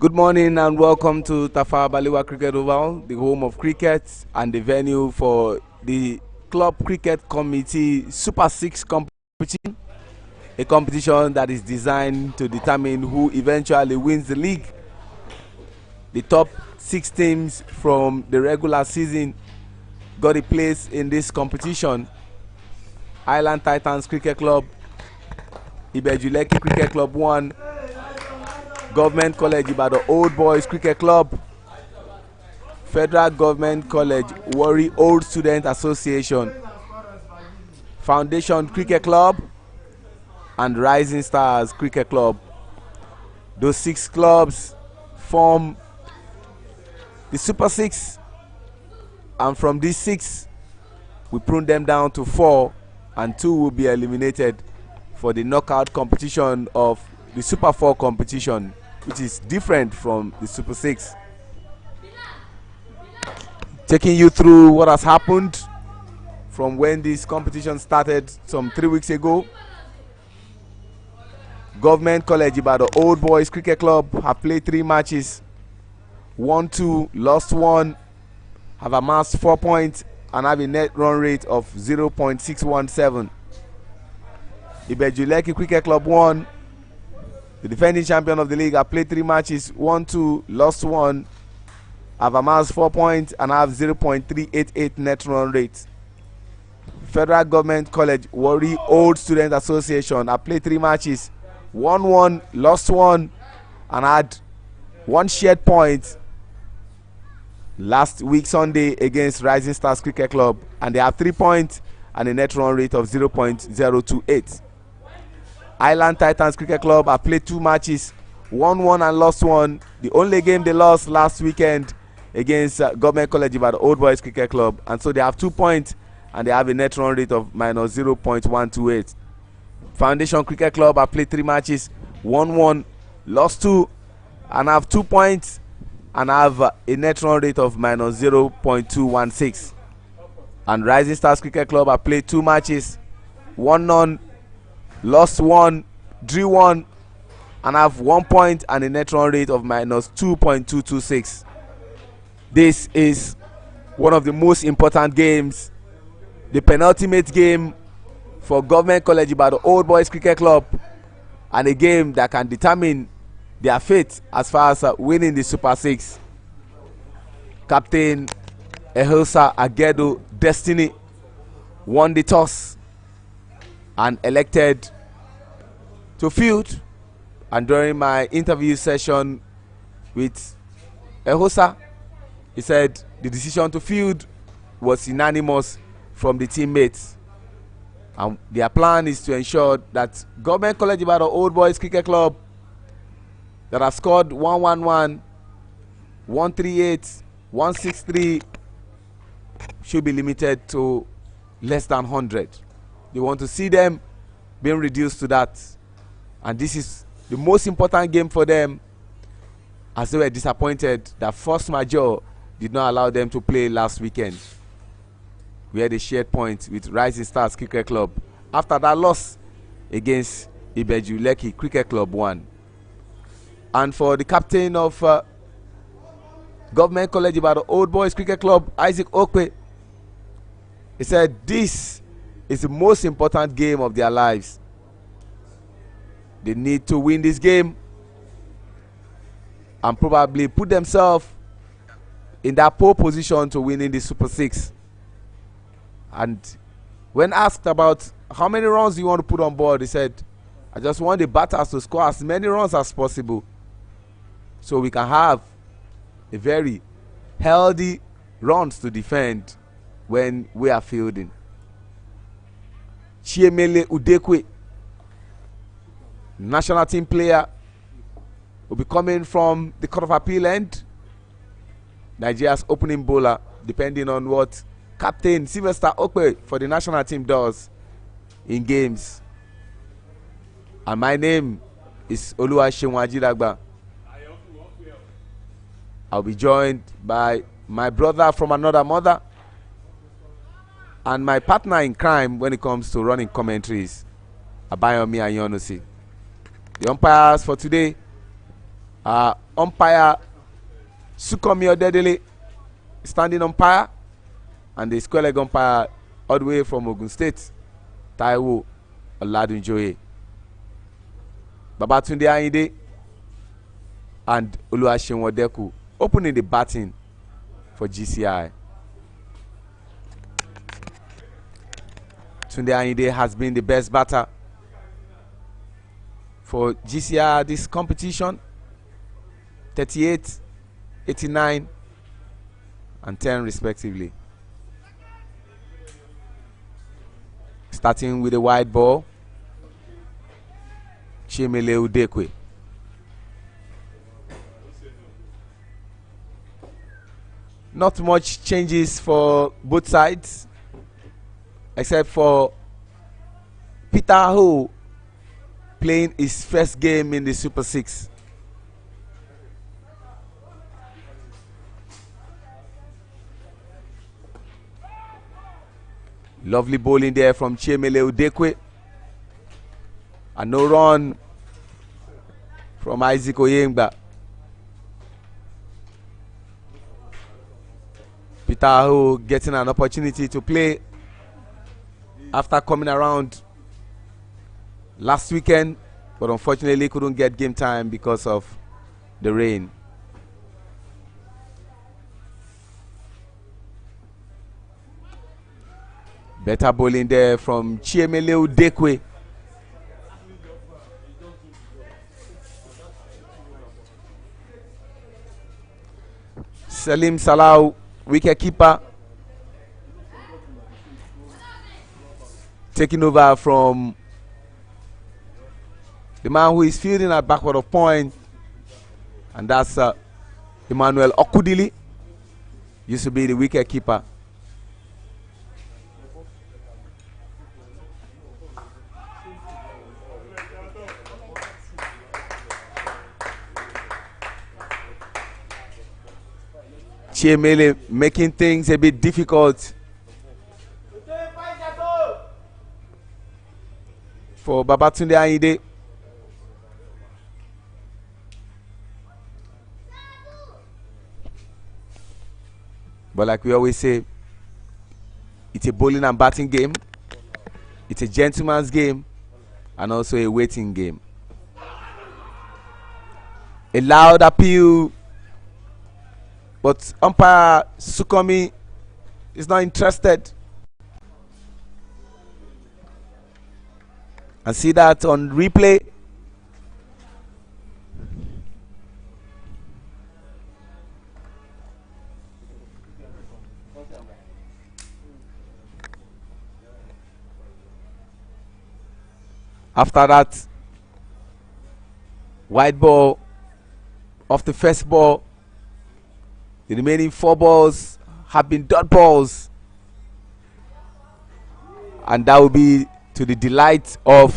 Good morning and welcome to Tafawa Balewa Cricket Oval, the home of cricket and the venue for the Club Cricket Committee Super 6 competition, a competition that is designed to determine who eventually wins the league. The top 6 teams from the regular season got a place in this competition. Island Titans Cricket Club, Ibejuleki Cricket Club 1, Government College Ibadan Old Boys Cricket Club, Federal Government College Warri Old Student Association, Foundation Cricket Club, and Rising Stars Cricket Club. Those 6 clubs form the Super 6, and from these 6 we prune them down to 4, and 2 will be eliminated for the knockout competition of the Super 4 competition, which is different from the Super 6. Taking you through what has happened from when this competition started some 3 weeks ago. Government College Ibadan Old Boys Cricket Club have played 3 matches, won 2, lost 1, have amassed 4 points and have a net run rate of 0.617. Ibejuleki Cricket Club 1, the defending champion of the league, have played 3 matches, won 2, lost 1, have amassed 4 points and have 0.388 net run rate. Federal Government College Warri Old Student Association have played 3 matches, won 1, lost 1, and had 1 shared point last week Sunday against Rising Stars Cricket Club, and they have 3 points and a net run rate of 0.028. Island Titans Cricket Club have played 2 matches, won 1 and lost 1. The only game they lost last weekend against Government College Ibadan Old Boys Cricket Club, and so they have 2 points and they have a net run rate of minus 0.128. Foundation Cricket Club have played 3 matches, won 1, lost 2, and have 2 points and have a net run rate of minus 0.216. And Rising Stars Cricket Club have played 2 matches, won none, lost 1, drew 1, and have 1 point and a net run rate of minus 2.226. This is one of the most important games, the penultimate game for Government College Ibadan Old Boys Cricket Club, and a game that can determine their fate as far as winning the Super 6. Captain Ehilsa Agedo Destiny won the toss and elected to field, and during my interview session with Ehilsa, he said the decision to field was unanimous from the teammates, and their plan is to ensure that Government College Ibadan Old Boys Cricket Club that have scored 111, 138, 163 should be limited to less than 100. They want to see them being reduced to that, and this is the most important game for them, as they were disappointed that Force Majeure did not allow them to play last weekend, where they shared points with Rising Stars Cricket Club after that loss against Ibejuleki Cricket Club 1. And for the captain of Government College Ibadan Old Boys Cricket Club, Isaac Okwe, he said this is the most important game of their lives. They need to win this game and probably put themselves in that pole position to winning the Super 6. And when asked about how many runs you want to put on board, he said, I just want the batters to score as many runs as possible so we can have a very healthy runs to defend when we are fielding. Chiemele Udekwe, national team player, will be coming from the Court of Appeal end, Nigeria's opening bowler, depending on what Captain Sylvester Okwe for the national team does in games. And my name is Oluwaseun Ajidagba. I'll be joined by my brother from another mother and my partner in crime when it comes to running commentaries, Abayomi Ayonusi. The umpires for today are umpire Sukomi Odedele, standing umpire, and the square leg umpire all the way from Ogun State, Taiwo Oladunjoye. Babatunde Ayinde and Oluwaseun Odeku opening the batting for GCI. Tunde Ayinde has been the best batter for GCI this competition. 38, 89, and 10 respectively. Starting with a wide ball, Chimele Udekwe. Not much changes for both sides, except for Peter Ho playing his first game in the Super 6. Lovely bowling there from Chimele Udekwe. And no run from Isaac Oyengba. Peter Ho getting an opportunity to play after coming around last weekend, but unfortunately couldn't get game time because of the rain. Better bowling there from Chimele Udekwe. Salim Salau, wicket keeper, taking over from the man who is fielding at backward of point, and that's Emmanuel Okudili. Used to be the wicket keeper. Chimele making things a bit difficult for Babatunde Ayinde. But like we always say, it's a bowling and batting game. It's a gentleman's game and also a waiting game. A loud appeal, but umpire Sukomi is not interested. And see that on replay. After that, wide ball off the first ball. The remaining 4 balls have been dot balls, and that will be to the delight of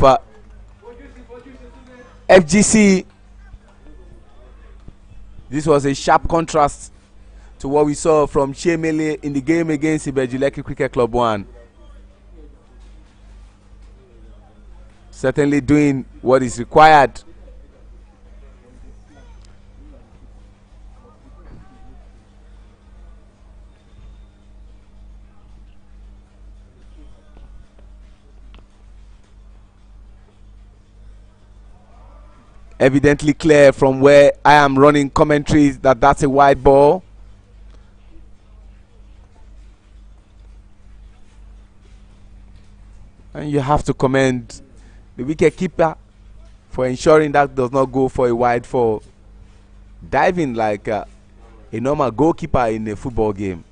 FGC. This was a sharp contrast to what we saw from Chimele in the game against Ibejuleki Cricket Club 1. Certainly doing what is required. Evidently clear from where I am running commentaries that that's a wide ball. And you have to commend the wicket keeper for ensuring that does not go for a wide, for diving like a normal goalkeeper in a football game.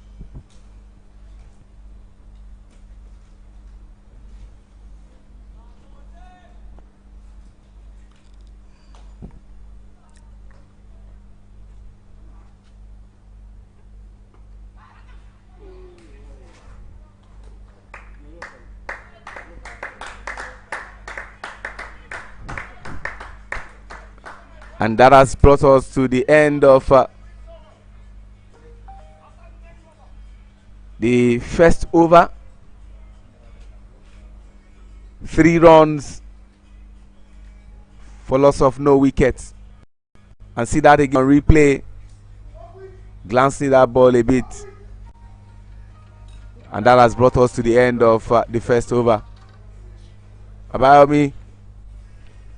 And that has brought us to the end of the first over. 3 runs for loss of no wickets. And see that again on replay. Glancing that ball a bit. And that has brought us to the end of the first over. Abayomi,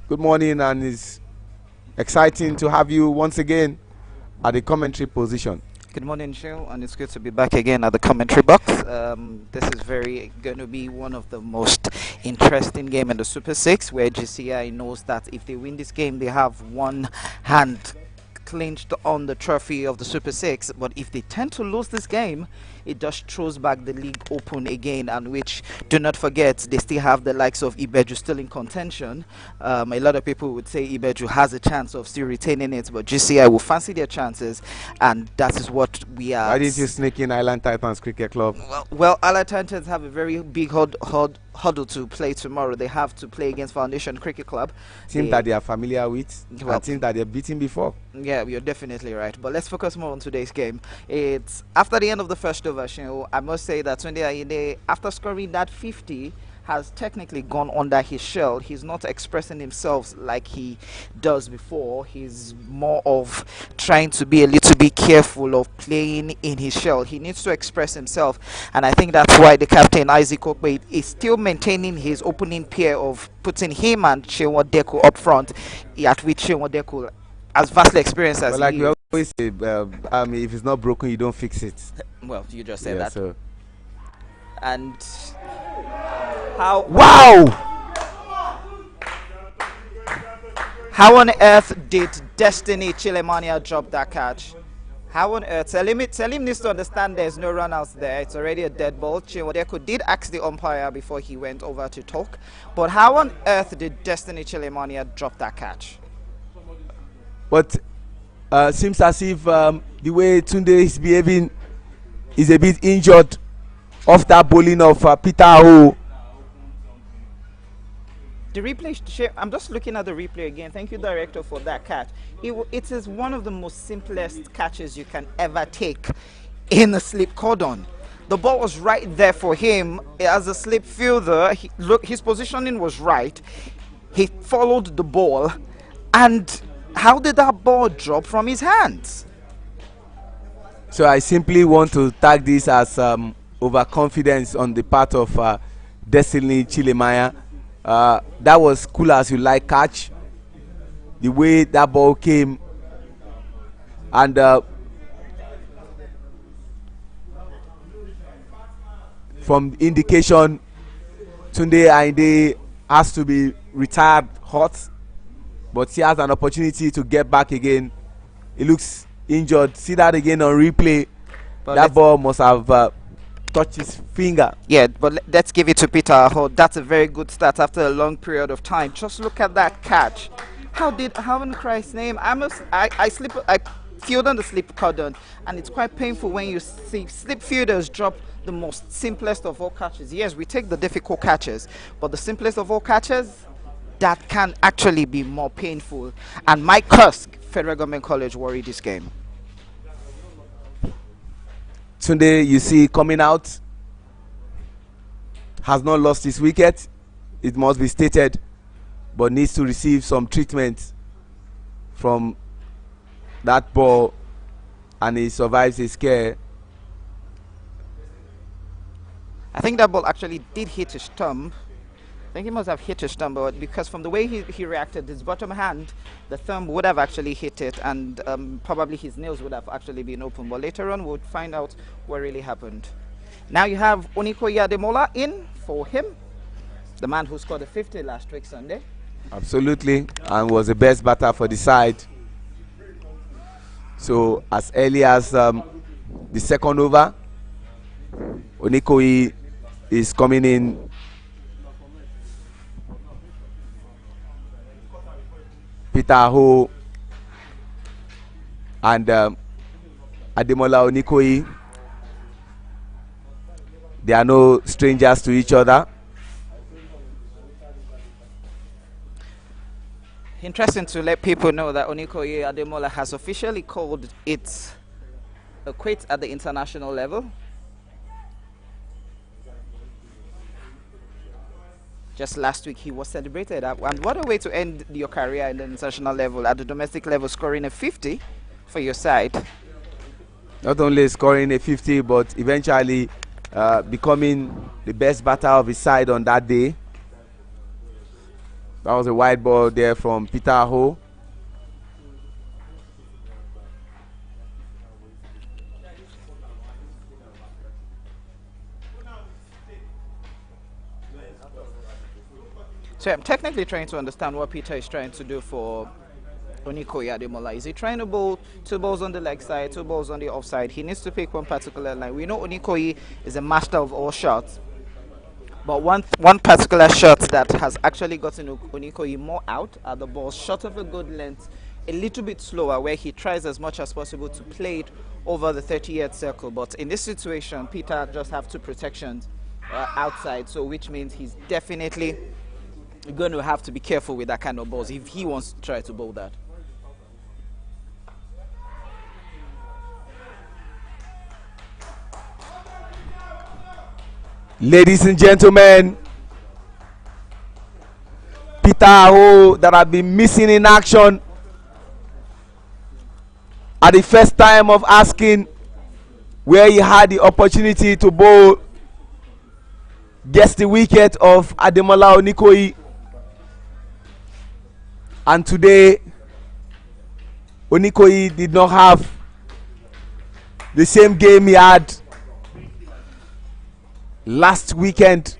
good morning, and it's exciting to have you once again at the commentary position. Good morning, Shil, and it's good to be back again at the commentary box. This is going to be one of the most interesting game in the Super 6, where GCI knows that if they win this game, they have one hand clinched on the trophy of the Super 6. But if they tend to lose this game, it just throws back the league open again, and which, do not forget, they still have the likes of Ibeju still in contention. A lot of people would say Ibeju has a chance of still retaining it, but GCI will fancy their chances, and that is what we are. Why did you sneak in Island Titans Cricket Club? Well, Island Titans have a very big huddle to play tomorrow. They have to play against Foundation Cricket Club, team that they are familiar with, a team that they've beaten before. Yeah, you're definitely right. But let's focus more on today's game. It's after the end of the first over. I must say that Tunde Ayinde, after scoring that 50, has technically gone under his shell. He's not expressing himself like he does before. He's more of trying to be a little bit careful of playing in his shell. He needs to express himself, and I think that's why the captain, Isaac Okwe, is still maintaining his opening pair of putting him and Chinwo Deku up front, at which Chinwo Deku, as vastly experienced as like we always say, if it's not broken, you don't fix it. Well, you just said that. So. And how? Wow! How on earth did Destiny Chilemania drop that catch? How on earth? Selim needs to understand there's no run outs there. It's already a dead ball. Chinwodeko did ask the umpire before he went over to talk. But how on earth did Destiny Chilemania drop that catch? But seems as if the way Tunde is behaving is a bit injured off that bowling of Peter Ho. The replay, I'm just looking at the replay again. Thank you, director, for that catch. It is one of the most simplest catches you can ever take in a slip cordon. The ball was right there for him as a slip fielder. His positioning was right. He followed the ball, and how did that ball drop from his hands? So I simply want to tag this as overconfidence on the part of Destiny Chilemaya. That was cool as you like catch. The way that ball came, and from indication, Tunde Ayinde has to be retired hot, but he has an opportunity to get back again. He looks injured. See that again on replay. But that ball must have touched his finger. Yeah, but let's give it to Peter. That's a very good start after a long period of time. Just look at that catch. How in Christ's name? I field on the slip cordon, and it's quite painful when you see slip fielders drop the most simplest of all catches. Yes, we take the difficult catches, but the simplest of all catches, that can actually be more painful. And Mike Kursk, Federal Government College, worried this game. Tunde, you see, coming out, has not lost his wicket. It must be stated, but needs to receive some treatment from that ball, and he survives his scare. I think that ball actually did hit his stump. I think he must have hit his thumb, but because from the way he reacted, his bottom hand, the thumb would have actually hit it, and probably his nails would have actually been open. But later on, we'll find out what really happened. Now you have Onikoye Ademola in for him, the man who scored a 50 last week Sunday. Absolutely, and was the best batter for the side. So as early as the second over, Onikoye is coming in. Peter Ho and Ademola Onikoye, they are no strangers to each other. Interesting to let people know that Onikoye Ademola has officially called it a quit at the international level. Just last week, he was celebrated. And what a way to end your career at the international level, at the domestic level, scoring a 50 for your side. Not only scoring a 50, but eventually becoming the best batter of his side on that day. That was a wide ball there from Peter Ho. So I'm technically trying to understand what Peter is trying to do for Onikoyi Ademola. Is he trying to bowl 2 balls on the leg side, 2 balls on the offside? He needs to pick one particular line. We know Onikoyi is a master of all shots, but one particular shot that has actually gotten Onikoyi more out are the balls short of a good length, a little bit slower, where he tries as much as possible to play it over the 30-yard circle. But in this situation, Peter just have 2 protections outside, so which means he's definitely going to have to be careful with that kind of balls if he wants to try to bowl that. Ladies and gentlemen, Peter Ho that have been missing in action at the first time of asking, where he had the opportunity to bowl, gets the wicket of Ademola Onikoyi. And today, Onikoyi did not have the same game he had last weekend.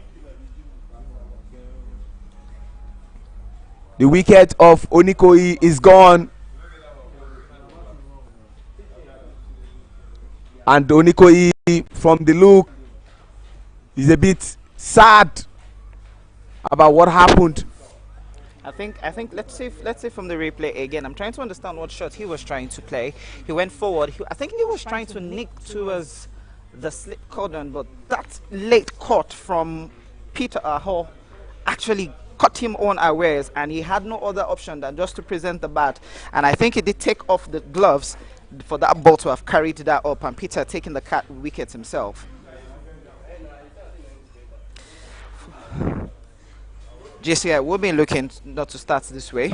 The wicket of Onikoyi is gone. And Onikoyi, from the look, is a bit sad about what happened. I think let's say from the replay again. I'm trying to understand what shot he was trying to play. He went forward. I think he was trying to nick towards the slip cordon, but that late cut from Peter Aho actually caught him unawares, and he had no other option than just to present the bat. And I think he did take off the gloves for that ball to have carried that up, and Peter taking the wicket himself. JCI will be looking not to start this way.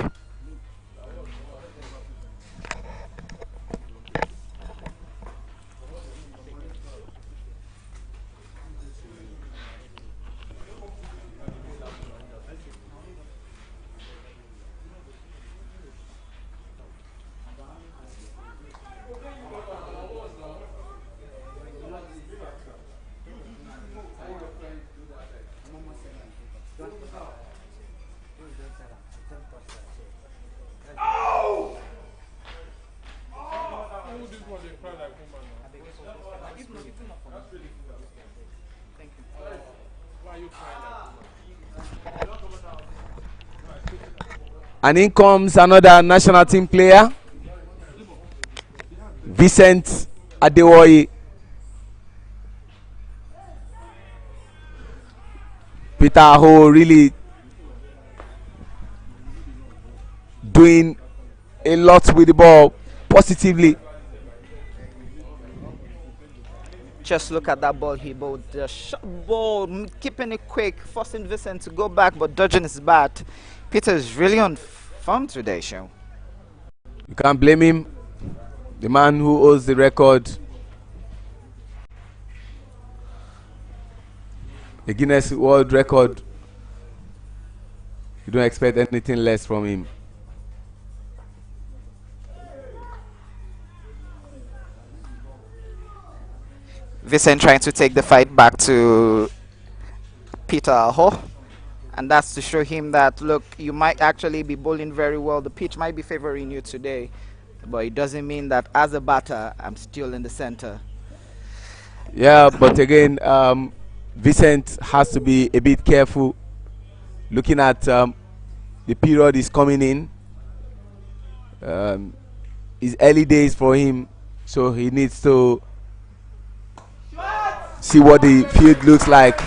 And in comes another national team player, Vincent Adewoye. Peter Ho really doing a lot with the ball positively. Just look at that ball he bowled. The short ball, keeping it quick, forcing Vincent to go back, but dodging his bat. Peter is really on form today, Sean. You can't blame him. The man who holds the record, the Guinness World Record. You don't expect anything less from him. Vincent trying to take the fight back to Peter Aho. And that's to show him that, look, you might actually be bowling very well. The pitch might be favoring you today, but it doesn't mean that as a batter, I'm still in the center. Yeah, but again, Vincent has to be a bit careful. Looking at the period is coming in. It's early days for him, so he needs to see what the field looks like.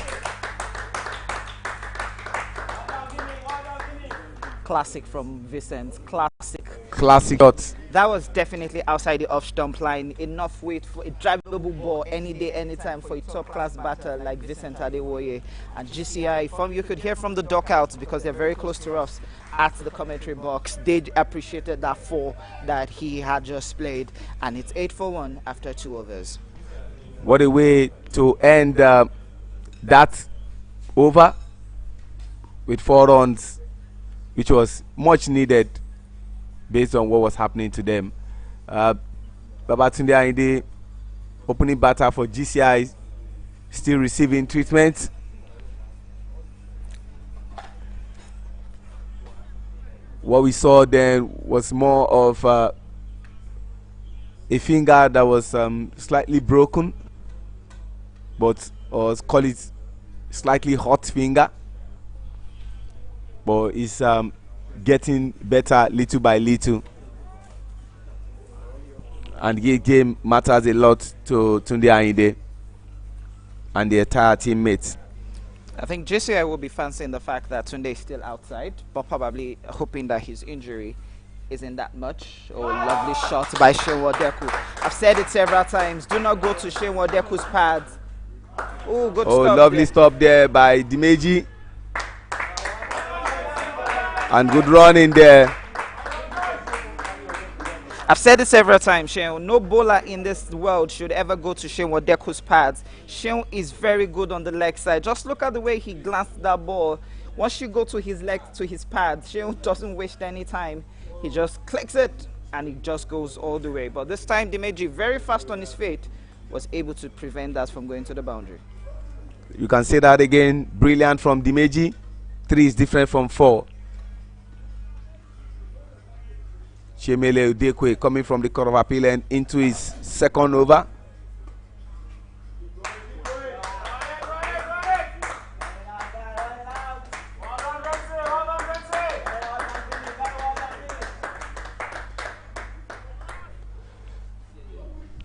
classic from Vincent. Classic. Classic shots. That was definitely outside the off stump line. Enough weight for a drivable ball any day, anytime for a top class batter like Vincent Adewoye. And GCI, you could hear from the duckouts because they're very close to us at the commentary box. They appreciated that 4 that he had just played. And it's 8 for 1 after 2 overs. What a way to end that over with 4 runs, which was much needed based on what was happening to them. Babatunde Ayinde, opening batter for GCI, still receiving treatment. What we saw then was more of a finger that was slightly broken, but or call it slightly hot finger, but it's getting better little by little, and the game matters a lot to Tunde Ayinde and the entire teammates. I think JCI will be fancying the fact that Tunde is still outside, but probably hoping that his injury isn't that much. Oh, lovely shot by Shane Wadeku. I've said it several times, do not go to Shane Wadeku's pads. Oh, good stop. Oh, lovely stop there by Dimeji. And good run in there. I've said it several times, Shane. No bowler in this world should ever go to Shane Wadeku's pads. Shane is very good on the leg side. Just look at the way he glanced that ball. Once you go to his leg, to his pads, Shane doesn't waste any time. He just clicks it and it just goes all the way. But this time, Dimeji, very fast on his feet, was able to prevent that from going to the boundary. You can say that again. Brilliant from Dimeji. 3 is different from 4. Chemele Udekwe coming from the Court of Appeal and into his second over.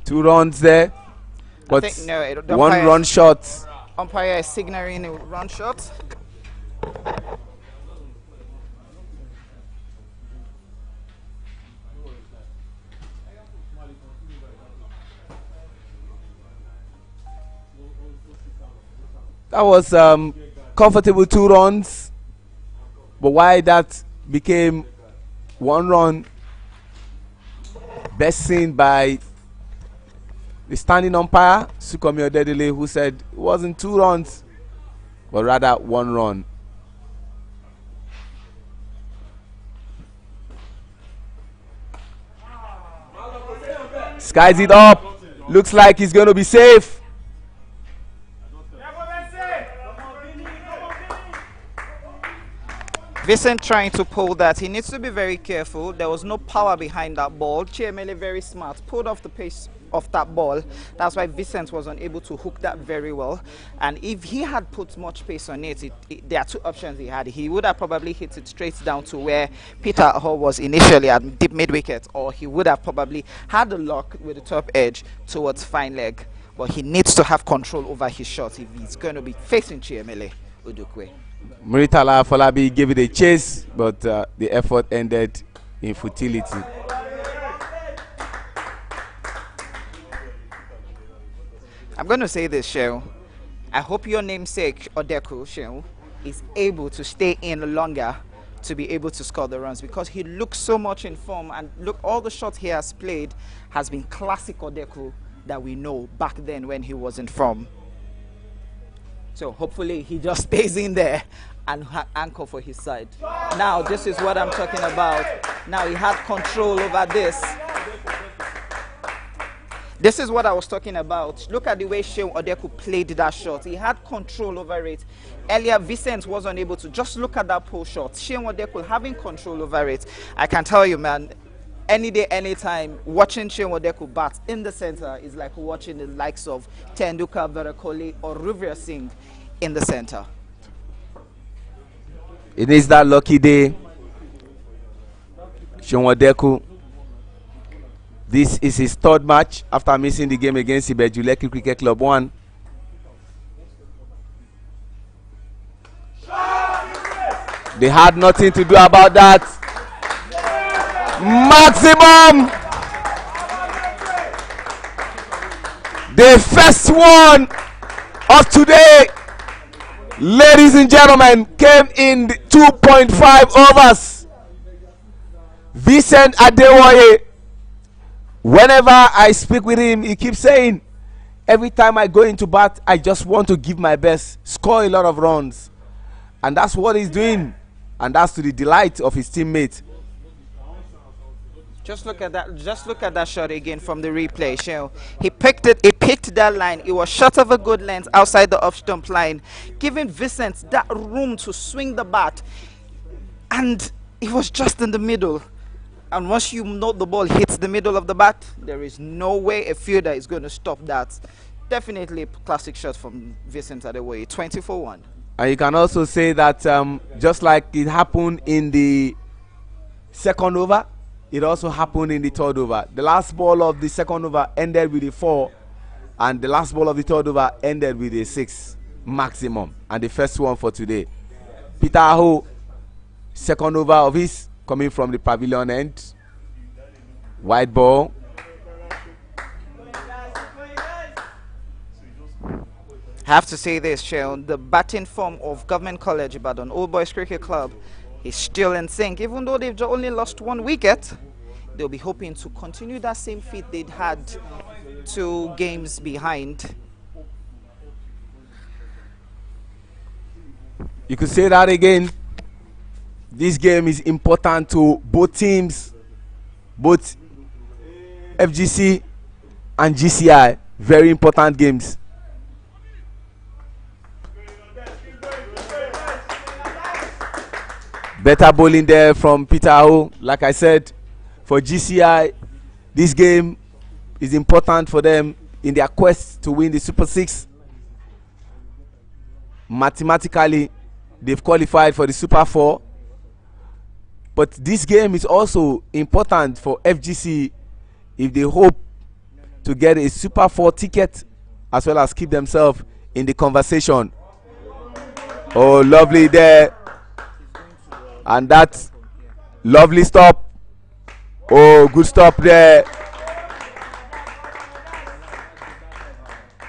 Two runs there, but no, 1 run shot. Umpire is signaling a run shot. That was comfortable 2 runs, but why that became 1 run, best seen by the standing umpire Sukomi Odedele, who said it wasn't 2 runs but rather 1 run. Skies it up, looks like he's going to be safe. Vincent trying to pull that. He needs to be very careful. There was no power behind that ball. Chiemele very smart. Pulled off the pace of that ball. That's why Vincent was unable to hook that very well. And if he had put much pace on it, there are 2 options he had. He would have probably hit it straight down to where Peter Hall was initially at deep mid-wicket, or he would have probably had a lock with the top edge towards fine leg. But he needs to have control over his shot if he's going to be facing Chiemele Udukwe. Muritala Falabi gave it a chase, but the effort ended in futility. I'm going to say this, Shell. I hope your namesake, Odeku, Shell, is able to stay in longer to be able to score the runs, because he looks so much in form, and look, all the shots he has played has been classic Odeku that we know back then when he was in form. So hopefully he just stays in there and anchor for his side. Now this is what I'm talking about. Now he had control over this. This is what I was talking about. Look at the way Shane Odeku played that shot. He had control over it. Earlier, Vincent was unable to. Just look at that pull shot. Shane Odeku having control over it. I can tell you, man, any day, anytime, watching Shane Odeku bat in the center is like watching the likes of Tenduka, Virat Kohli, or Rivera Singh in the center. It is that lucky day. Shane Odeku. This is his 3rd match after missing the game against Ibeju Lekki Cricket Club 1. They had nothing to do about that. Maximum. The first one of today, ladies and gentlemen, came in 2.5 overs. Vincent Adewoye, whenever I speak with him, he keeps saying, every time I go into bat, I just want to give my best, score a lot of runs. And that's what he's doing. And that's to the delight of his teammates. Just look at that. Just look at that shot again from the replay. Show he picked it. He picked that line. It was short of a good length outside the off stump line, giving Vincent that room to swing the bat, and it was just in the middle. And once you know the ball hits the middle of the bat, there is no way a fielder is going to stop that. Definitely a classic shot from Vincent Adewoye. 20-for-1. And you can also say that just like it happened in the second over, it also happened in the third over. The last ball of the second over ended with a 4, and the last ball of the third over ended with a 6 maximum. And the first one for today, Peter Aho, second over of his, coming from the pavilion end, white ball. Have to say this, Sharon, the batting form of Government College Ibadan Old Boys Cricket Club is still in sync. Even though they've only lost 1 wicket, they'll be hoping to continue that same feat they'd had 2 games behind. You could say that again. This game is important to both teams, both FGC and GCI. Very important games. Better bowling there from Peter Aho. Like I said, for GCI, this game is important for them in their quest to win the Super 6. Mathematically, they've qualified for the Super 4. But this game is also important for FGC if they hope to get a Super 4 ticket as well as keep themselves in the conversation. Oh, lovely there. And that lovely stop. Oh, good stop there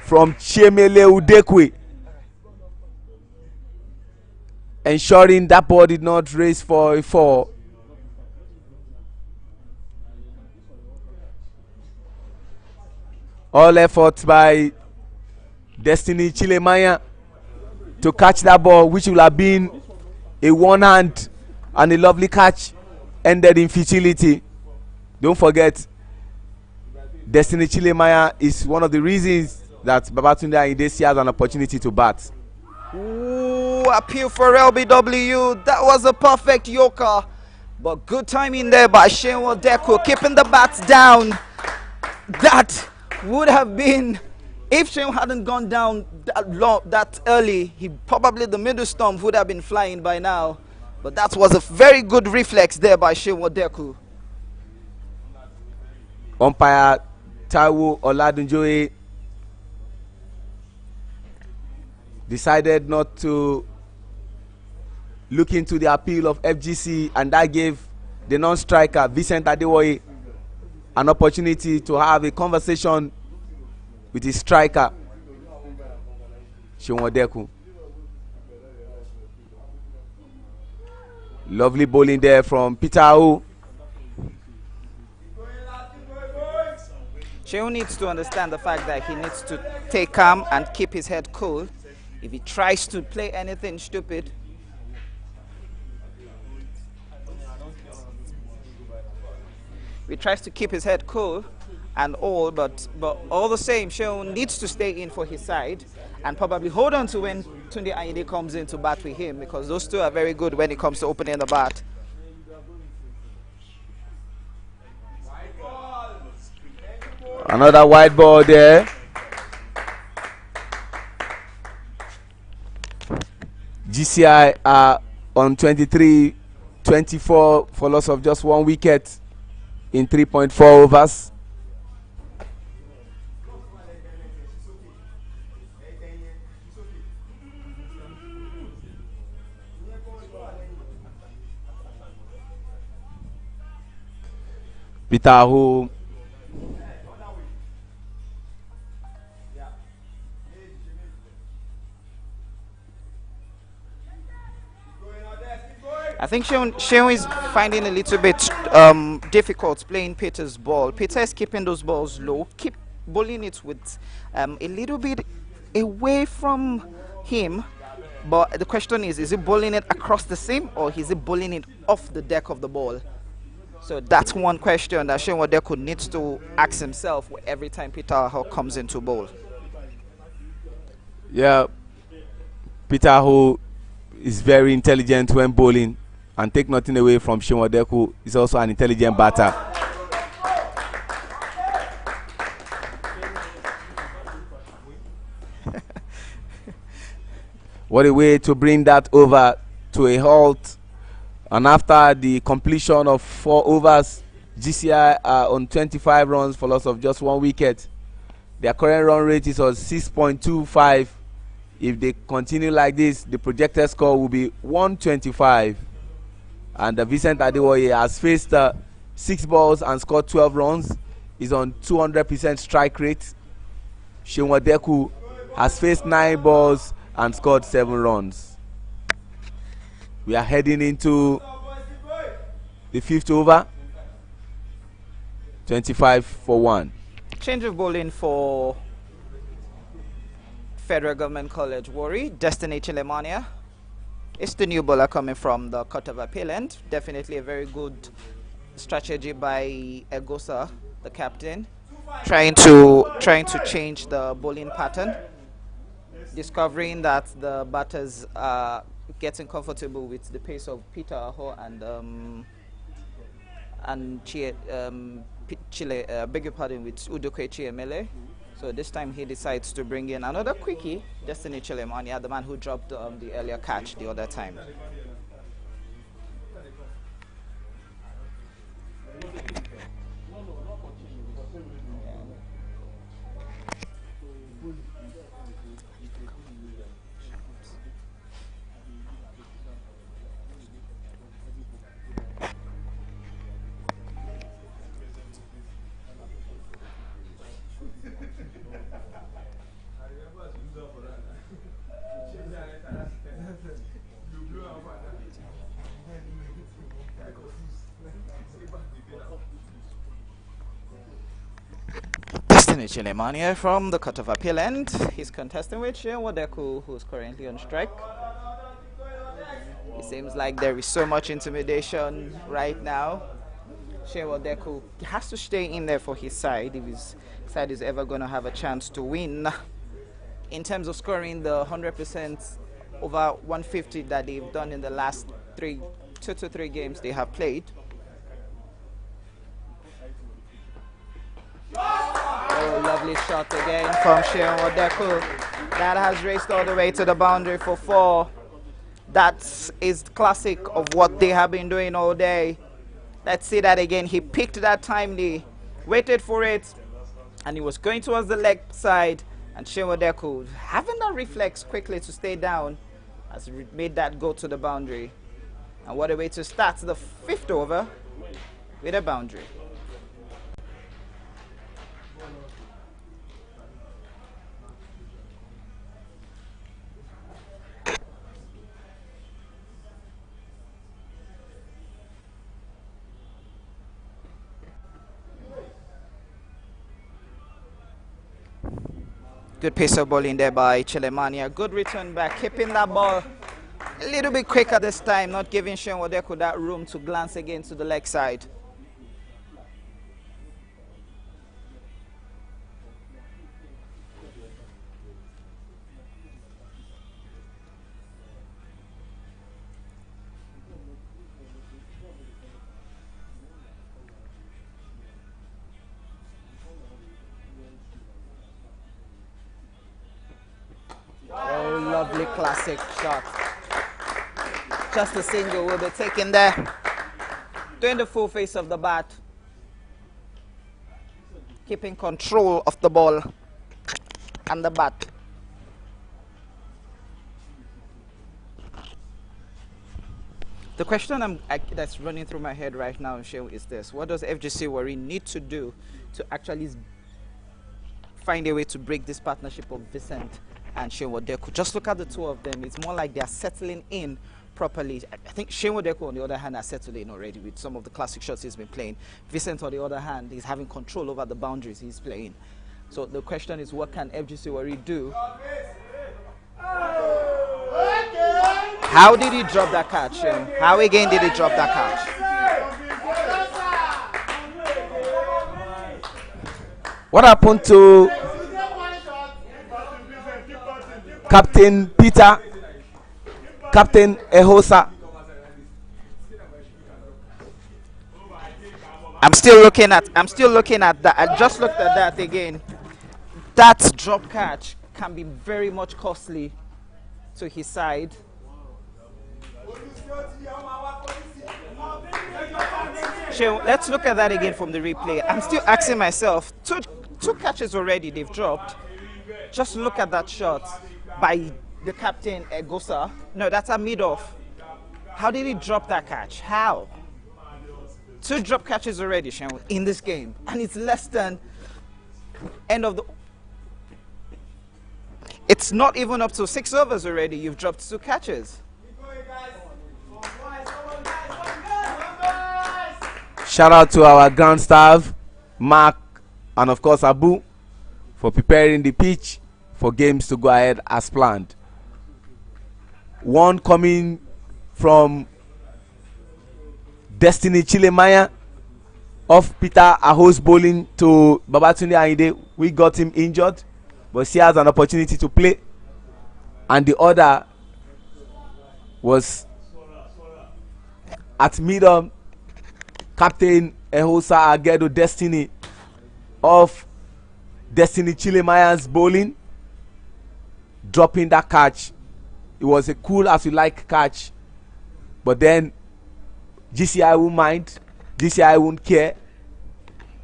from Chemele Udekwe, ensuring that ball did not race for a 4. All efforts by Destiny Chilemaya to catch that ball, which will have been a one-hand and a lovely catch, ended in futility. Don't forget, Destiny Chilemaya is one of the reasons that Babatunde Ayinde has an opportunity to bat. Ooh, appeal for LBW. That was a perfect yoker. But good timing there by Shenwo Deku, keeping the bats down. That would have been, if Shenwo hadn't gone down that early, probably the middle stump would have been flying by now. But that was a very good reflex there by Shenwo Deku. Umpire Taiwo Oladunjoye decided not to look into the appeal of FGC, and that gave the non-striker Vincent Adewoye an opportunity to have a conversation with his striker Shenwo Deku. Lovely bowling there from Peter Aho. Shenwo needs to understand the fact that he needs to take calm and keep his head cool. If he tries to play anything stupid, he tries to keep his head cool and all, but all the same, Shenwo needs to stay in for his side and probably hold on to when Tunde Ayinde comes in to bat with him, because those two are very good when it comes to opening the bat. Another wide ball there. GCI are on 23-24 for loss of just 1 wicket in 3.4 overs. Peter who I think Sheon is finding a little bit difficult playing Peter's ball. Peter is keeping those balls low, keep bowling it with a little bit away from him. But the question is he bowling it across the seam or is he bowling it off the deck of the ball? So that's one question that Sheon Wadeko needs to ask himself every time Peter Hall comes into bowl. yeah, Peter who is very intelligent when bowling, and take nothing away from Sheon Wadeko, is also an intelligent batter. What a way to bring that over to a halt. And after the completion of 4 overs, GCI are on 25 runs for loss of just 1 wicket. Their current run rate is on 6.25. If they continue like this, the projected score will be 125. And Vincent Adewoye has faced 6 balls and scored 12 runs. Is on 200% strike rate. Sheon Wadeko has faced 9 balls and scored 7 runs. We are heading into the 5th over. 25 for 1. Change of bowling for Federal Government College Warri, Destiny Chilemania. It's the new bowler coming from the Court of Appeal end. Definitely a very good strategy by Fegocowosa, the captain, trying to change the bowling pattern, discovering that the batters are getting comfortable with the pace of Peter Aho and Chile, beg your pardon, with Udoke Chiemele. So this time he decides to bring in another quickie, Destiny Chilemania, the man who dropped the earlier catch the other time. Chilemania from the Court of Appeal end. He's contesting with Sheon Wadeko, who's currently on strike. It seems like there is so much intimidation right now. Sheon Wadeko has to stay in there for his side if his side is ever going to have a chance to win. In terms of scoring the 100% over 150 that they've done in the last 2 to 3 games they have played. Oh, lovely shot again from Sheon Wadeko. That has raced all the way to the boundary for 4. That is classic of what they have been doing all day. Let's see that again. He picked that timely, waited for it, and he was going towards the leg side. And Sheon Wadeko, having that reflex quickly to stay down, has made that go to the boundary. And what a way to start the 5th over with a boundary. Good piece of bowling there by Chilemania. Good return back, keeping that ball a little bit quicker this time, not giving Sheon Wadeko that room to glance again to the leg side. Lovely classic shot. Just a single will be taken there. Doing the full face of the bat. Keeping control of the ball and the bat. The question that's running through my head right now, Shehu, is this: what does FGC Warri need to do to actually find a way to break this partnership of Vincent and Shehu Odeku? Just look at the two of them. It's more like they are settling in properly. I think Shehu Odeku, on the other hand, has settled in already with some of the classic shots he's been playing. Vincent, on the other hand, is having control over the boundaries he's playing. So the question is, what can FGC Warri do? How did he drop that catch? How again did he drop that catch? What happened to Captain Peter, Captain Ehosa? I'm still looking at that. I just looked at that again. That drop catch can be very much costly to his side. Let's look at that again from the replay. I'm still asking myself, two catches already they've dropped. Just look at that shot by the captain Egosa. No, that's a mid-off. How did he drop that catch? How? Two drop catches already, Shehu, in this game, and it's less than end of the. It's not even up to 6 overs already. You've dropped 2 catches. Shout out to our ground staff, Mark, and of course Abu, for preparing the pitch for games to go ahead as planned. One coming from Destiny Chilemaya off Peter Aho's bowling to Babatunde Ayinde. We got him injured, but he has an opportunity to play. And the other was at middle, Captain Ehosa Agedo Destiny of Destiny Chilemaya's bowling, dropping that catch. It was a cool as you like catch, but then GCI won't mind, GCI won't care.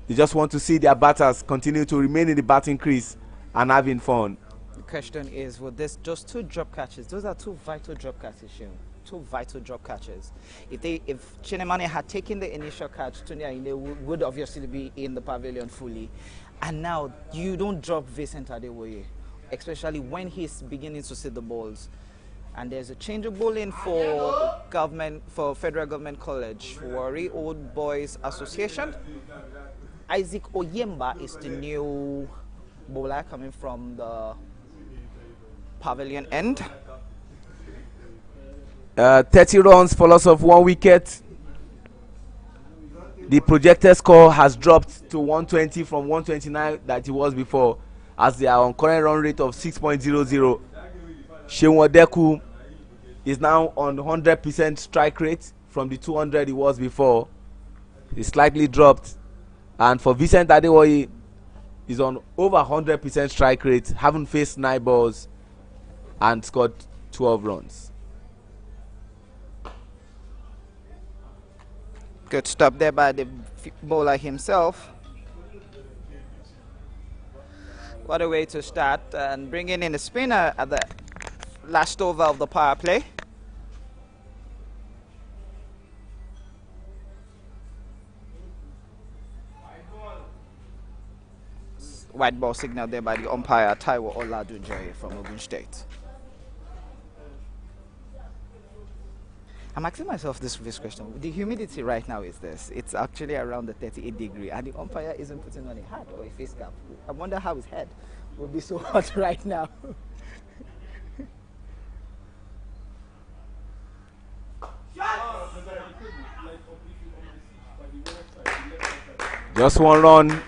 They just want to see their batters continue to remain in the batting crease and having fun. The question is, would this just 2 drop catches? Those are 2 vital drop catches, Shehu. 2 vital drop catches. If Chinemane had taken the initial catch, Tunde Ayinde would obviously be in the pavilion fully. And now you don't drop Vincent Adewoye, especially when he's beginning to see the balls. And there's a change of bowling for Federal Government College, Warri Old Boys Association. Isaac Oyemba is the new bowler coming from the pavilion end. 30 runs for loss of 1 wicket. The projected score has dropped to 120 from 129 that it was before, as they are on current run rate of 6.00. Shehu Odeku is now on 100% strike rate from the 200 he was before. It's slightly dropped. And for Vincent Adewoye, is on over 100% strike rate, having faced 9 balls and scored 12 runs. Good stop there by the bowler himself. What a way to start, and bringing in a spinner at the last over of the power play. White ball signal there by the umpire Taiwo Oladunjoye from Ogun State. I'm asking myself this question. The humidity right now is this. It's actually around the 38 degree, and the umpire isn't putting on a hat or a face cap. I wonder how his head will be so hot right now. Just 1 run.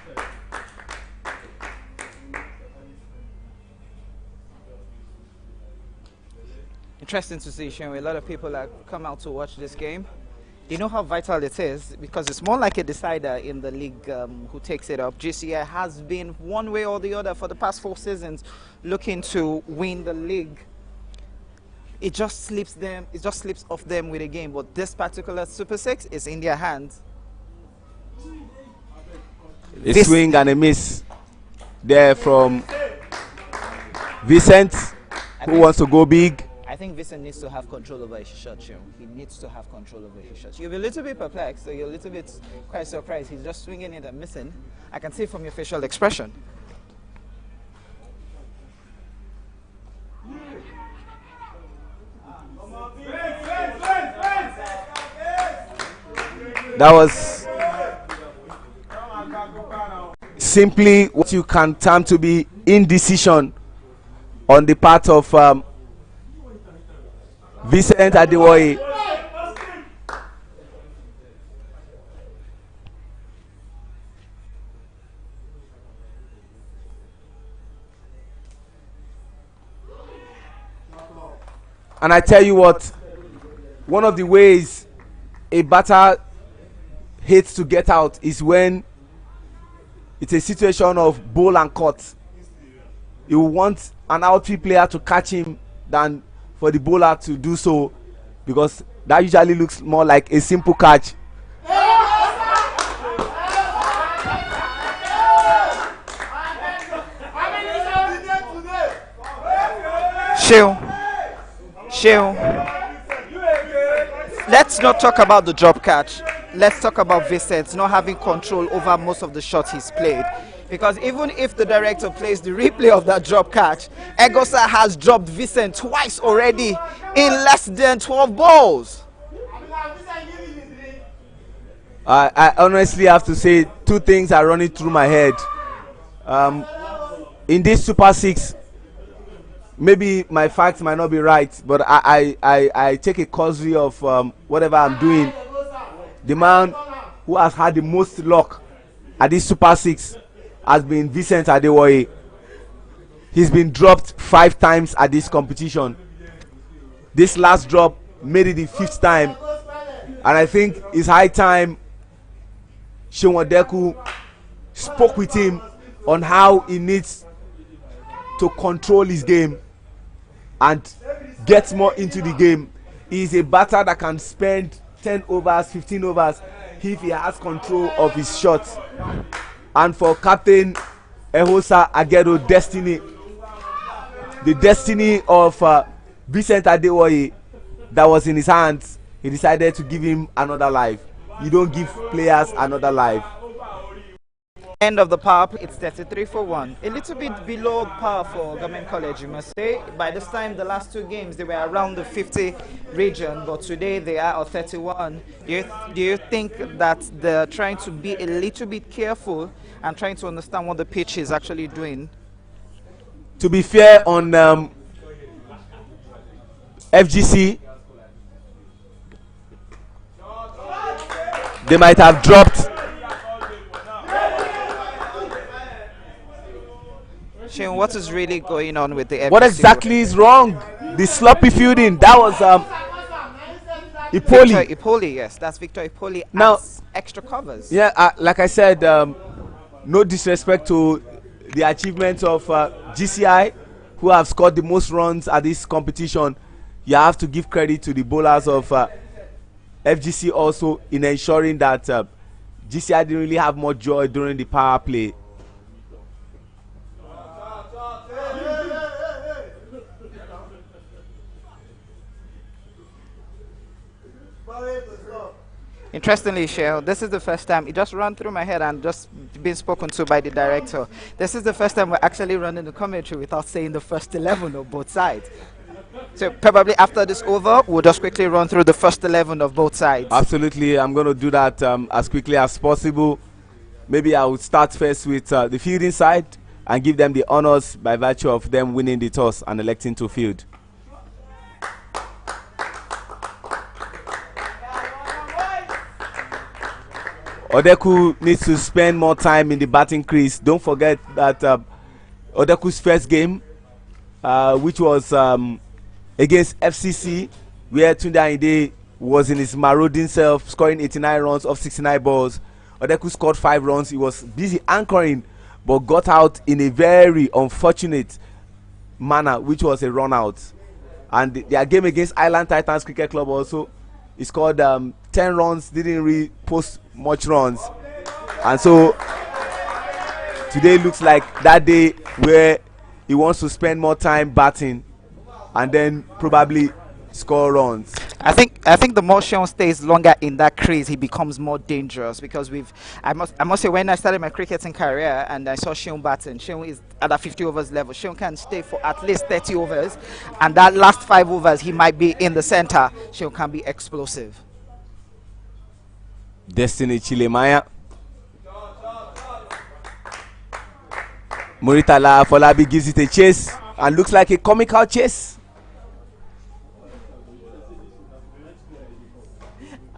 Interesting to see, Shehu. A lot of people have come out to watch this game. You know how vital it is, because it's more like a decider in the league who takes it up. GCI has been one way or the other for the past 4 seasons looking to win the league. It just slips off them with a game, but this particular Super 6 is in their hands. A swing and a miss there from Vincent, who wants to go big. I I think Vincent needs to have control over his shots. He needs to have control over his shots. You'll be a little bit perplexed, so you're a little bit quite surprised. He's just swinging it and missing. I can see from your facial expression. That was simply what you can term to be indecision on the part of Vincent Adewoye. And I tell you what, one of the ways a batter hates to get out is when it's a situation of bowl and cut. You want an outfield player to catch him than for the bowler to do so, because that usually looks more like a simple catch. Sheil, let's not talk about the drop catch. Let's talk about Vincent not having control over most of the shots he's played. Because even if the director plays the replay of that drop catch, Fegocowosa has dropped Vincent twice already in less than 12 balls. I honestly have to say two things are running through my head. In this Super 6, maybe my facts might not be right, but I take a causery of whatever I'm doing. The man who has had the most luck at this Super 6 has been Vincent Adewoye. He's been dropped 5 times at this competition. This last drop made it the 5th time, and I think it's high time Shewandeku spoke with him on how he needs to control his game and get more into the game. He's a batter that can spend 10 overs, 15 overs if he has control of his shots. And for Captain Fegocowosa Agedo destiny, the destiny of Vincent Adewoye that was in his hands, he decided to give him another life. You don't give players another life. End of the power play, it's 33 for 1. A little bit below par for Government College, you must say. By this time, the last 2 games, they were around the 50 region, but today they are at 31. Do you think that they're trying to be a little bit careful and trying to understand what the pitch is actually doing? To be fair on FGC, they might have dropped. Shane, what is really going on with the FGC? What exactly is wrong? The sloppy fielding, that was Ipoli. Victor Ipoli, yes, that's Victor Ipoli. Now, extra covers. Yeah, like I said, no disrespect to the achievements of GCI, who have scored the most runs at this competition. You have to give credit to the bowlers of FGC also in ensuring that GCI didn't really have much joy during the power play. Interestingly, Sheil, this is the first time, it just ran through my head and just been spoken to by the director. This is the first time we're actually running the commentary without saying the first 11 of both sides. So probably after this over, we'll just quickly run through the first 11 of both sides. Absolutely, I'm going to do that as quickly as possible. Maybe I will start first with the fielding side and give them the honors by virtue of them winning the toss and electing to field. Odeku needs to spend more time in the batting crease. Don't forget that Odeku's first game, which was against FCC, where Tunde Ayinde was in his marauding self, scoring 89 runs off 69 balls. Odeku scored 5 runs. He was busy anchoring, but got out in a very unfortunate manner, which was a run out. And their game against Island Titans Cricket Club also, he scored 10 runs, didn't really post much runs. And so today looks like that day where he wants to spend more time batting and then probably score runs. I think the more Sean stays longer in that crease, he becomes more dangerous because I must say when I started my cricketing career and I saw Sean batting, Sean is at a 50 overs level. Sean can stay for at least 30 overs, and that last 5 overs he might be in the center. Sean can be explosive. Destiny Chilemaya. Muritala Folabi gives it a chase and looks like a comical chase.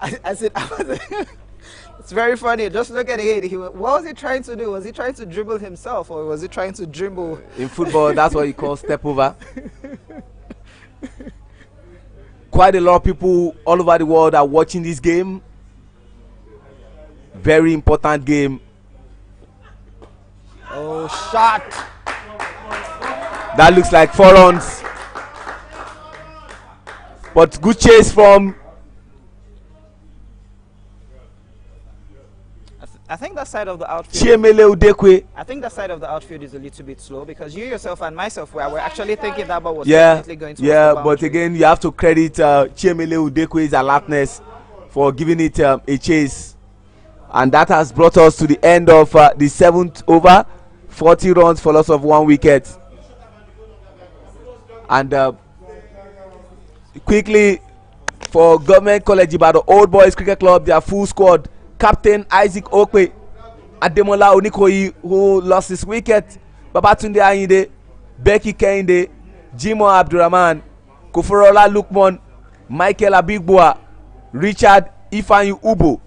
It's very funny. Just look at it. What was he trying to do? Was he trying to dribble himself, or was he trying to dribble? In football, that's what you call step over. Quite a lot of people all over the world are watching this game. Very important game. Oh, shot! That looks like 4 runs. But good chase from. I think that side of the outfield. Chiemele Udekwe. I think that side of the outfield is a little bit slow because you yourself and myself were actually thinking that ball was definitely going to. Yeah, but again, you have to credit Chiemele Udekwe's alertness for giving it a chase, and that has brought us to the end of the 7th over. 40 runs for loss of 1 wicket. And quickly for Government College Ibadan Old Boys Cricket Club, their full squad: Captain Isaac Okwe, Ademola Onikoyi, who lost his wicket, Babatunde Ayinde, Becky Kehinde, Jimo Abdurrahman, Koforola Lukman, Michael Abigboa, Richard Ifanyu Ubo,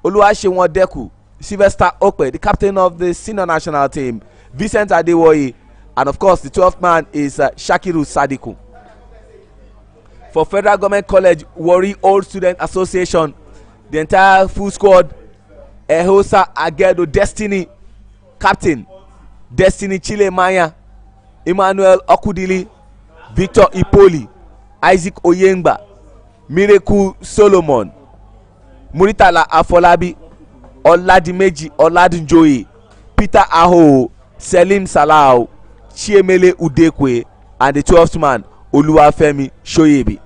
Oluwaseun Deku, Sylvester Okwe, the captain of the senior national team, Vincent Adewoye, and of course the 12th man is Shakiru Sadiku. For Federal Government College Warri Old Student Association, the entire full squad: Ehosa Agedo Destiny, captain Destiny Chile Maya, Emmanuel Okudili, Victor Ipoli, Isaac Oyengba, Miracle Solomon, Muritala Afolabi, Oladimeji Oladunjoye, Peter Aho, Selim Salau, Chiemele Udekwe, and the 12th man Oluwafemi Shoyebi.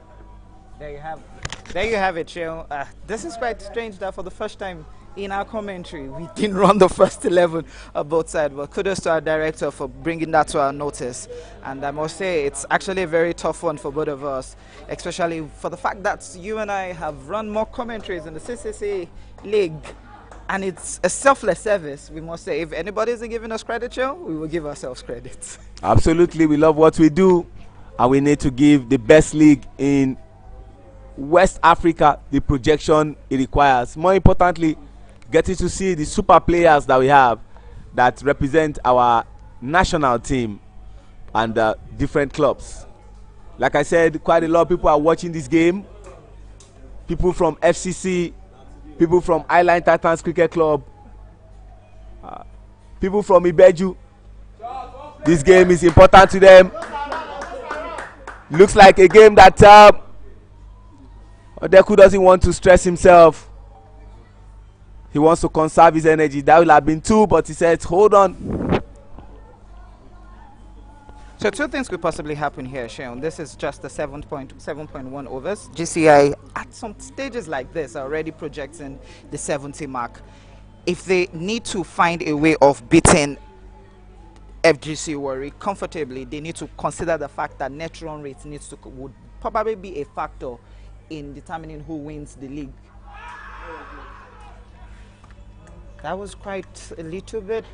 There you have it, Sheo. This is quite strange that for the first time in our commentary we didn't run the first 11 on both sides, but kudos to our director for bringing that to our notice. And I must say it's actually a very tough one for both of us, especially for the fact that you and I have run more commentaries in the CCC league, and it's a selfless service. We must say, if anybody isn't giving us credit, Sheo, we will give ourselves credit. Absolutely, we love what we do, and we need to give the best league in West Africa the projection it requires. More importantly, getting to see the super players that we have that represent our national team and different clubs. Like I said, quite a lot of people are watching this game. People from FCC, people from Island Titans Cricket Club, people from Ibeju. This game is important to them. Looks like a game that Odeku doesn't want to stress himself. He wants to conserve his energy. That will have been 2, but he says, hold on. So 2 things could possibly happen here, Sean. This is just the 7.1 overs. GCI at some stages like this are already projecting the 70 mark. If they need to find a way of beating FGC Warri comfortably, they need to consider the fact that net run rate would probably be a factor in determining who wins the league. That was quite a little bit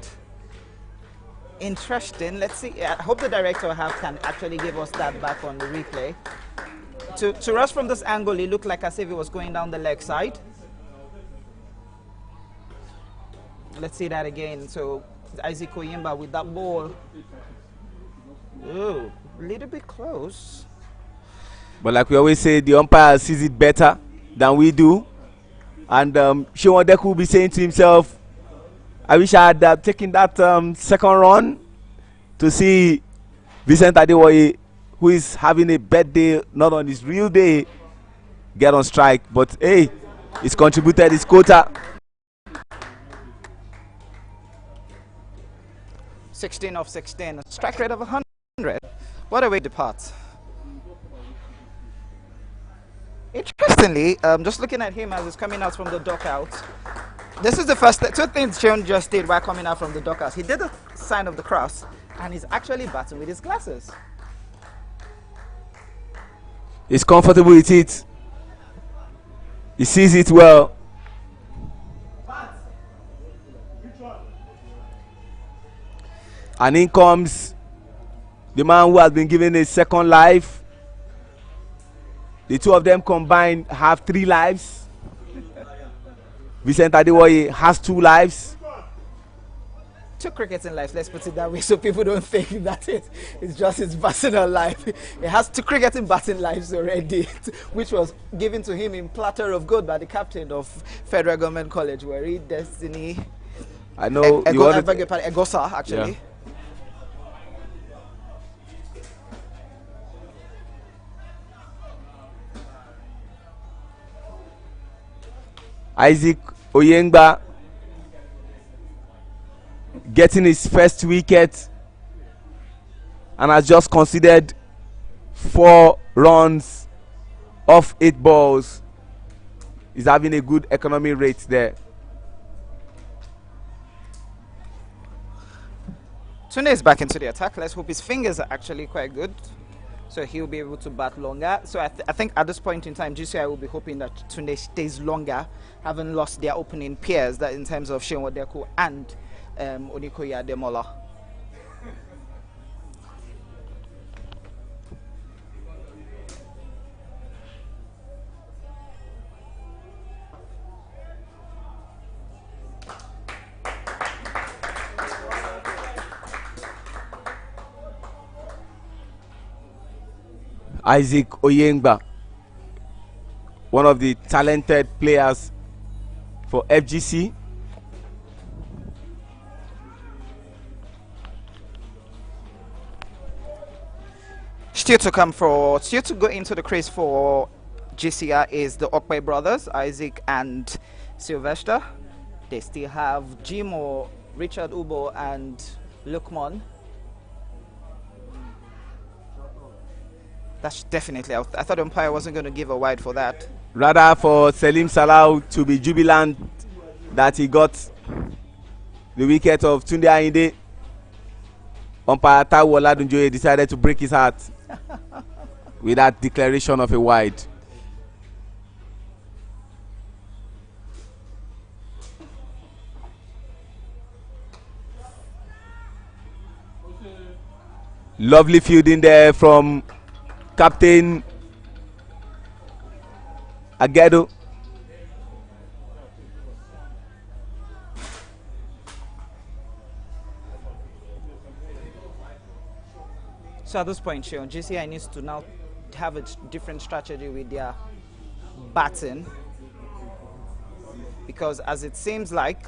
interesting. Let's see. I hope the director can actually give us that back on the replay. To us from this angle, it looked like as if it was going down the leg side. Let's see that again. So Isaac Oyemba with that ball. Oh, a little bit close. But like we always say, the umpire sees it better than we do. And Seun Odeku will be saying to himself, I wish I had taken that second run to see Vincent Adewoye, who is having a bad day, not on his real day, get on strike. But hey, he's contributed his quota. 16 of 16, strike rate of 100. What a way to depart. Interestingly, just looking at him as he's coming out from the dugout, this is the first two things Sean just did while coming out from the dugout. He did the sign of the cross, and he's actually batting with his glasses. He's comfortable with it. He sees it well. And in comes the man who has been given a second life. The two of them combined have 3 lives. Vincent Adewoye has 2 lives. 2 cricketing lives, let's put it that way, so people don't think that it's just his personal life. He has 2 cricketing batting lives already, which was given to him in platter of gold by the captain of Federal Government College, Wari Destiny. I know Egosa, actually. Yeah. Isaac Oyengba getting his first wicket and has just conceded 4 runs off 8 balls. He's having a good economy rate there. Tunde is back into the attack. Let's hope his fingers are actually quite good, so he'll be able to bat longer. So I think at this point in time, GCI will be hoping that Tunde stays longer, having lost their opening pairs, that in terms of Sheon Wadeku and Onikoya Demola. Isaac Oyengba, one of the talented players for FGC. Still to go into the craze for GCR is the Okpe brothers, Isaac and Sylvester. They still have Jimo, Richard Ubo, and Lukman. That's definitely out. I thought umpire wasn't going to give a wide for that. Rather for Selim Salau to be jubilant that he got the wicket of Tunde Ayinde, umpire Taiwo Oladunjoye decided to break his heart with that declaration of a wide. Lovely fielding there from Captain Agedo. So at this point, Sean, GCI needs to now have a different strategy with their batting, because as it seems like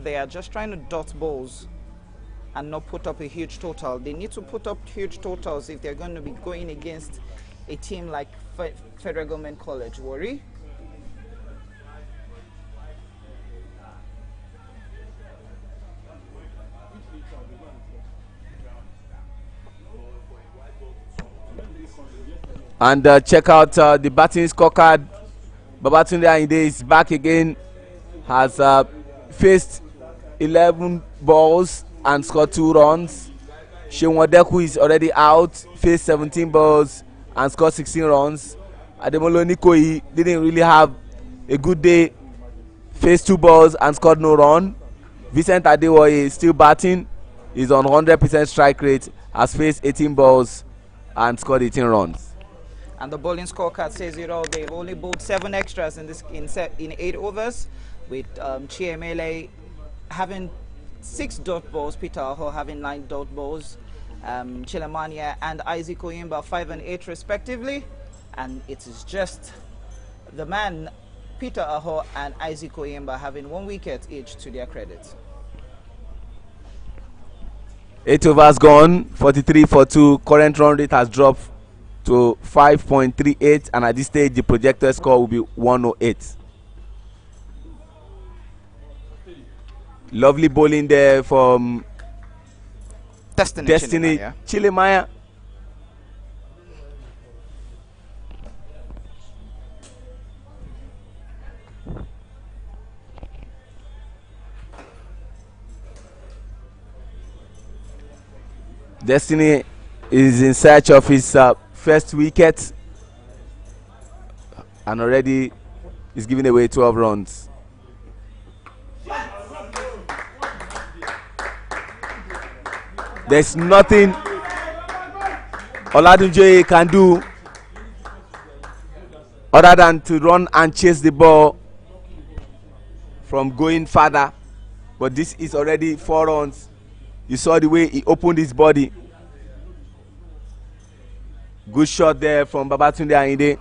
they are just trying to dot balls and not put up a huge total. They need to put up huge totals if they're going to be going against a team like Federal Government College. Worry. And check out the batting scorecard. Babatunde Ayinde is back again. Has faced 11 balls and scored 2 runs. Sheon Wadeku is already out. Faced 17 balls and scored 16 runs. Ademola Onikoyi didn't really have a good day. Faced 2 balls and scored no run. Vincent Adewoye is still batting. He's on 100% strike rate. Has faced 18 balls and scored 18 runs. And the bowling scorecard says it all. They've only bowled 7 extras in 8 overs, with Chiemele having 6 dot balls, Peter Aho having 9 dot balls, Chilamania and Isaac Oyemba 5 and 8 respectively. And it is just the man Peter Aho and Isaac Oyemba having 1 wicket each to their credit. 8 overs gone, 43 for 2. Current run rate has dropped to 5.38, and at this stage the projected score will be 108. Lovely bowling there from Destiny Chilemaya. Destiny is in search of his first wicket and already is giving away 12 runs. There's nothing Oladunjoye can do other than to run and chase the ball from going further, but this is already 4 runs. You saw the way he opened his body. Good shot there from Babatunde Ayinde.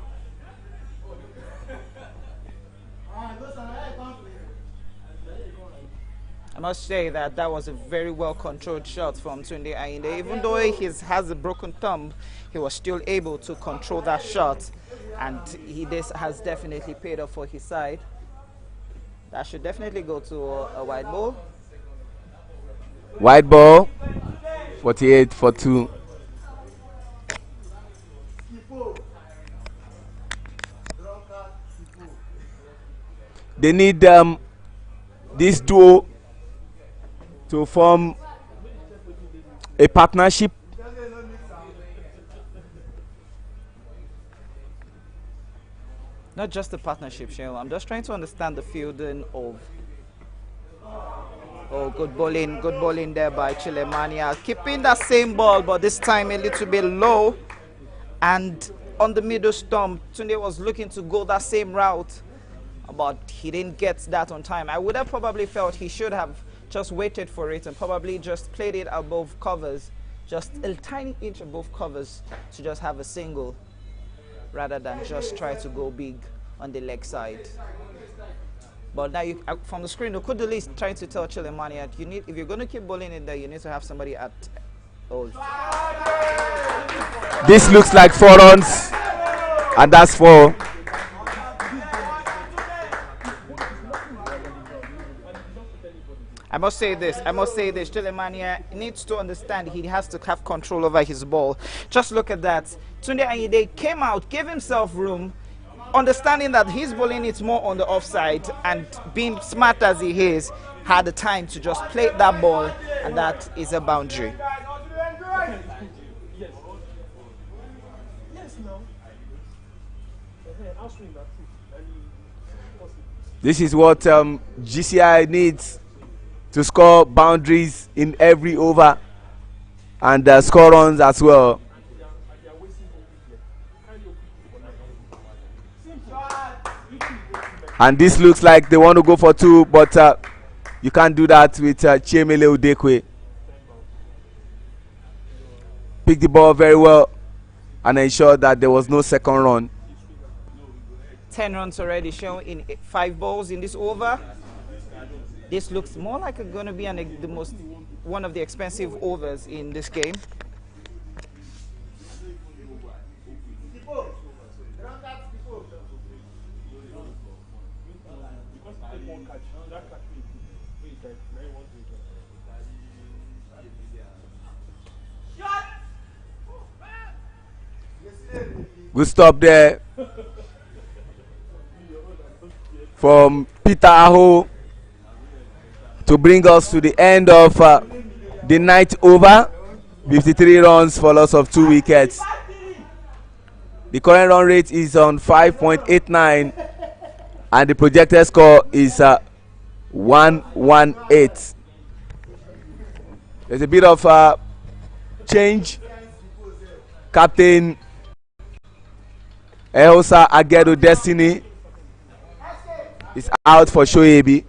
I must say that that was a very well controlled shot from Tunde Ayinde. Even though he has a broken thumb, he was still able to control that shot, and this has definitely paid off for his side. That should definitely go to a wide ball. Wide ball, 48 for 2. They need this duo to form a partnership. Not just a partnership, Shell. I'm just trying to understand the fielding of. Oh, good bowling there by Chilemania. Keeping that same ball, but this time a little bit low. And on the middle stump, Tunde was looking to go that same route, but he didn't get that on time. I would have probably felt he should have just waited for it and probably just played it above covers, just a tiny inch above covers to just have a single, rather than just try to go big on the leg side. But now, from the screen, Okudili is trying to tell Chilemania, if you're going to keep bowling in there, you need to have somebody at hold. This looks like 4 runs, and that's 4. I must say this, Chilemania needs to understand he has to have control over his ball. Just look at that. Tunde Ayinde came out, gave himself room, understanding that his bowling is more on the offside, and being smart as he is, had the time to just play that ball, and that is a boundary. This is what GCI needs to score boundaries in every over and score runs as well. And this looks like they want to go for 2, but you can't do that with Chiemele Udekwe. Picked the ball very well and ensured that there was no second run. 10 runs already shown in 5 balls in this over. This looks more like going to be one of the expensive overs in this game. Good stop there from Peter Aho to bring us to the end of the ninth over. 53 runs for loss of 2 wickets. The current run rate is on 5.89 and the projected score is 118. There's a bit of change. Captain Ehosa Agedo Destiny is out for Shoebi.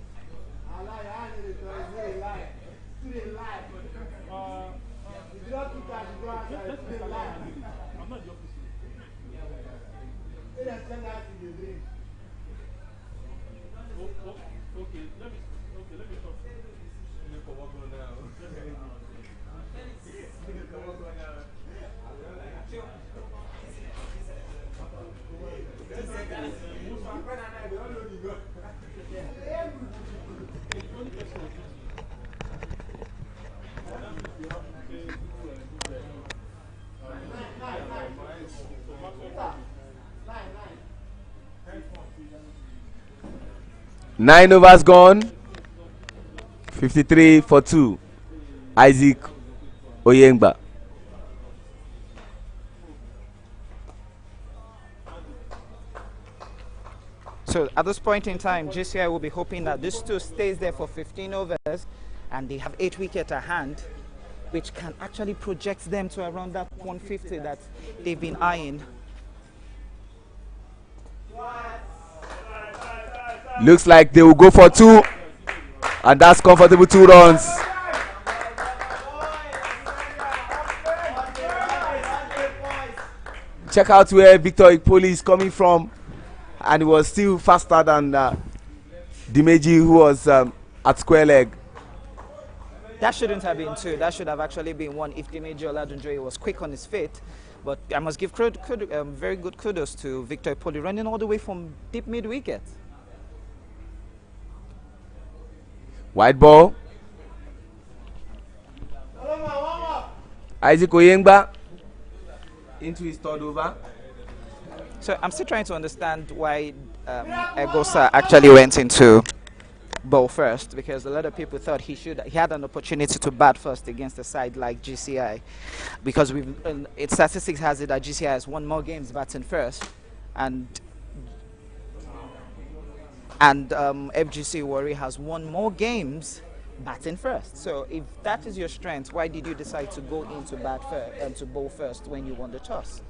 Nine overs gone. 53 for 2. Isaac Oyengba. So at this point in time, GCI will be hoping that this two stays there for 15 overs, and they have 8 wickets at hand, which can actually project them to around that 150 that they've been eyeing. Looks like they will go for 2, and that's comfortable 2 runs. Check out where Victor Ipoli is coming from, and he was still faster than Dimeji, who was at square leg. That shouldn't have been 2. That should have actually been 1 if Dimeji Oladunjoye was quick on his feet. But I must give very good kudos to Victor Ipoli, running all the way from deep mid-wicket. White ball. Isaac Oyengba into his third over. So I'm still trying to understand why Fegocowosa actually went into bowl first, because a lot of people thought he had an opportunity to bat first against a side like GCI, because its statistics has it that GCI has won more games batting first, and FGC Warri has won more games batting first. So if that is your strength, why did you decide to go into bat first and to bowl first when you won the toss?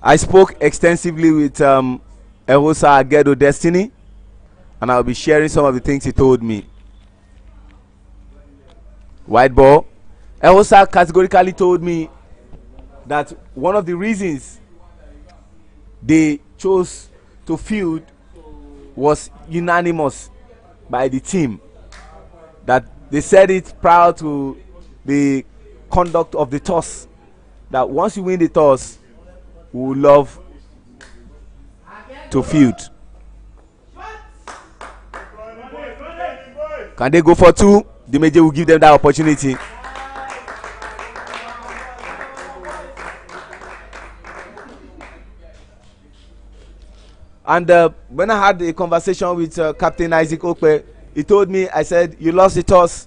I spoke extensively with Fegocowosa Agedo Destiny, and I'll be sharing some of the things he told me. White ball. Fegocowosa categorically told me that one of the reasons they chose to field was unanimous by the team. That they said it prior to the conduct of the toss, that once you win the toss, we would love to field. Can they go for 2? The major will give them that opportunity. And when I had a conversation with Captain Isaac Okpe, he told me, I said, you lost the toss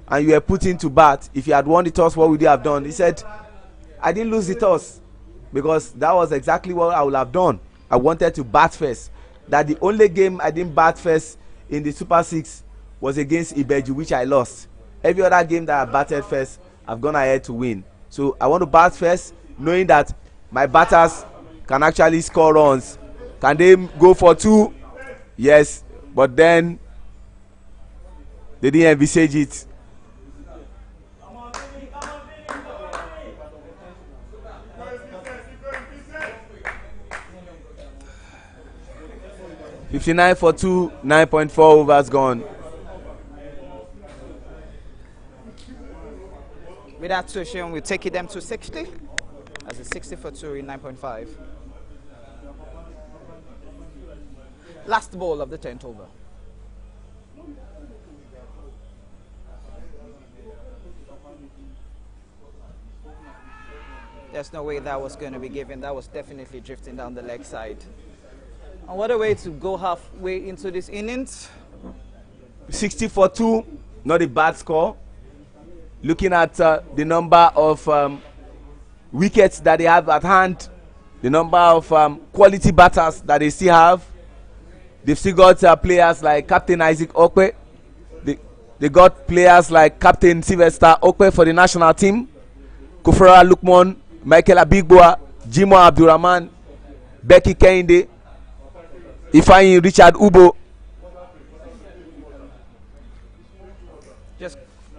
and you were put into bat. If you had won the toss, what would you have done? He said, I didn't lose the toss because that was exactly what I would have done. I wanted to bat first. That the only game I didn't bat first in the Super 6 was against Ibeju, which I lost. Every other game that I batted first, I've gone ahead to win. So I want to bat first, knowing that my batters can actually score runs. Can they go for 2? Yes, but then they didn't envisage it. $59 for 2, 9.4 overs gone. With that situation, we'll take it them to 60. As a 60 for 2 in 9.5. Last ball of the 10th over. There's no way that was going to be given. That was definitely drifting down the leg side. And what a way to go halfway into this innings. 60 for 2, not a bad score. Looking at the number of wickets that they have at hand, the number of quality batters that they still have. They've still got players like Captain Isaac Okpe. They got players like Captain Sylvester Okpe for the national team, Kufra Lukman, Michael Abigboa, Jimo Abdurrahman, Becky Kehinde, Ifeanyi Richard Ubo.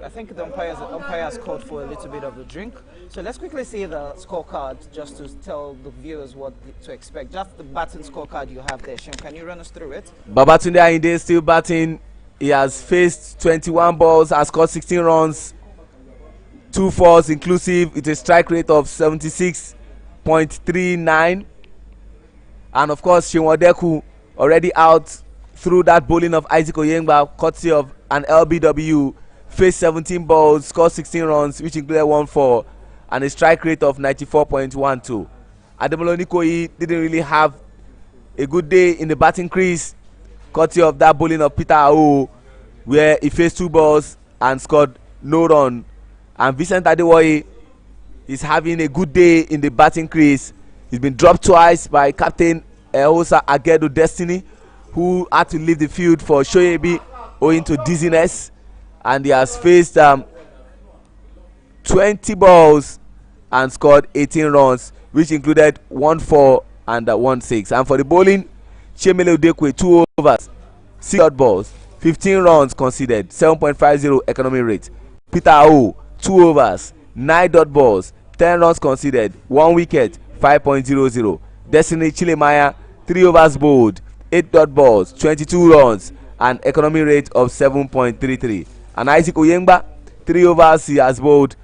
I think the umpires called for a little bit of a drink. So let's quickly see the scorecard just to tell the viewers what to expect. Just the batting scorecard you have there, Shem. Can you run us through it? Babatunde Ayinde still batting. He has faced 21 balls, has scored 16 runs, 2 fours inclusive, with a strike rate of 76.39. And of course, Shinwadeku already out through that bowling of Isaac Oyengba, courtesy of an LBW. Faced 17 balls, scored 16 runs, which included 1 4, and a strike rate of 94.12. Ademola Onikoyi didn't really have a good day in the batting crease, courtesy of that bowling of Peter Aho, where he faced 2 balls and scored no run. And Vincent Adewoye is having a good day in the batting crease. He's been dropped twice by Captain Fegocowosa Agedo Destiny, who had to leave the field for Shoyebi owing to dizziness, and he has faced 20 balls and scored 18 runs, which included 1-4 and 1-6. And for the bowling, Chemele Udekwe 2 overs, 6 dot balls, 15 runs conceded, 7.50 economy rate. Peter O 2 overs, 9 dot balls, 10 runs conceded, 1 wicket, 5.00. Destiny Chilemaya 3 overs bowled, 8 dot balls, 22 runs, and economy rate of 7.33. And Isaac Oyengba 3 overs he has bowled,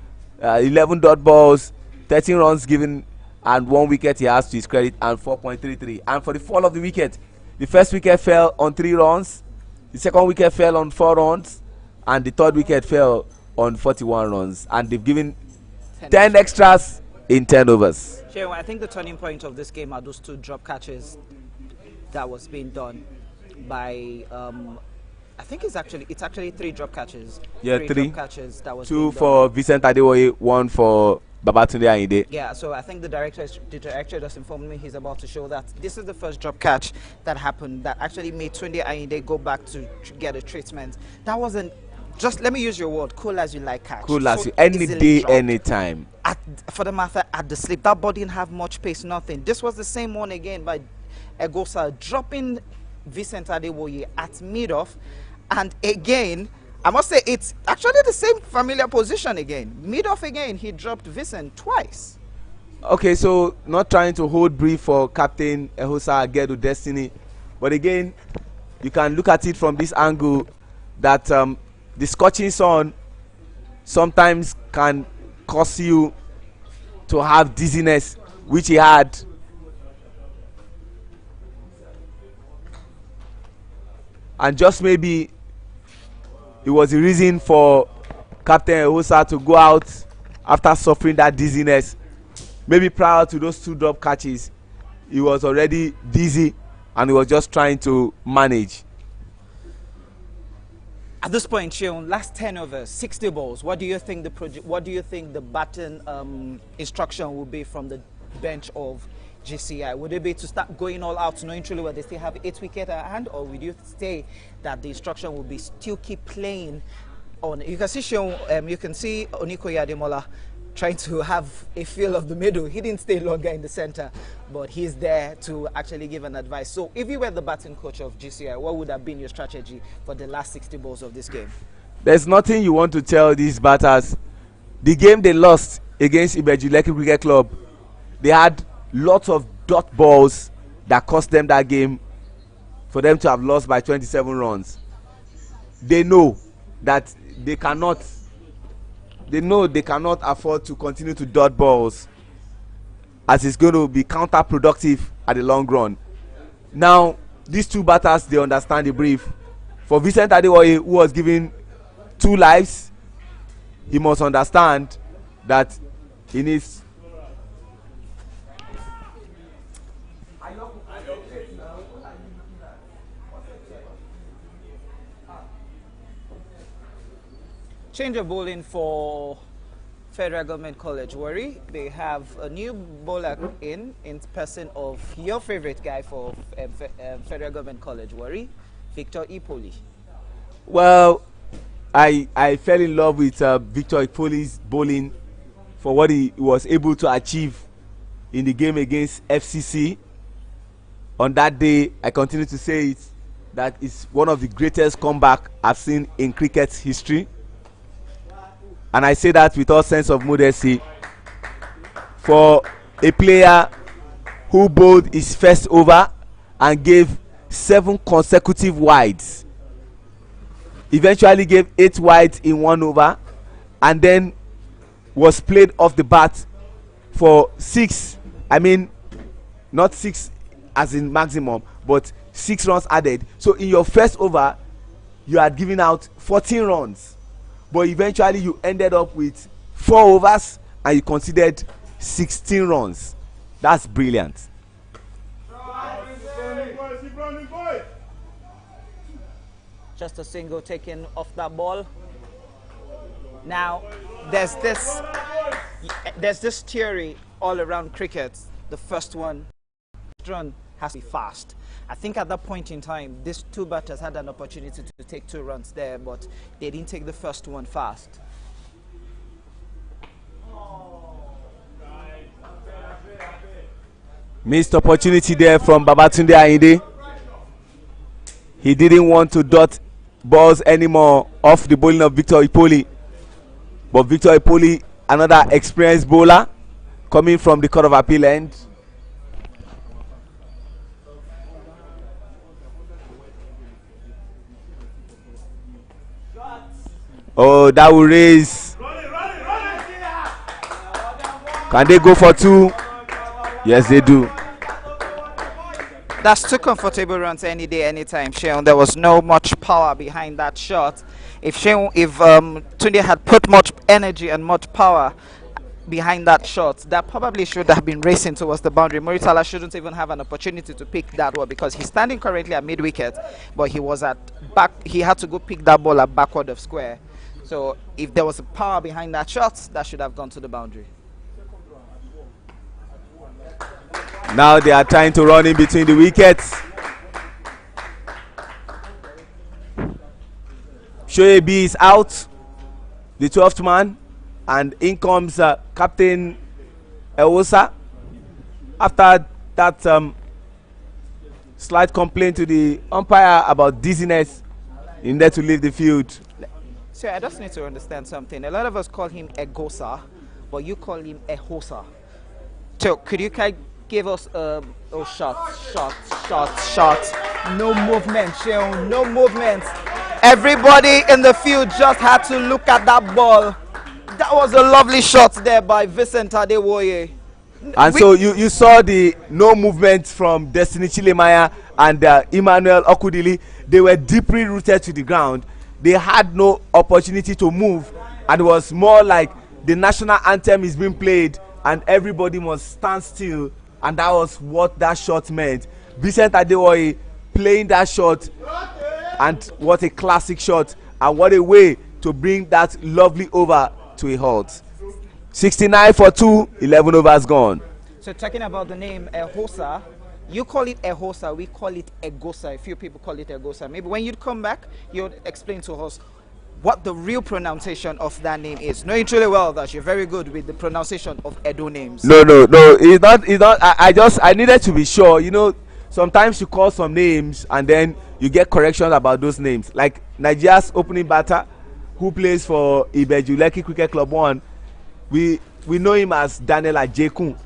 11 dot balls, 13 runs given, and 1 wicket he has to his credit, and 4.33. And for the fall of the wicket, the first wicket fell on 3 runs, the second wicket fell on 4 runs, and the third wicket fell on 41 runs, and they've given 10 extras in 10 overs. Sure, I think the turning point of this game are those 2 drop catches that was being done by I think it's actually 3 drop catches. Yeah, 3 drop catches that was 2 for Vincent Adewoye, 1 for Babatunde Ayinde. Yeah, so I think the director just informed me he's about to show that this is the first drop catch that happened that actually made Tunde Ayinde go back to get a treatment. That wasn't just, let me use your word, cool as you like catch. Cool as you, any day, dropped. Anytime. For the matter, at the slip, that ball didn't have much pace, nothing. This was the same one again by Fegocowosa, dropping Vincent Adewoye at mid-off, and again, I must say it's actually the same familiar position again. Mid-off again, he dropped Vincent twice. Okay, so not trying to hold brief for Captain Ehosa Agedu Destiny, but again, you can look at it from this angle that the scorching sun sometimes can cause you to have dizziness, which he had. And just maybe it was a reason for Captain Ehosa to go out after suffering that dizziness. Maybe prior to those 2 drop catches, he was already dizzy and he was just trying to manage. At this point, Sheon, last 10 overs, 60 balls. What do you think the batting instruction will be from the bench of GCI? Would it be to start going all out, knowing truly where they still have 8 wickets at hand, or would you say that the instruction will be still keep playing on? You can see Sheon, you can see Onikoye Ademola trying to have a feel of the middle. He didn't stay longer in the center, but he's there to actually give an advice. So if you were the batting coach of GCI, what would have been your strategy for the last 60 balls of this game? There's nothing you want to tell these batters. The game they lost against Ibeju-Lekki Cricket Club, they had lots of dot balls that cost them that game for them to have lost by 27 runs. They know that they cannot afford to continue to dot balls, as it's going to be counterproductive at the long run. Now, these 2 batters, they understand the brief. For Vincent Adewoye, who was given 2 lives, he must understand that he needs change of bowling for Federal Government College Warri. They have a new bowler in person of your favorite guy for Federal Government College Warri, Victor Ipoli. Well, I fell in love with Victor Ipoli's bowling for what he was able to achieve in the game against FCC. On that day, I continue to say it, that it's one of the greatest comeback I've seen in cricket history. And I say that with all sense of modesty. For a player who bowled his first over and gave 7 consecutive wides, eventually gave 8 wides in 1 over, and then was played off the bat for 6, I mean not 6 as in maximum, but 6 runs added. So in your first over you had given out 14 runs, but eventually you ended up with 4 overs and you considered 16 runs. That's brilliant. Just a single taken off that ball. Now there's this theory all around cricket. The first run has to be fast. I think at that point in time, these two batters had an opportunity to take 2 runs there, but they didn't take the first one fast. Missed opportunity there from Babatunde Ayinde. He didn't want to dot balls anymore off the bowling of Victor Ipoli. But Victor Ipoli, another experienced bowler, coming from the Court of Appeal end. Oh, that will raise. Can they go for 2? Yes, they do. That's 2 comfortable runs any day, anytime, Sheon. There was no much power behind that shot. If Tunde had put much energy and much power behind that shot, that probably should have been racing towards the boundary. Moritala shouldn't even have an opportunity to pick that one because he's standing currently at mid-wicket, but he was at back. He had to go pick that ball at backward of square. So if there was a power behind that shot, that should have gone to the boundary. Now they are trying to run in between the wickets. Shoaib is out, the 12th man, and in comes Captain Fegocowosa. After that slight complaint to the umpire about dizziness, he needed to leave the field. So I just need to understand something. A lot of us call him Egosa, but you call him Ehosa. So could you give us shot. No movement, Sheon, no movement. Everybody in the field just had to look at that ball. That was a lovely shot there by Vincent Adewoye. And so you saw the no movement from Destiny Chilemaya and Emmanuel Okudili. They were deeply rooted to the ground. They had no opportunity to move, and it was more like the national anthem is being played and everybody must stand still, and that was what that shot meant. Vincent Adewoye playing that shot, and what a classic shot, and what a way to bring that lovely over to a halt. 69 for 2, 11 overs gone. So talking about the name Ehosa, you call it Ehosa, we call it Egosa. A few people call it Egosa. Maybe when you come back, you'll explain to us what the real pronunciation of that name is. Knowing truly well that you're very good with the pronunciation of Edo names. No, it's not. I needed to be sure. You know, sometimes you call some names and then you get corrections about those names. Like Nigeria's opening batter, who plays for Ibeju Cricket Club 1, we know him as Daniel Ajekun,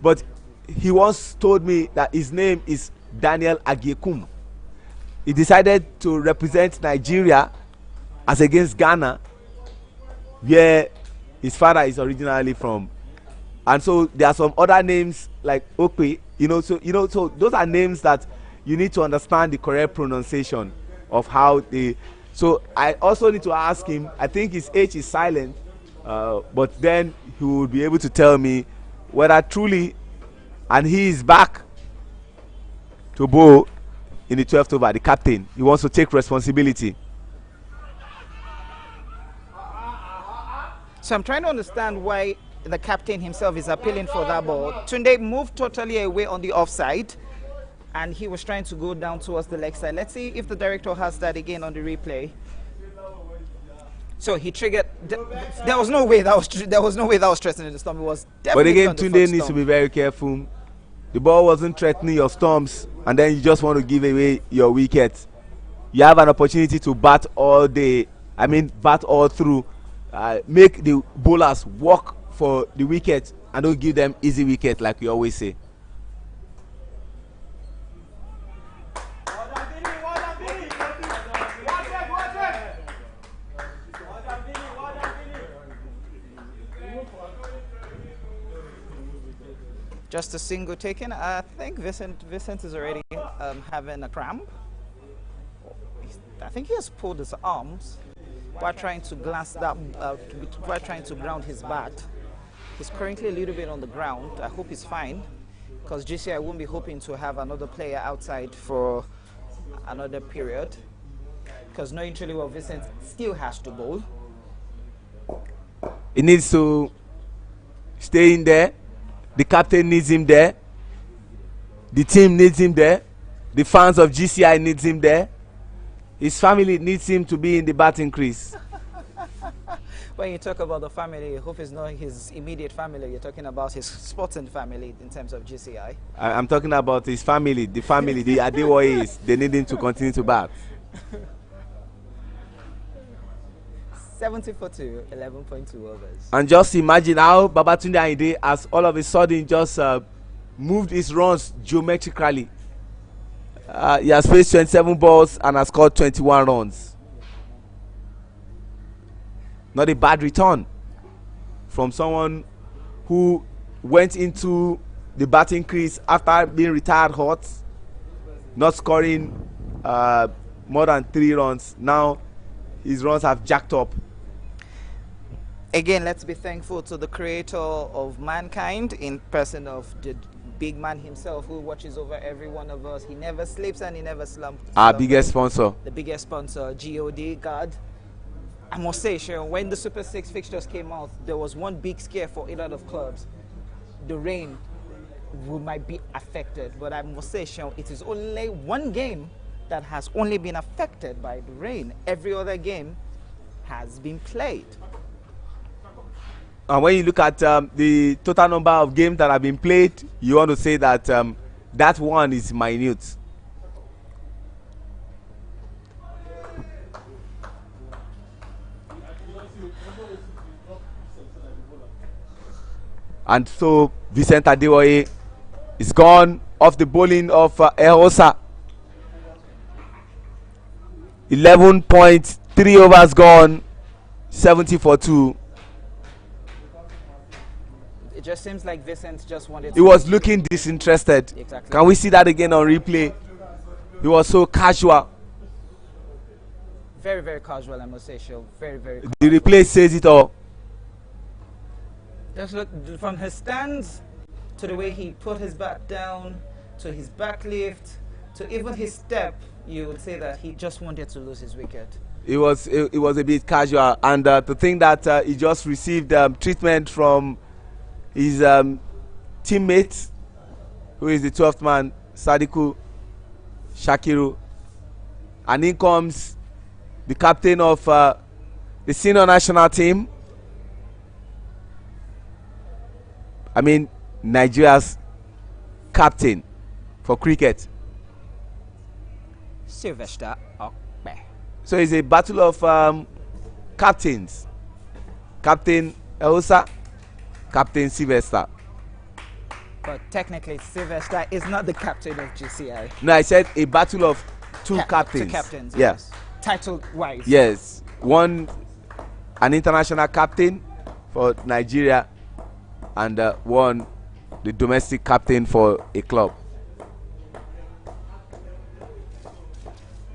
but he once told me that his name is Daniel Agekum. He decided to represent Nigeria as against Ghana, where his father is originally from. And so there are some other names like Okwe, so those are names that you need to understand the correct pronunciation of how they. So I also need to ask him. I think his H is silent, but then he will be able to tell me whether truly, and he is back to bowl in the 12th over, the captain. He wants to take responsibility. So I'm trying to understand why the captain himself is appealing for that ball. Tunde moved totally away on the offside, and he was trying to go down towards the leg side. Let's see if the director has that again on the replay. So he triggered. There was no way that was threatening the stump. It was definitely. But again, on the Tunde needs to be very careful. The ball wasn't threatening your stumps, and then you just want to give away your wicket. You have an opportunity to bat all day. Bat all through. Make the bowlers work for the wicket and don't give them easy wicket like we always say. Just a single taken. I think Vincent is already having a cramp. I think he has pulled his arms while trying to while trying to ground his bat. He's currently a little bit on the ground. I hope he's fine, because GCI won't be hoping to have another player outside for another period, because knowing truly well Vincent still has to bowl. He needs to stay in there. The captain needs him there. The team needs him there. The fans of GCI needs him there. His family needs him to be in the batting crease. When you talk about the family, I hope it's not his immediate family. You're talking about his sporting family in terms of GCI. I'm talking about his family, the Adewoyes. They need him to continue to bat. 70 for 2, 11.2 overs. And just imagine how Babatunde Ayinde has all of a sudden just moved his runs geometrically. He has faced 27 balls and has scored 21 runs. Not a bad return from someone who went into the batting crease after being retired hot, not scoring more than 3 runs. Now his runs have jacked up. Again, let's be thankful to the creator of mankind in person of the big man himself who watches over every one of us. He never sleeps and he never slumps. Our biggest sponsor. The biggest sponsor, God. I must say, Sharon, when the Super 6 fixtures came out, there was one big scare for a lot of clubs. The rain might be affected. But I must say, Sharon, it is only one game that has only been affected by the rain. Every other game has been played. And when you look at the total number of games that have been played, you want to say that that one is minute. And so Vincent Adewoye is gone off the bowling of Fegocowosa. 11.3 overs gone, 70 for 2. It just seems like Vincent just wanted to... He was looking disinterested. Exactly. Can we see that again on replay? He was so casual. Very, very casual, I must say, Shaw. Very, very casual. The replay says it all. Just look from his stance to the way he put his back down, to his back lift, to even his step. You would say that he just wanted to lose his wicket. It was a bit casual, and to think that he just received treatment from his teammate, who is the 12th man, Sadiku Shakiru, and in comes the captain of the senior national team. I mean, Nigeria's captain for cricket. Sylvester Okpe. So it's a battle of captains. Captain Fegocowosa, Captain Sylvester. But technically, Sylvester is not the captain of GCI. No, I said a battle of two captains. Two captains, yeah. Yes. Title-wise. Yes. One, an international captain for Nigeria, and one, the domestic captain for a club.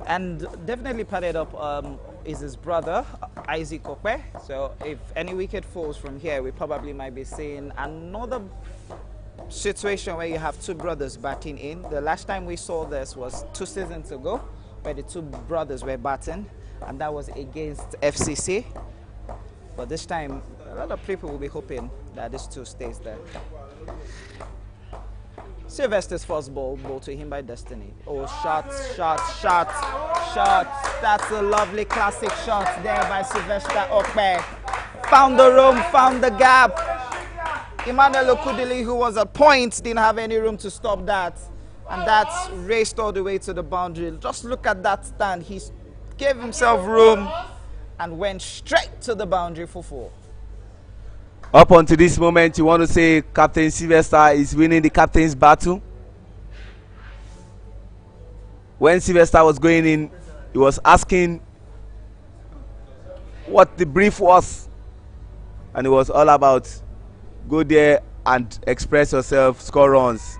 And definitely padded up is his brother, Isaac Okpe. So if any wicket falls from here, we probably might be seeing another situation where you have two brothers batting in. The last time we saw this was 2 seasons ago, where the two brothers were batting, and that was against FCC. But this time, a lot of people will be hoping that this two stays there. Sylvester's first ball to him by Destiny. Oh, shot. That's a lovely classic shot there by Sylvester Okpe. Found the room, found the gap. Emmanuel Okudili, who was at point, didn't have any room to stop that. And that's raced all the way to the boundary. Just look at that stand. He gave himself room and went straight to the boundary for 4. Up until this moment, you want to say Captain Sylvester is winning the captain's battle. When Sylvester was going in, he was asking what the brief was, and it was all about go there and express yourself, score runs.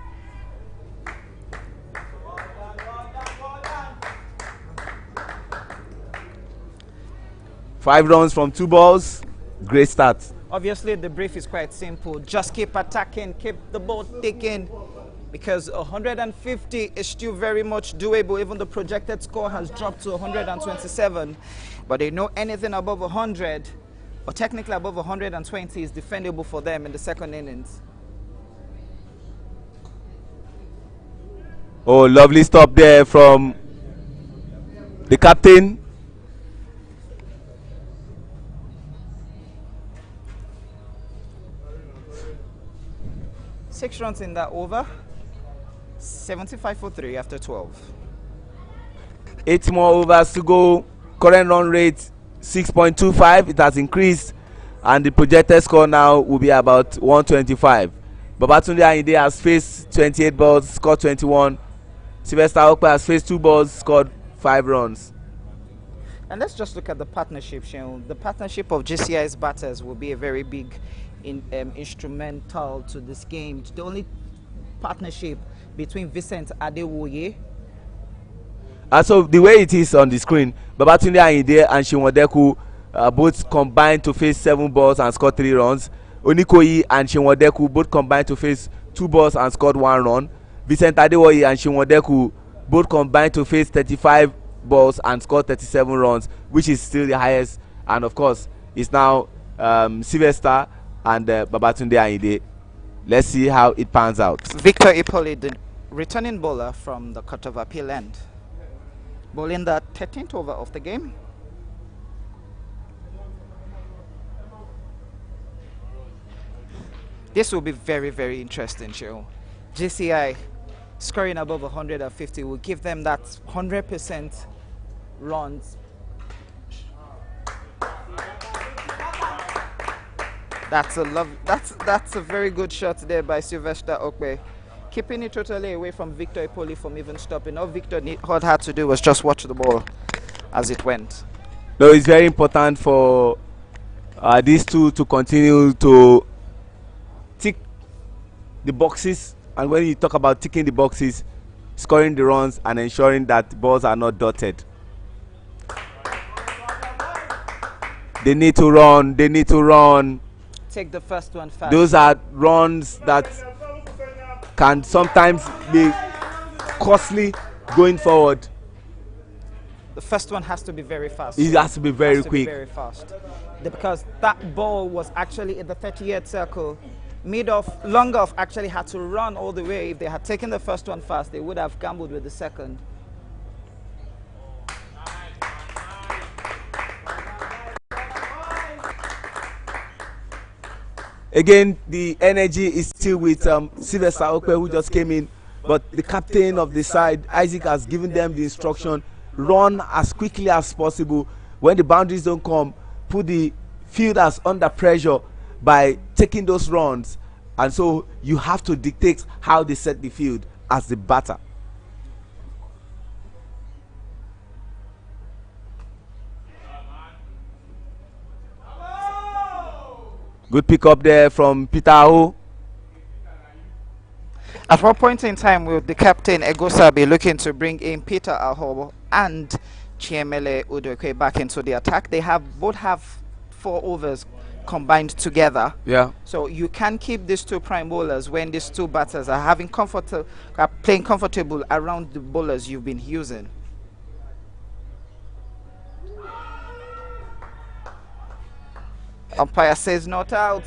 Five runs from 2 balls, great start. Obviously, the brief is quite simple. Just keep attacking, keep the ball ticking, because 150 is still very much doable. Even the projected score has dropped to 127. But they know anything above 100, or technically above 120, is defendable for them in the second innings. Oh, lovely stop there from the captain. Six runs in that over. 75 for 3 after 12. 8 more overs to go. Current run rate 6.25. It has increased, and the projected score now will be about 125. Babatunde Ayinde has faced 28 balls, scored 21. Sylvester Okpe has faced 2 balls, scored 5 runs. And let's just look at the partnership, Sean. The partnership of GCI's batters will be a very big instrumental to this game. The only partnership between Vincent Adewoye. So the way it is on the screen, Babatunde Ayinde and Shinwodeku both combined to face 7 balls and scored 3 runs. Onikoyi and Shinwodeku both combined to face 2 balls and scored 1 run. Vincent Adewoye and Shinwodeku both combined to face 35 balls and scored 37 runs, which is still the highest. And of course, it's now Sylvester and Babatunde Ayinde. Let's see how it pans out. Victor Ipoli, the returning bowler from the Court of Appeal end, bowling the 13th over of the game. This will be very, very interesting, show. GCI scoring above 150 will give them that 100% runs. That's a very good shot there by Sylvester Okpe, keeping it totally away from Victor Ipoli from even stopping. All Victor had to do was just watch the ball as it went. No, it's very important for these two to continue to tick the boxes, and when you talk about ticking the boxes, scoring the runs and ensuring that balls are not dotted. They need to run. They need to run. Take the first one fast. Those are runs that can sometimes be costly going forward. The first one has to be very fast. It has to be very quick. Very fast. Because that ball was actually in the 30-yard circle. Longoff actually had to run all the way. If they had taken the first one fast, they would have gambled with the second. Again, the energy is still with Sylvester Okpe, who just came in, but the captain of the side, Isaac, has given them the instruction: run as quickly as possible. When the boundaries don't come, put the fielders under pressure by taking those runs, and so you have to dictate how they set the field as the batter. Good pick up there from Peter Aho. At what point in time will the captain Egosa be looking to bring in Peter Aho and Chiemele Udokwe back into the attack? They both have 4 overs combined together. Yeah. So you can keep these 2 prime bowlers when these 2 batters are playing comfortable around the bowlers you've been using. Umpire says not out.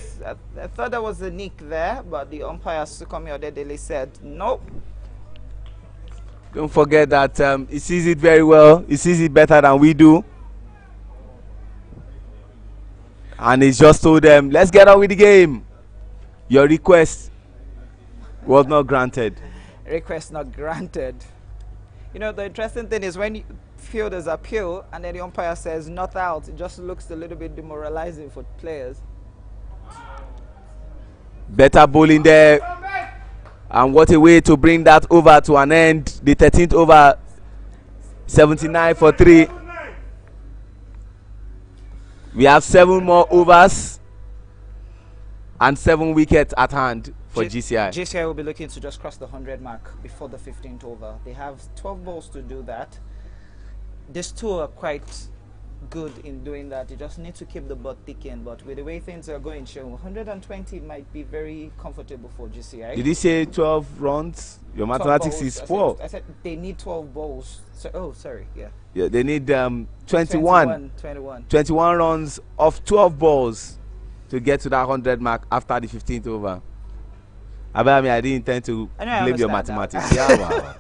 I thought there was a nick there, but the umpire Sukomi Odedele said nope. Don't forget that he sees it very well. He sees it better than we do. And he's just told them, let's get on with the game. Your request was not granted. Request not granted. You know, the interesting thing is when fielders appeal and then the umpire says not out, it just looks a little bit demoralizing for players. Better bowling there. And what a way to bring that over to an end. The 13th over, 79 for 3. We have 7 more overs and 7 wickets at hand for GCI. GCI will be looking to just cross the 100 mark before the 15th over. They have 12 balls to do that. These 2 are quite good in doing that. You just need to keep the butt ticking. But with the way things are going, 120 might be very comfortable for GCI. Did you say 12 runs? Your mathematics is poor. I said they need 12 balls. So, oh, sorry, yeah. Yeah, they need 21 runs of 12 balls to get to that 100 mark after the 15th over. I didn't intend to blame your mathematics. Yeah, wow.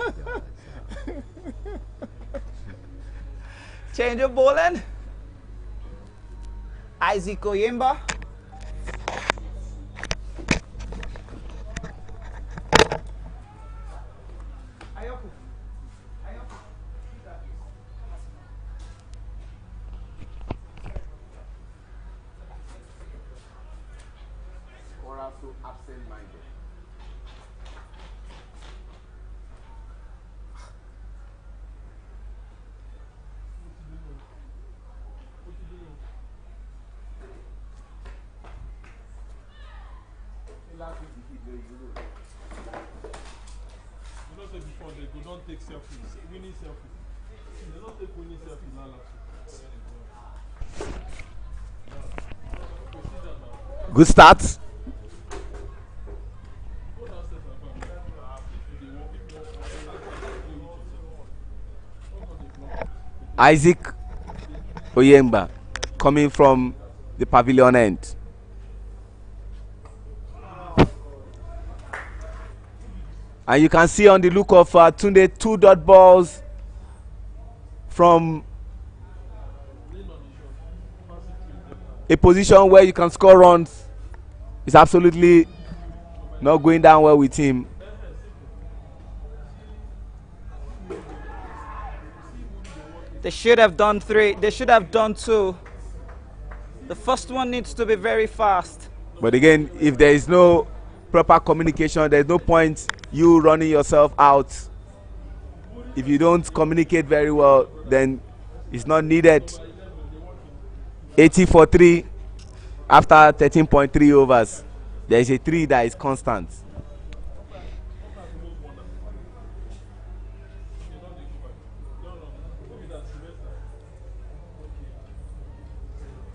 Change of bowling. Isaac Oyemba. Before they go don't take selfies, winning selfies. They don't take winning selfies now. Good start. Isaac Oyemba coming from the pavilion end. And you can see on the look of Tunde 2 dot balls from a position where you can score runs. It's absolutely not going down well with him. They should have done 3. They should have done 2. The first one needs to be very fast. But again, if there is no proper communication, there's no point you running yourself out. If you don't communicate very well, then it's not needed. 80 for 3 after 13.3 overs. There is a 3 that is constant.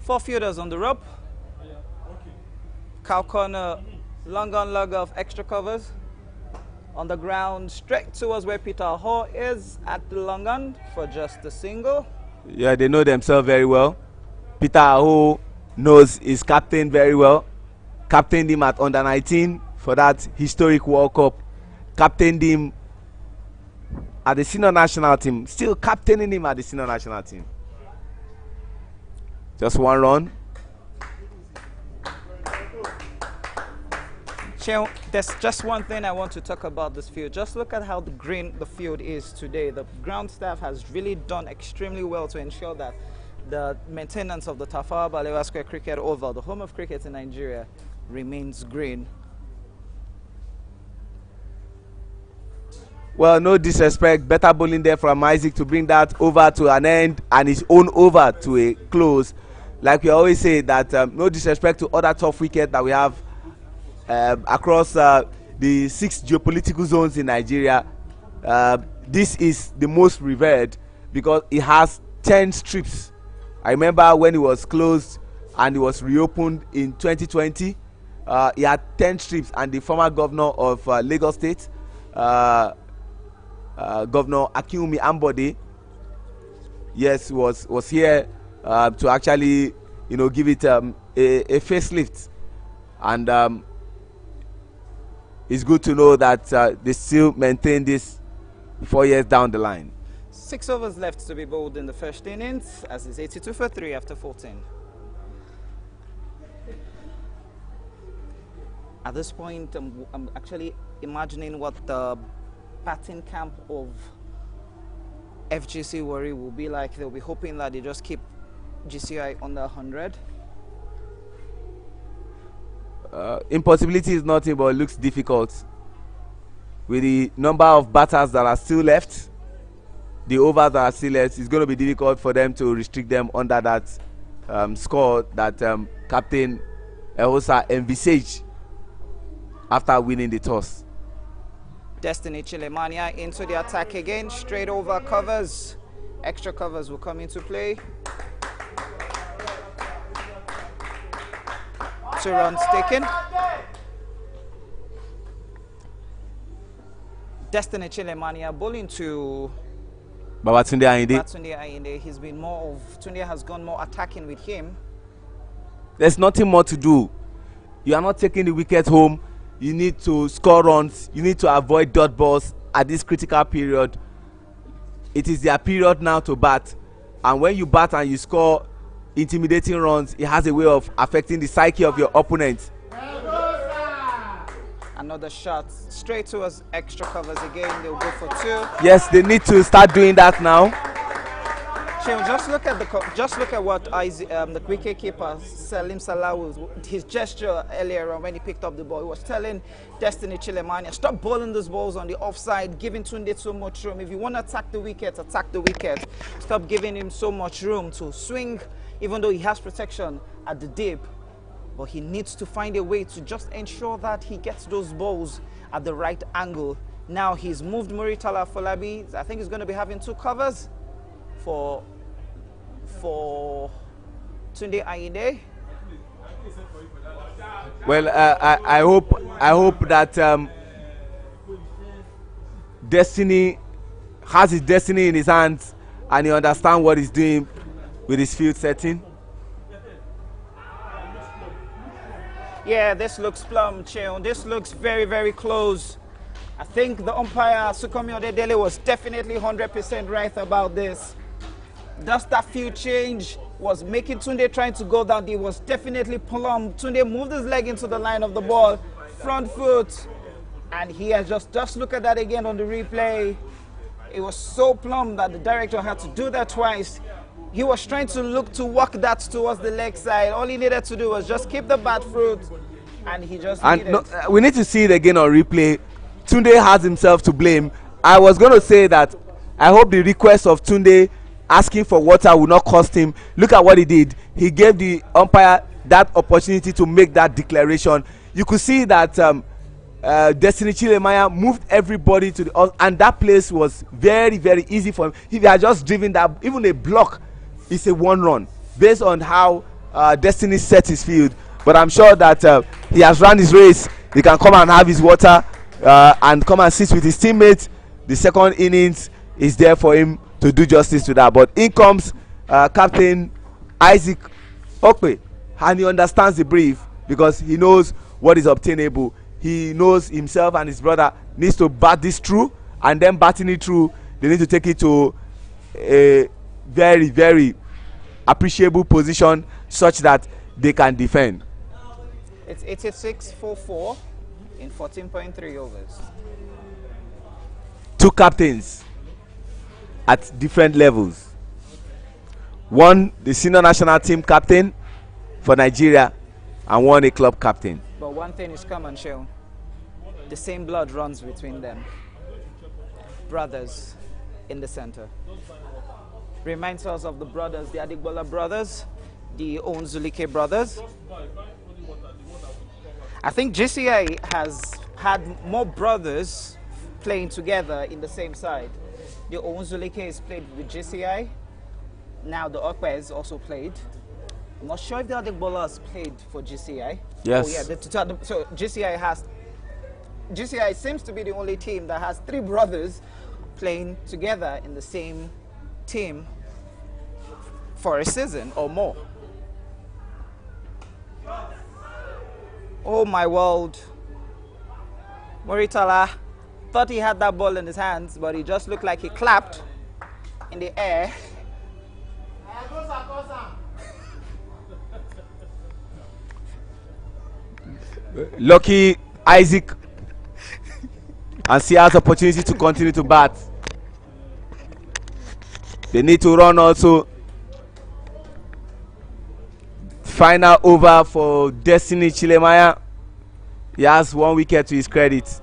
Four fielders on the rope. Cow corner, long on lug of extra covers. On the ground, straight towards where Peter Hall is at the long on for just a single. Yeah, they know themselves very well. Peter Hall knows his captain very well. Captained him at under 19 for that historic World Cup. Captained him at the senior national team. Still captaining him at the senior national team. Just 1 run. There's just one thing I want to talk about this field. Just look at how green the field is today. The ground staff has really done extremely well to ensure that the maintenance of the Tafawa Balewa Square Cricket Oval, the home of cricket in Nigeria, remains green. Well, no disrespect. Better bowling there from Isaac to bring that over to an end and his own over to a close. Like we always say, that no disrespect to other tough wickets that we have across the 6 geopolitical zones in Nigeria. This is the most revered because it has 10 strips. I remember when it was closed and it was reopened in 2020. It had 10 strips, and the former governor of Lagos State, Governor Akinwumi Ambode, yes, was here to actually, give it a facelift, and it's good to know that they still maintain this 4 years down the line. 6 overs left to be bowled in the first innings, as it's 82 for 3 after 14. At this point, I'm actually imagining what the batting camp of FGC Warri will be like. They'll be hoping that they just keep GCI under 100. Impossibility is nothing, but it looks difficult with the number of batters that are still left. The overs that are still left, it's going to be difficult for them to restrict them under that score that Captain Ehosa envisaged after winning the toss. Destiny Chilemania into the attack again, straight over covers. Extra covers will come into play. 2 runs taken. Destiny Chilemania bowling to Babatunde Ayinde. Babatunde Ayinde. He's been more of, Tunde has gone more attacking with him. There's nothing more to do. You are not taking the wicket home. You need to score runs. You need to avoid dot balls at this critical period. It is their period now to bat. and when you bat and you score intimidating runs, it has a way of affecting the psyche of your opponent. Another shot straight towards extra covers again. They'll go for 2. Yes, they need to start doing that now. Shane, just look at what the wicketkeeper Salim Salah, his gesture earlier on when he picked up the ball. He was telling Destiny Chilemania, stop bowling those balls on the offside, giving Tunde so much room. If you want to attack the wicket, attack the wicket. Stop giving him so much room to swing, even though he has protection at the dip. But he needs to find a way to just ensure that he gets those balls at the right angle. Now he's moved Muritala Folabi. I think he's going to be having 2 covers for Tunde Ayinde. Well, I hope that Destiny has his destiny in his hands and he understands what he's doing with his field setting. Yeah, this looks plumb, Cheon. This looks very, very close. I think the umpire, Sukomi Odedele, was definitely 100% right about this. Just that field change was making Tunde trying to go down. He was definitely plumb. Tunde moved his leg into the line of the ball, front foot, and he has just look at that again on the replay. It was so plumb that the director had to do that twice. He was trying to look to walk that towards the leg side. All he needed to do was just keep the bat fruit, and he just did it. We need to see it again on replay. Tunde has himself to blame. I was going to say that I hope the request of Tunde asking for water will not cost him. Look at what he did. He gave the umpire that opportunity to make that declaration. You could see that Destiny Chilemaya moved everybody to the, and that place was very, very easy for him. If he had just driven that, even a block, it's a 1 run based on how Destiny set his field. But I'm sure that he has run his race. He can come and have his water and come and sit with his teammates. The second innings is there for him to do justice to that. But in comes Captain Isaac Okpe, and he understands the brief because he knows what is obtainable. He knows himself and his brother needs to bat this through, and then batting it through, they need to take it to a very, very appreciable position such that they can defend. It's 86-4-4 in 14.3 overs. 2 captains at different levels. One, the senior national team captain for Nigeria, and one, a club captain. But one thing is common, Sheon. The same blood runs between them. Brothers in the center. Reminds us of the brothers, the Adigbola brothers, the Onzulike brothers. I think GCI has had more brothers playing together in the same side. The Onzulike is played with GCI. Now the Okpes also played. I'm not sure if the Adigbolas played for GCI. Yes. Oh yeah, so GCI seems to be the only team that has 3 brothers playing together in the same team for a season or more. Oh my world. Muritala thought he had that ball in his hands, but he just looked like he clapped in the air. Lucky Isaac and see has opportunity to continue to bat. They need to run also. Final over for Destiny Chilemaya. He has 1 wicket to his credit.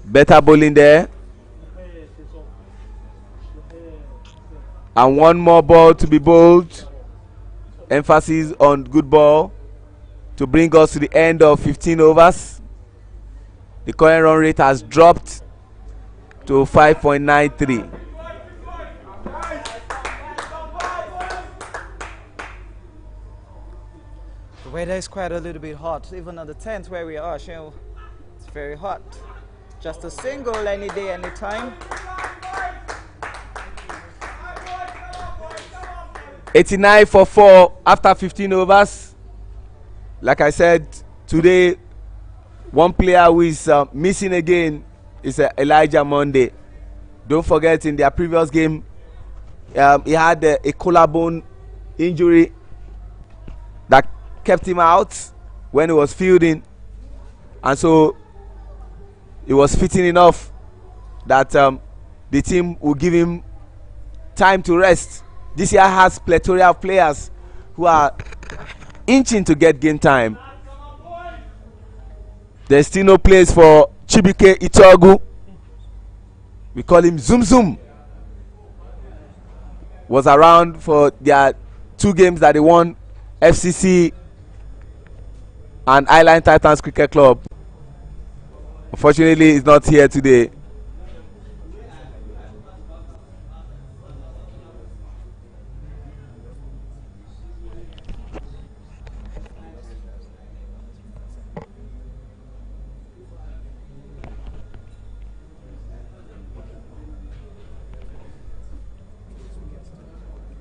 Better bowling there. And 1 more ball to be bowled. Emphasis on good ball to bring us to the end of 15 overs. The current run rate has dropped to 5.93. The weather is quite a little bit hot, even on the tent where we are, Shell. It's very hot. Just a single any day, any time. 89 for 4 after 15 overs. Like I said, today, 1 player who is missing again is Elijah Monday. Don't forget, in their previous game, he had a collarbone injury that kept him out when he was fielding, and so it was fitting enough that the team will give him time to rest. This year has plethora of players who are inching to get game time. There's still no place for Chibike Itogu. We call him Zoom Zoom. Was around for their 2 games that they won, FCC and Island Titans Cricket Club. Unfortunately, he's not here today.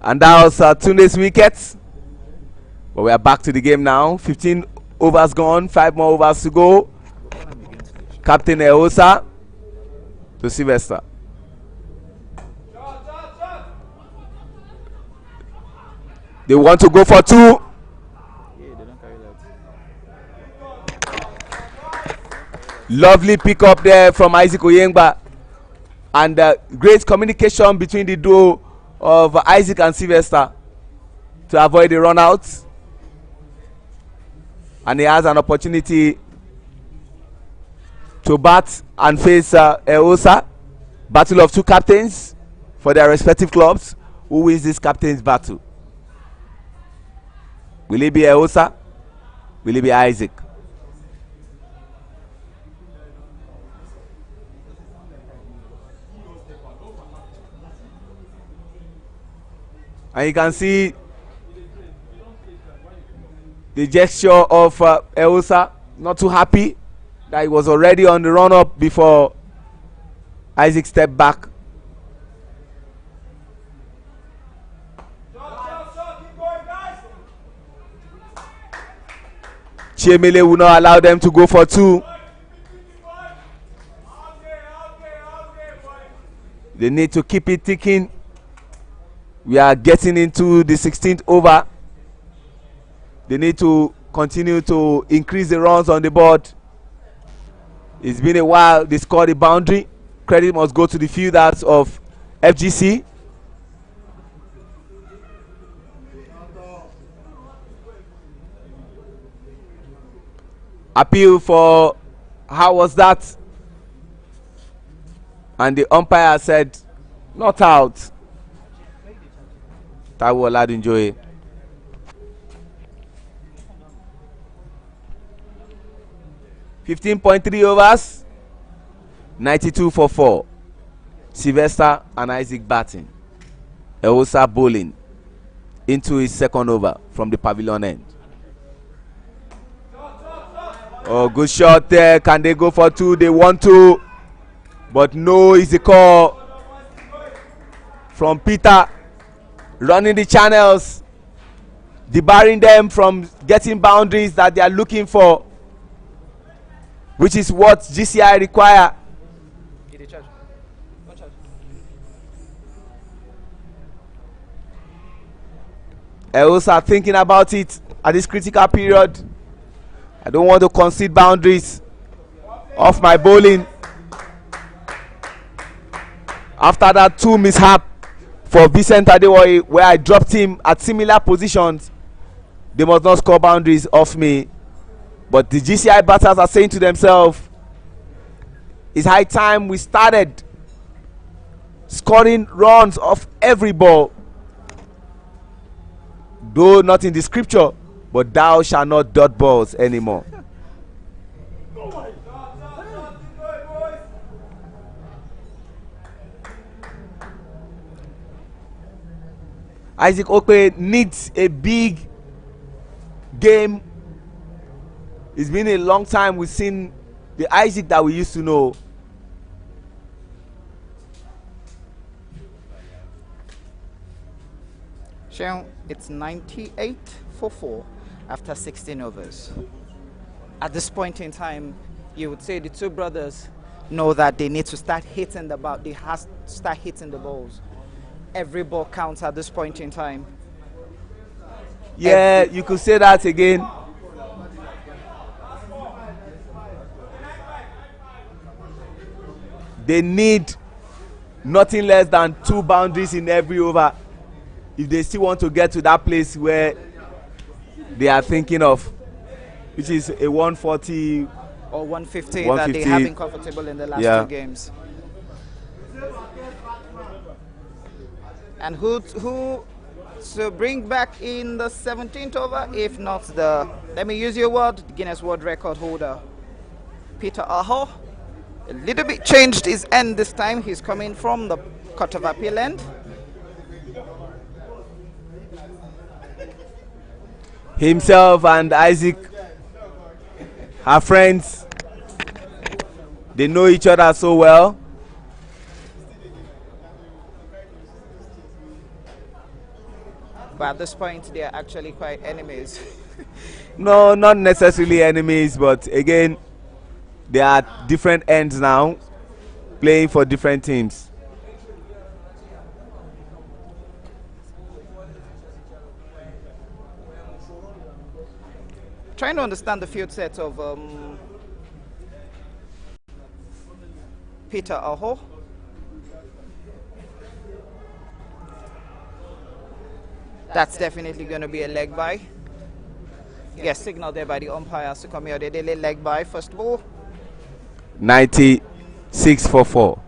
And that was Tunde's wicket. But we are back to the game now. 15 overs gone, 5 more overs to go. Captain Fegocowosa to Sylvester. They want to go for 2. Lovely pick up there from Isaac Oyengba. And great communication between the duo of Isaac and Sylvester to avoid the run out. And he has an opportunity to bat and face Fegocowosa. Battle of 2 captains for their respective clubs. Who wins this captain's battle? Will it be Fegocowosa? Will it be Isaac? And you can see the gesture of Fegocowosa, not too happy that he was already on the run up before Isaac stepped back. Chiemele will not allow them to go for 2. They need to keep it ticking. We are getting into the 16th over. They need to continue to increase the runs on the board. It's been a while. They scored a boundary. Credit must go to the fielders of FGC. Appeal for how was that? And the umpire said not out. Taiwo Oladunjoye. .3 overs, 92 for 4. Sylvester and Isaac batting. Fegocowosa bowling into his 2nd over from the pavilion end. Oh, good shot there. Can they go for 2? They want to, but no is the call from Peter. Running the channels, debarring them from getting boundaries that they are looking for, which is what GCI require. Fegocowosa thinking about it at this critical period. I don't want to concede boundaries off my bowling. After that 2 mishap for Vincent Adewoye, where I dropped him at similar positions, they must not score boundaries off me. But the GCI batters are saying to themselves, it's high time we started scoring runs off every ball. Though not in the scripture, but thou shalt not dot balls anymore. Isaac Okpe needs a big game. It's been a long time we've seen the Isaac that we used to know. Sean, it's 98 for 4 after 16 overs. At this point in time, you would say the 2 brothers know that they need to start hitting the ball. They have to start hitting the balls. Every ball counts at this point in time. Yeah, you could say that again. They need nothing less than 2 boundaries in every over if they still want to get to that place where they are thinking of, which is a 140 or 150 that they have been comfortable in the last 2 games. And who to bring back in the 17th over, if not the, let me use your word, Guinness World Record holder, Peter Aho. A little bit changed his end this time. He's coming from the Court of Appeal end. Himself and Isaac are friends. They know each other so well. But at this point, they are actually quite enemies. No, not necessarily enemies, but again, they are at different ends now, playing for different teams. Trying to understand the field set of Peter Aho. That's definitely going to be a leg by. Yes, signal there by the umpires to come here. They did leg by first ball. 96 for 4.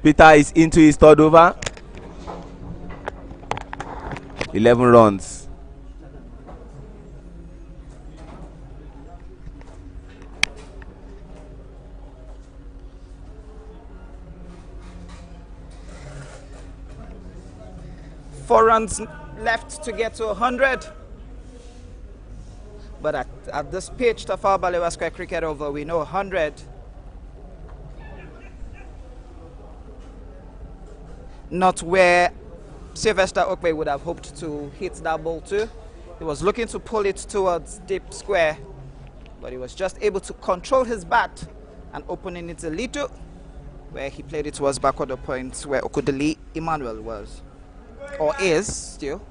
Peter is into his third over. 11 runs. Four runs left to get to 100. But at this pitch, Tafawa Balewa Square cricket over, we know 100. Not where Sylvester Okpe would have hoped to hit that ball to. He was looking to pull it towards deep square, but he was just able to control his bat and opening it a little, where he played it towards backward the point where Okudili Emmanuel was, or is still.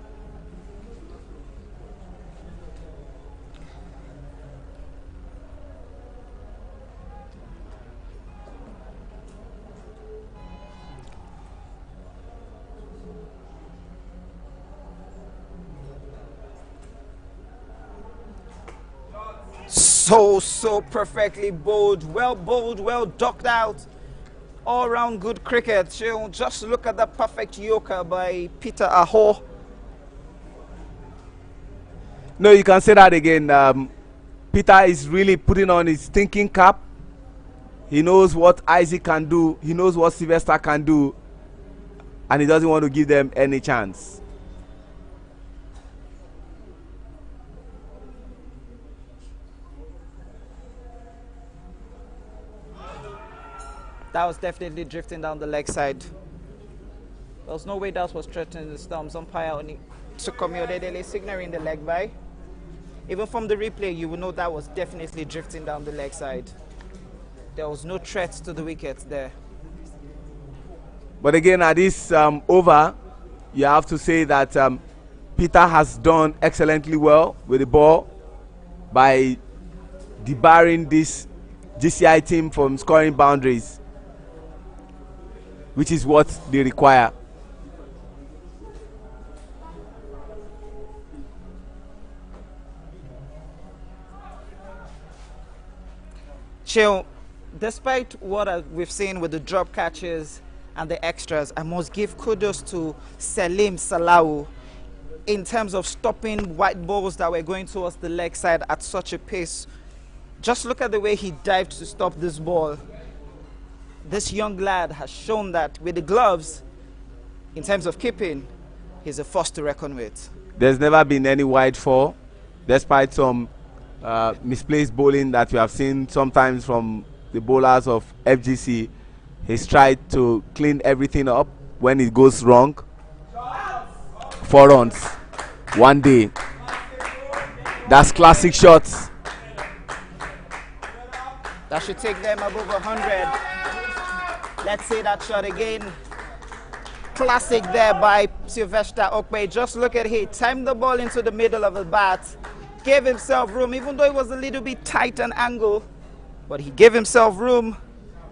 So perfectly bowled, well ducked out. All round good cricket. So just look at the perfect yoker by Peter Aho. No, you can say that again. Peter is really putting on his thinking cap. He knows what Isaac can do. He knows what Sylvester can do. And he doesn't want to give them any chance. That was definitely drifting down the leg side. There was no way that was threatening the stumps. Umpire only Sukomio signaling the leg by. Even from the replay, you will know that was definitely drifting down the leg side. There was no threat to the wicket there. But again, at this over, you have to say that Peter has done excellently well with the ball by debarring this GCI team from scoring boundaries, which is what they require. Chill, despite what we've seen with the drop catches and the extras, I must give kudos to Salim Salahu in terms of stopping white balls that were going towards the leg side at such a pace. Just look at the way he dived to stop this ball. This young lad has shown that with the gloves, in terms of keeping, he's a force to reckon with. There's never been any wide fall, despite some misplaced bowling that we have seen sometimes from the bowlers of FGC. He's tried to clean everything up when it goes wrong. 4 runs, 1 day. That's classic shots. That should take them above 100. Let's see that shot again. Classic there by Sylvester Okpe. Just look at it. Timed the ball into the middle of the bat. Gave himself room, even though it was a little bit tight an angle. But he gave himself room.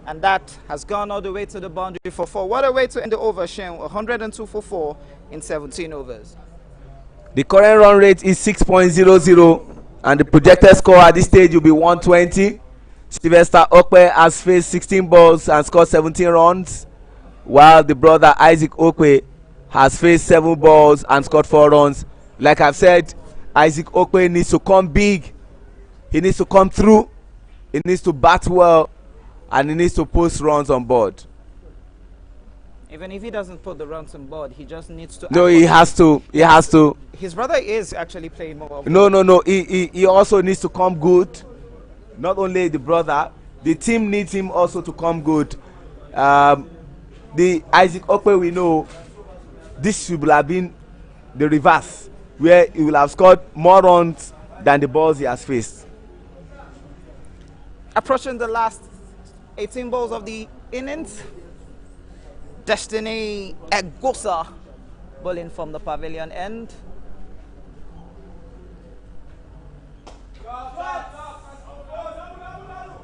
And that has gone all the way to the boundary for 4. What a way to end the over, Shen. 102 for 4 in 17 overs. The current run rate is 6.00. And the projected score at this stage will be 120. Sylvester Okpe has faced 16 balls and scored 17 runs, while the brother Isaac Okpe has faced 7 balls and scored 4 runs. Like I've said, Isaac Okpe needs to come big. He needs to come through. He needs to bat well, and he needs to post runs on board. Even if he doesn't put the runs on board, he just needs to. No, he has to. He has to. His brother is actually playing more. No. He also needs to come good. Not only the brother, the team needs him also to come good. The Isaac Okpe we know, this should have been the reverse, where he will have scored more runs than the balls he has faced. Approaching the last 18 balls of the innings, Destiny Fegocowosa bowling from the pavilion end.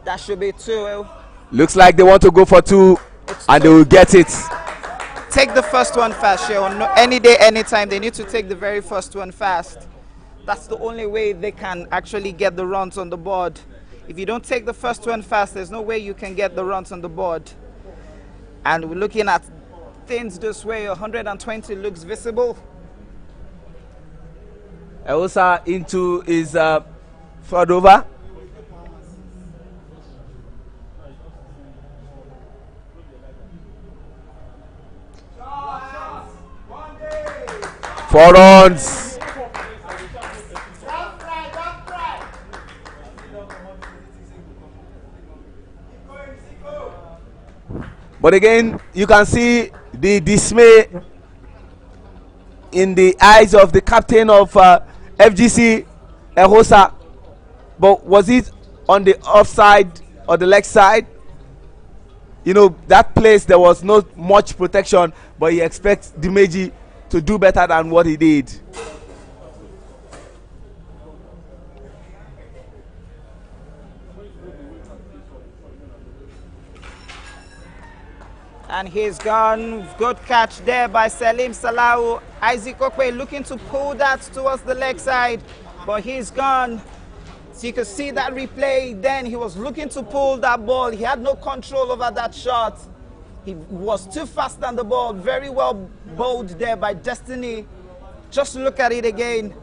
That should be 2. Looks like they want to go for 2, and they will get it. Take the first one fast, Sheon. No, any day, anytime, they need to take the very first one fast. That's the only way they can actually get the runs on the board. If you don't take the first one fast, there's no way you can get the runs on the board. And we're looking at things this way. 120 looks visible. Also into his third over. Four runs. But again, you can see the dismay in the eyes of the captain of FGC, Fegocowosa. But was it on the offside or the leg side? You know, that place there was not much protection, but he expects Dimeji to do better than what he did. And he's gone. Good catch there by Salim Salahu. Isaac Okpe looking to pull that towards the leg side, but he's gone. So you can see that replay. Then he was looking to pull that ball. He had no control over that shot. He was too fast on the ball. Very well bowled there by Destiny. Just look at it again.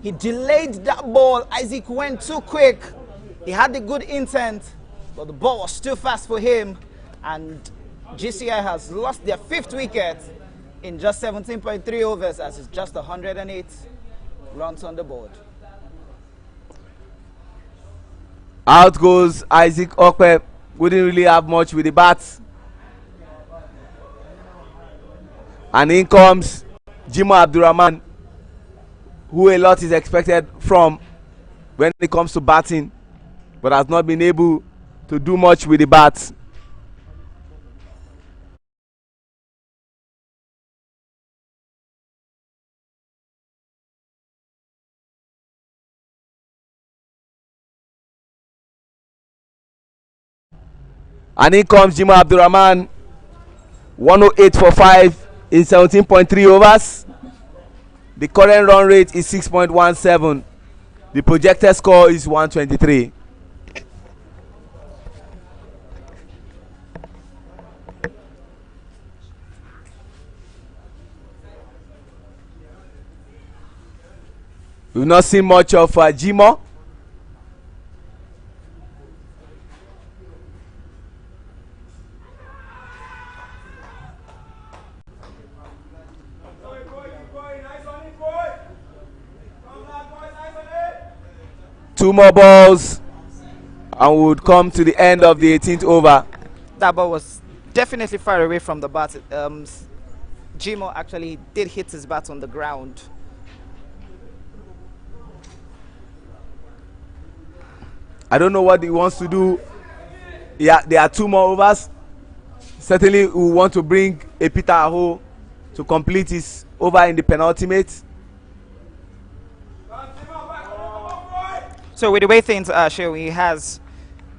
He delayed that ball. Isaac went too quick. He had the good intent, but the ball was too fast for him. And GCI has lost their 5th wicket in just 17.3 overs, as it's just 108 runs on the board. Out goes Isaac Okpe. Wouldn't really have much with the bats. And in comes Jimo Abdurrahman, who a lot is expected from when it comes to batting, but has not been able to do much with the bats. And in comes Jimo Abdurrahman, 108 for 5 in 17.3 overs. The current run rate is 6.17. The projected score is 123. We've not seen much of Jimo. Two more balls and we would come to the end of the 18th over. That ball was definitely far away from the bat. Jimo actually did hit his bat on the ground. I don't know what he wants to do. Yeah, there are 2 more overs. Certainly, we want to bring a Peter Aho to complete his over in the penultimate. So with the way things are, he has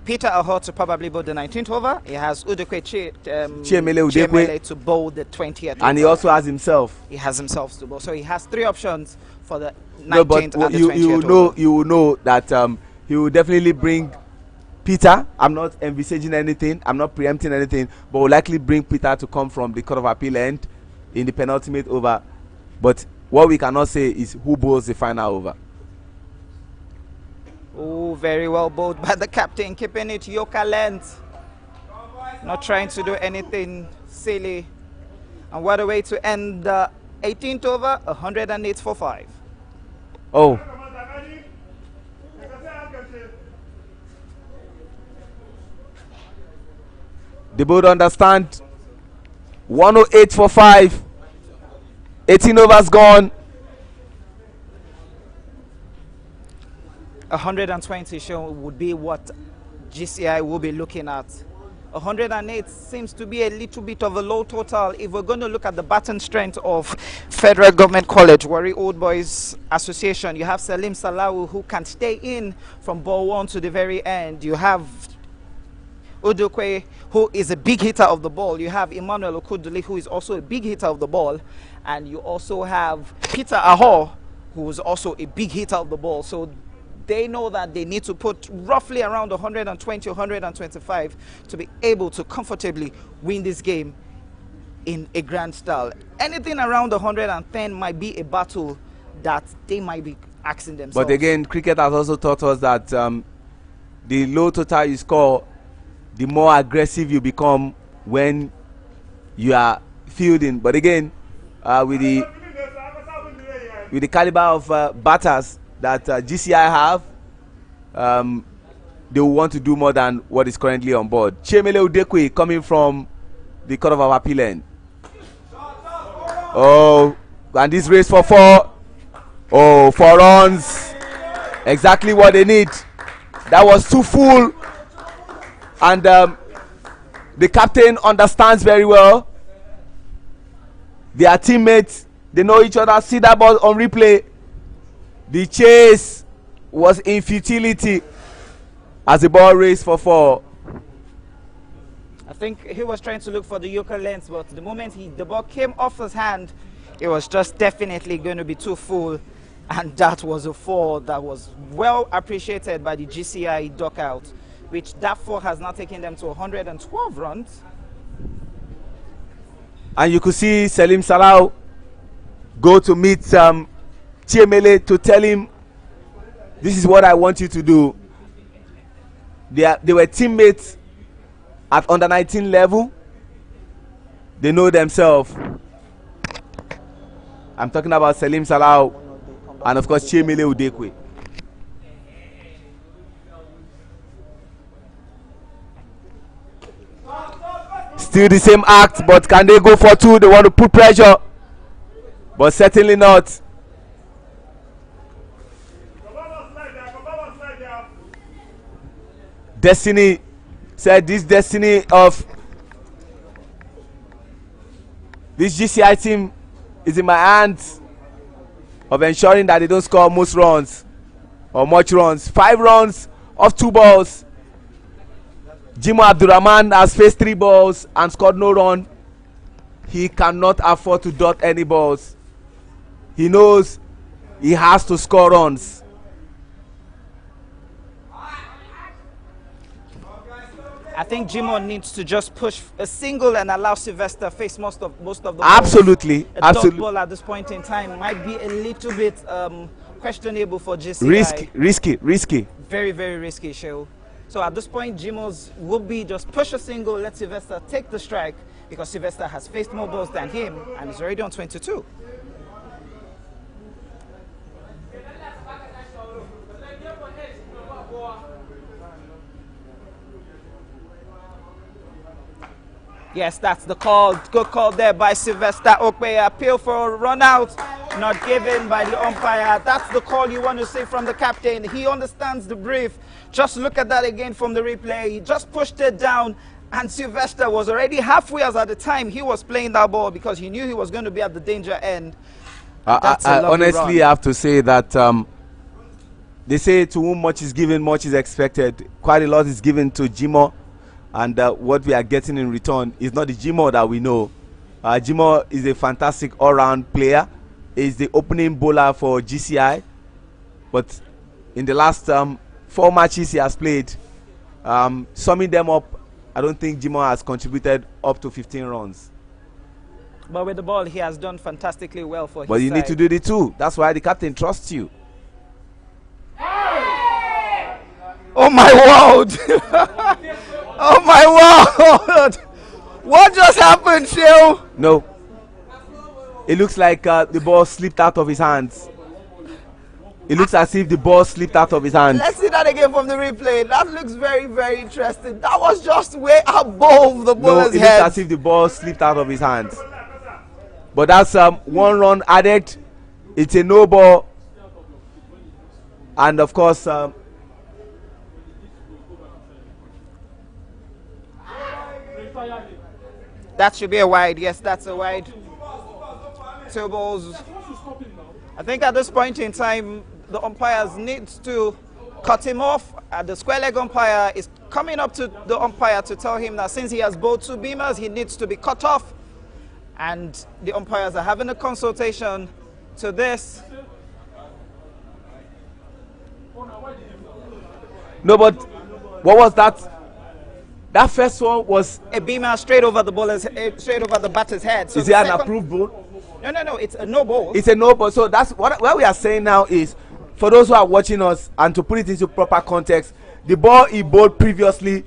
Peter Aho to probably bowl the 19th over. He has Udekwe Chiemele to bowl the 20th and over. He also has himself. He has himself to bowl. So he has 3 options for the 19th No, but and the 20th you will know that he will definitely bring Peter. I'm not envisaging anything. I'm not preempting anything, but will likely bring Peter to come from the Court of Appeal end in the penultimate over. But what we cannot say is who bowls the final over. Oh, very well bowled by the captain, keeping it yoker length. Not trying to do anything silly. And what a way to end the 18th over, 108 for 5. Oh. The board understand. 108 for 5. 18 overs gone. 120 show would be what GCI will be looking at. 108 seems to be a little bit of a low total. If we're going to look at the batting strength of Federal Government College, Warri Old Boys Association, you have Salim Salawu, who can stay in from ball 1 to the very end. You have Udekwe, who is a big hitter of the ball. You have Emmanuel Okuduli, who is also a big hitter of the ball. And you also have Peter Aho, who is also a big hitter of the ball. So they know that they need to put roughly around 120, 125 to be able to comfortably win this game in a grand style. Anything around 110 might be a battle that they might be asking themselves. But again, cricket has also taught us that the low total you score, the more aggressive you become when you are fielding. But again, with the caliber of batters that GCI have, they will want to do more than what is currently on board. Chiemele Udekwe coming from the Court of Appeal end. Oh, and this race for 4. Oh, 4 runs. Exactly what they need. That was too full. And the captain understands very well. They are teammates. They know each other. See that ball on replay. The chase was in futility as the ball raced for 4. I think he was trying to look for the yoker length, but the moment the ball came off his hand, it was just definitely going to be too full. And that was a 4 that was well appreciated by the GCI duckout, which that 4 has now taken them to 112 runs. And you could see Salim Salau go to meet Chiemele to tell him, this is what I want you to do. They were teammates at under 19 level. They know themselves. I'm talking about Salim Salau and of course Chiemele Udekwe. Still the same act, but can they go for 2? They want to put pressure, but certainly not. Destiny said this destiny of this GCI team is in my hands, of ensuring that they don't score most runs or much runs. 5 runs off 2 balls. Jimo Abdurrahman has faced 3 balls and scored no run. He cannot afford to dot any balls. He knows he has to score runs. I think Jimo needs to just push a single and allow Sylvester face most of the balls. Absolutely, a dot ball at this point in time might be a little bit questionable for GCI. Risky. Very, very risky, show. So at this point, Jimo's would be just push a single, let Sylvester take the strike, because Sylvester has faced more balls than him and is already on 22. Yes, that's the call. Good call there by Sylvester Okwe. Appeal for a run out. not given by the umpire. That's the call you want to see from the captain. He understands the brief. Just look at that again from the replay. He just pushed it down, and Sylvester was already halfway as at the time he was playing that ball because he knew he was going to be at the danger end. I honestly have to say that they say to whom much is given, much is expected. Quite a lot is given to Jimo, and what we are getting in return is not the Jimo that we know. Jimo is a fantastic all-round player. He's the opening bowler for GCI, but in the last 4 matches he has played, summing them up, I don't think Jimo has contributed up to 15 runs. But with the ball, he has done fantastically well for his But you side. need to do the two. That's why the captain trusts you. Oh my word! Oh my word! What just happened, Sheo? No. It looks like the ball slipped out of his hands. It looks as if the ball slipped out of his hands. Let's see that again from the replay. That looks very, very interesting. That was just way above the No, bowler's it head. looks as if the ball slipped out of his hands. But that's 1 run added. It's a no ball. And of course, That should be a wide. Yes, that's a wide. 2 balls. I think at this point in time, the umpires need to cut him off. The square leg umpire is coming up to the umpire to tell him that since he has bowled 2 beamers, he needs to be cut off. And the umpires are having a consultation to this. no, but what was that? That first one was. A beamer straight over the bowler's, straight over the batter's head. So Is the it an second- approved ball? No. It's a no ball. It's a no ball. So that's what we are saying now is, for those who are watching us and to put it into proper context, the ball he bowled previously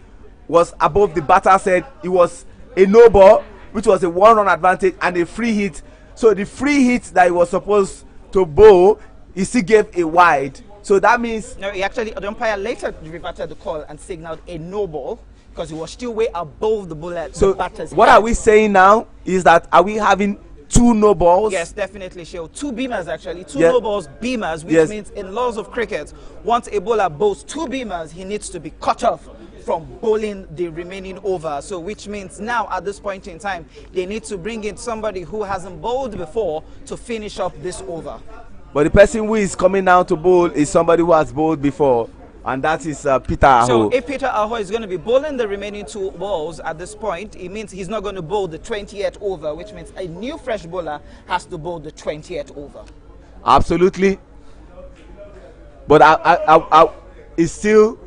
was above the batter's head. It was a no ball, which was a 1 run advantage and a free hit. So the free hit that he was supposed to bowl, he still gave a wide. So that means No, he actually, the umpire later reverted the call and signaled a no ball because he was still way above the bullet. so. The batter's What head. are we saying now is that are we having 2 no balls? Yes, definitely, Sheo. 2 beamers actually. 2 Yeah. no balls, beamers, which Yes. means in laws of cricket, once a bowler bowls 2 beamers, he needs to be cut off from bowling the remaining over. So which means now at this point in time, they need to bring in somebody who hasn't bowled before to finish up this over. But the person who is coming down to bowl is somebody who has bowled before, and that is Peter Aho. So if Peter Aho is going to be bowling the remaining 2 balls at this point, it means he's not going to bowl the 20th over, which means a new fresh bowler has to bowl the 20th over. Absolutely. But I it's still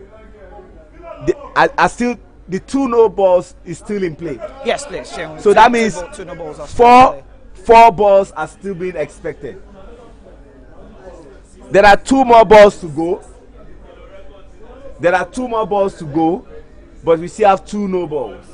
the 2 no balls is still in play. Yes, please, Sheo. So that means 2 no balls are still in play. four balls are still being expected. There are 2 more balls to go. There are 2 more balls to go, but we still have 2 no balls.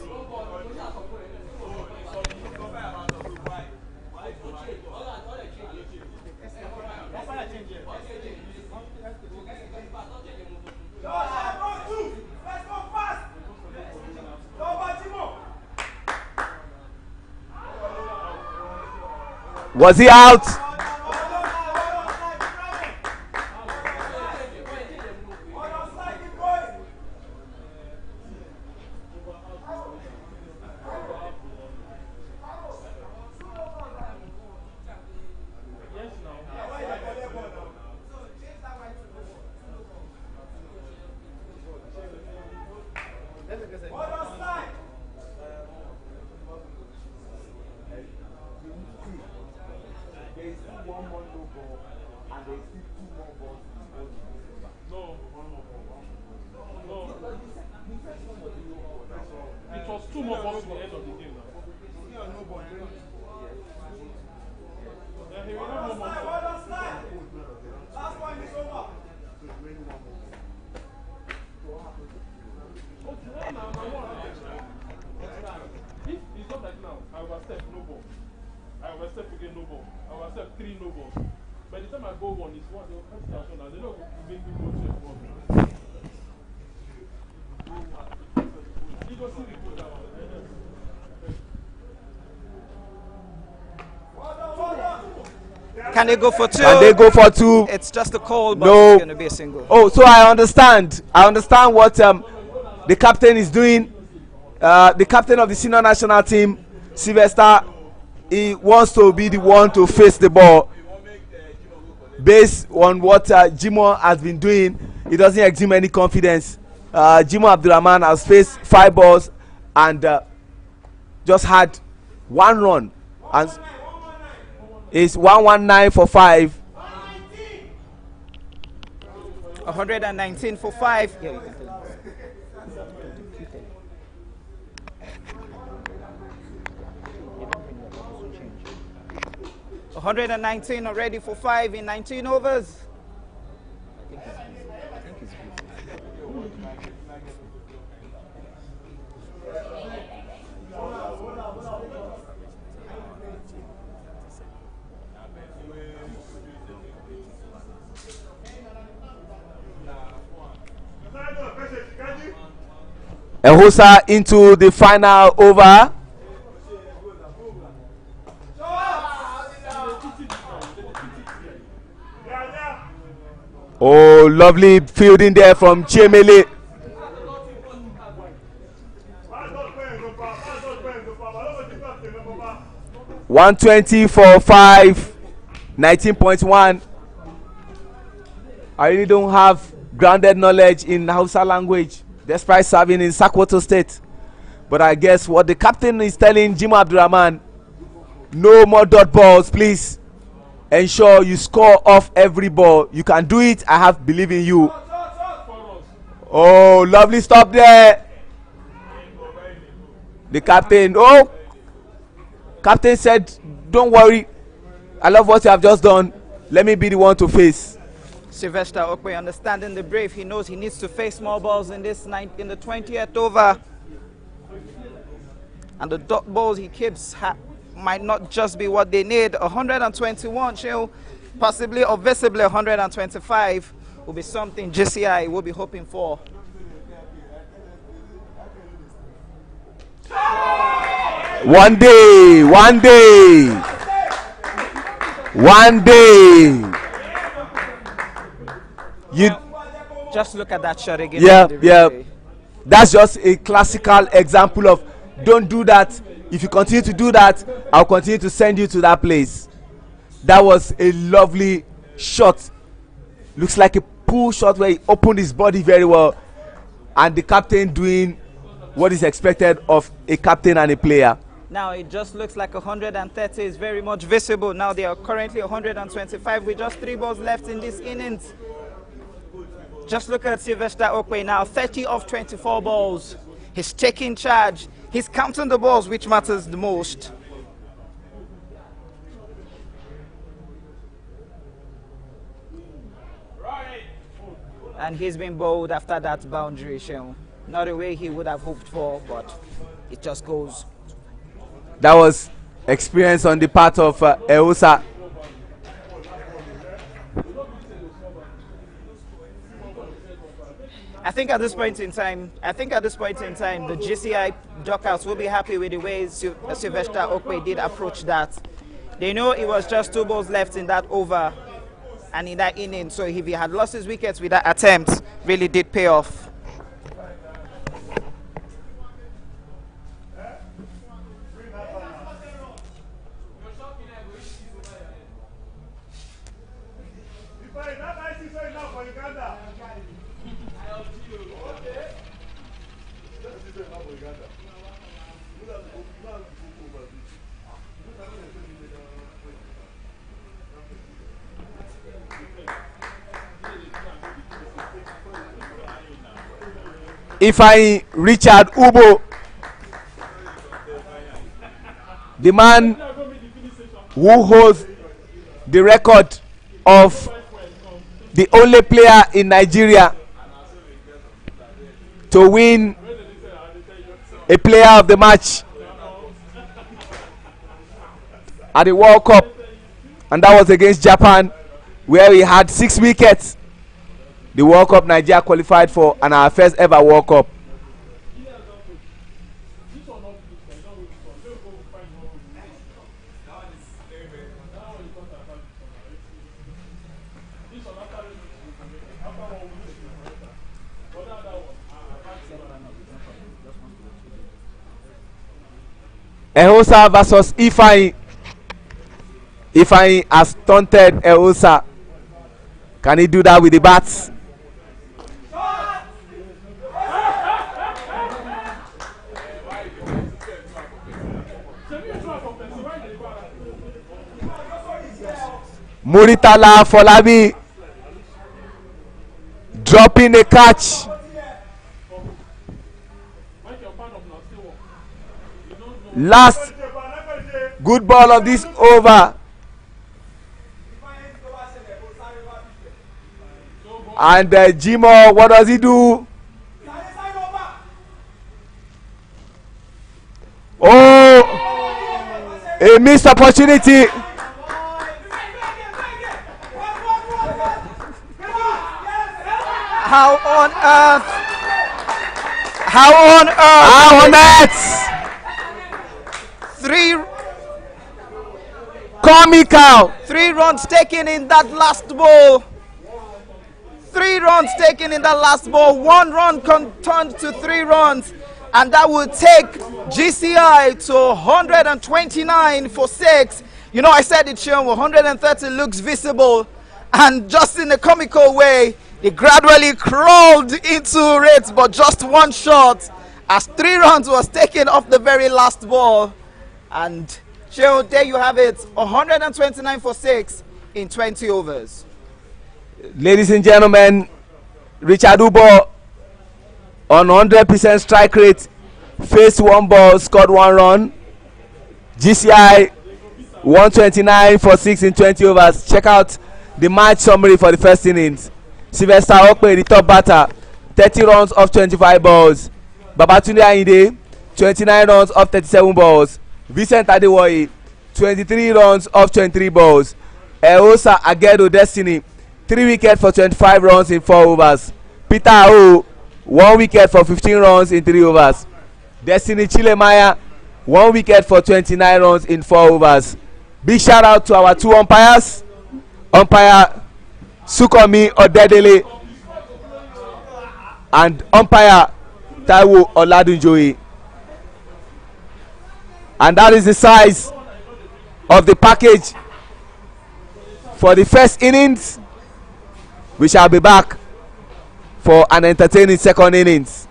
Was he out? It was 2 more balls to the end of the game now. Yeah, he will have one more. Okay, now, if it's not like now, I will accept no ball. I will accept again no ball. I will accept 3 no balls. By the time I go 1, it's 1. They'll cut it out now. They don't make me go check 1. You go see the goal that one. Can they go for two? Can they go for two? It's just a call, but No. it's going to be a single. Oh, so I understand. I understand what the captain is doing. The captain of the senior national team, Sylvester, he wants to be the one to face the ball. Based on what Jimo has been doing, he doesn't exude any confidence. Jimo Abdulrahman has faced 5 balls and just had 1 run, and it's 119 for 5. 119 for 5. Yeah, you can tell him. 119 already for 5 in 19 overs. Fegocowosa into the final over. Oh, lovely fielding there from Chemele. $120 for 5, 19.1. I really don't have grounded knowledge in Hausa language, despite serving in Sokoto State. But I guess what the captain is telling Jimo Abdulrahman, no more dot balls, please. Ensure you score off every ball. You can do it. I have believe in you. Oh, lovely stop there. The captain. Oh, captain said, don't worry. I love what you have just done. Let me be the one to face. Sylvester Okwe, understanding the brave, he knows he needs to face small balls in this in the 20th over. And the dot balls he keeps might not just be what they need. 121, Shell, possibly or visibly 125 will be something GCI will be hoping for. One day, one day, one day. You just look at that shot again. Yeah. That's just a classical example of don't do that. If you continue to do that, I'll continue to send you to that place. That was a lovely shot. Looks like a pull shot where he opened his body very well, and the captain doing what is expected of a captain and a player. Now it just looks like 130 is very much visible. Now they are currently 125 with just 3 balls left in this innings. Just look at Sylvester Okwe now, 30 of 24 balls. He's taking charge. He's counting the balls, which matters the most. And he's been bowled after that boundary, Sean. Not the way he would have hoped for, but it just goes. That was experience on the part of Fegocowosa. I think at this point in time, the GCI duckouts will be happy with the way Sylvester Okwe did approach that. They know it was just 2 balls left in that over and in that inning, so if he had lost his wickets with that attempt, really did pay off. Ifeanyi Richard Ubo, the man who holds the record of the only player in Nigeria to win a player of the match at the World Cup, and that was against Japan, where we had 6 wickets. The World Cup Nigeria qualified for, and our first ever World Cup. Ehosa versus Ifeanyi. Ifeanyi has taunted Ehosa. Can he do that with the bats? Muritala Folabi dropping a catch. Last good ball of this over. And Jimo, what does he do? Oh, a missed opportunity. How on earth? How on earth? How on earth? Comical. 3 runs taken in that last ball. 3 runs taken in that last ball. 1 run turned to 3 runs. And that would take GCI to 129 for 6. You know, I said it, Sean, 130 looks visible. And just in a comical way, they gradually crawled into it, but just 1 shot as 3 runs was taken off the very last ball. And Sean, there you have it, 129 for 6 in 20 overs. Ladies and gentlemen, Richard Ubo on 100% strike rate faced 1 ball, scored 1 run. GCI 129 for 6 in 20 overs. Check out the match summary for the first innings. Sylvester Okpe, the top batter, 30 runs off 25 balls. Babatunde Ayinde, 29 runs off 37 balls. Vincent Adewoye, 23 runs off 23 balls. Ehosa Agedo Destiny, 3 wickets for 25 runs in 4 overs. Peter Aho, 1 wicket for 15 runs in 3 overs. Destiny Chilemaya, 1 wicket for 29 runs in 4 overs. Big shout out to our 2 umpires. Umpire Sukomi Odedele and umpire Taiwo Oladunjoye. And that is the size of the package for the first innings. We shall be back for an entertaining second innings.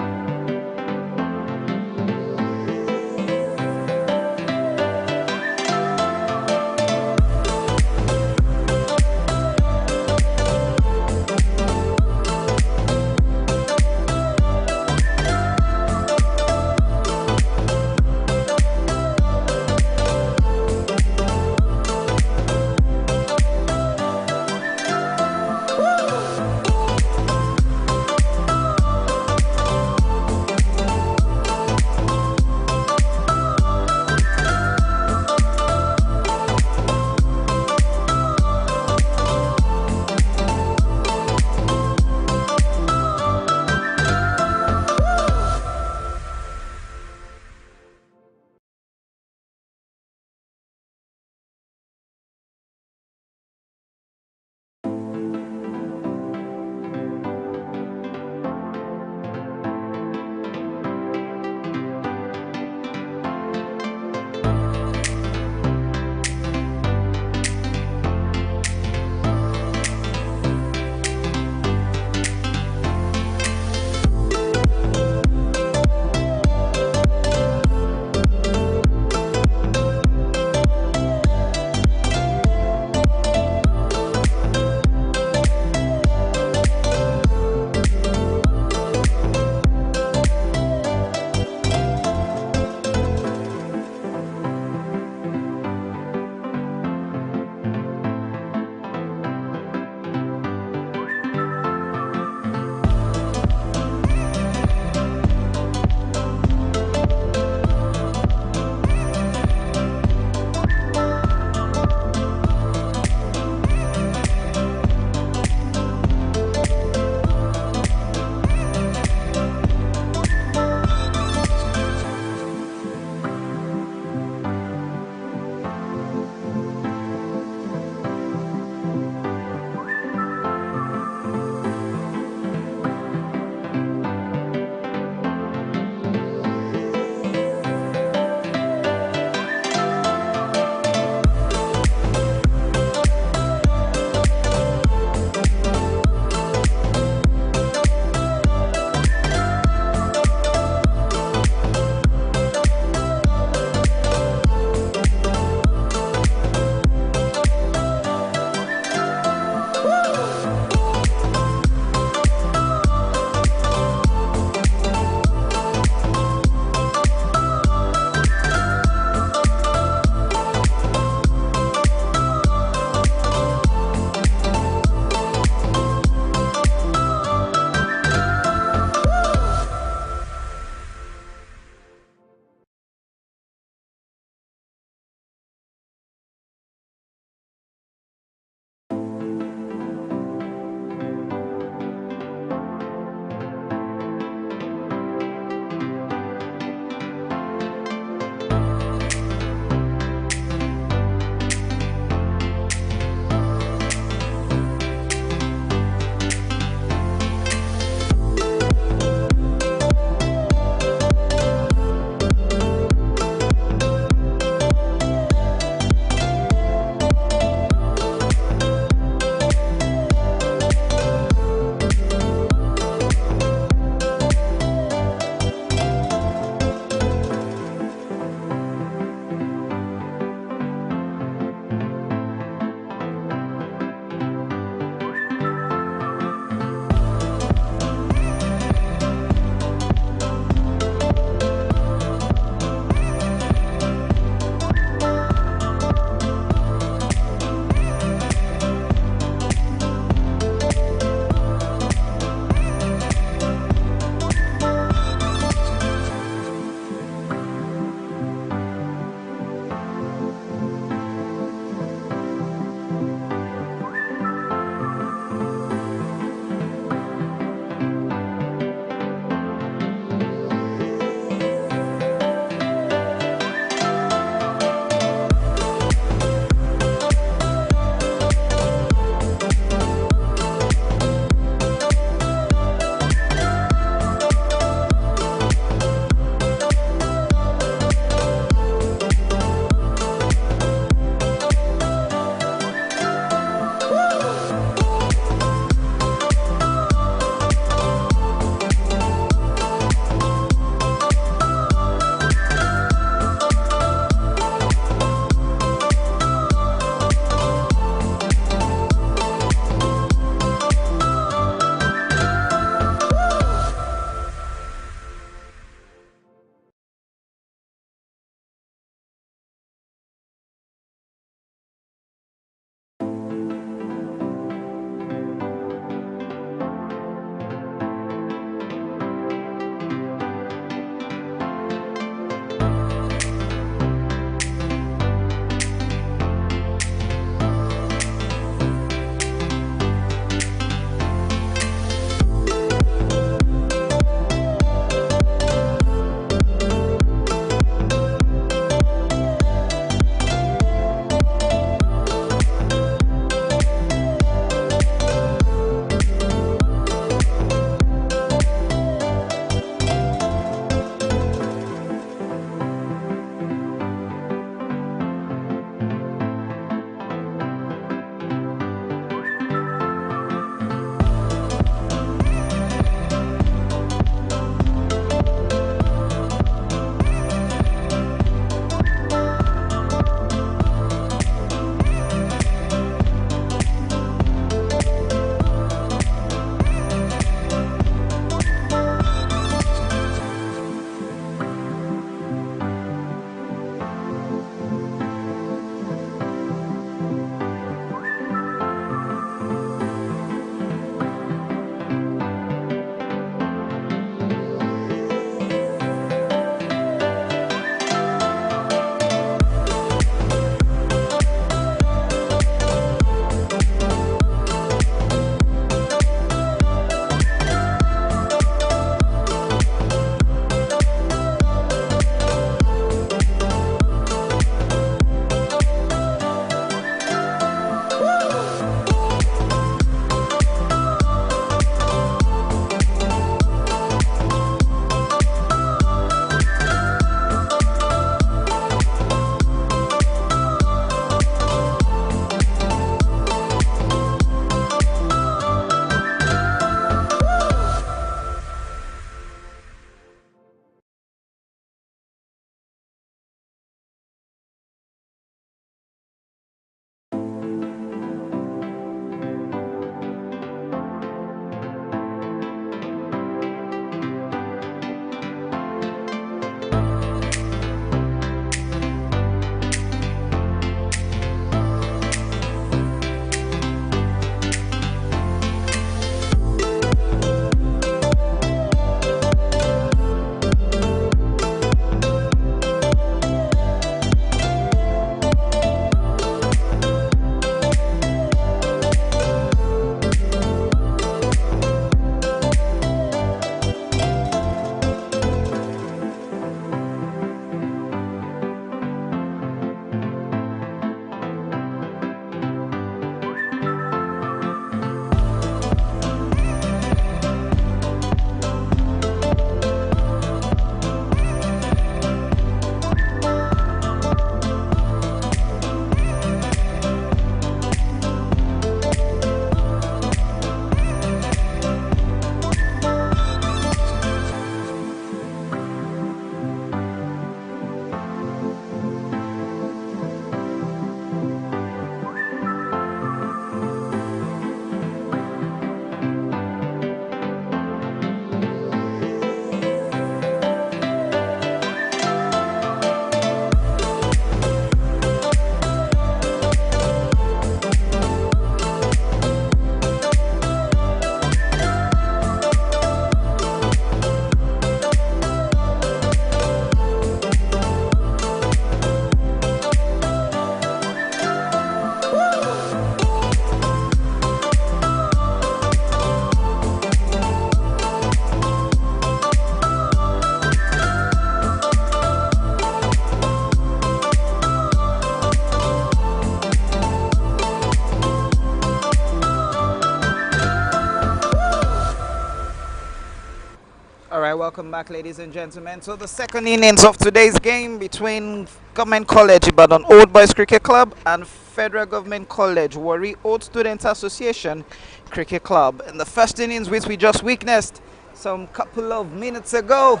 welcome back, ladies and gentlemen, to the second innings of today's game between Government College Ibadan Old Boys Cricket Club and Federal Government College Warri Old Student Association Cricket Club. In the first innings, which we just witnessed some couple of minutes ago,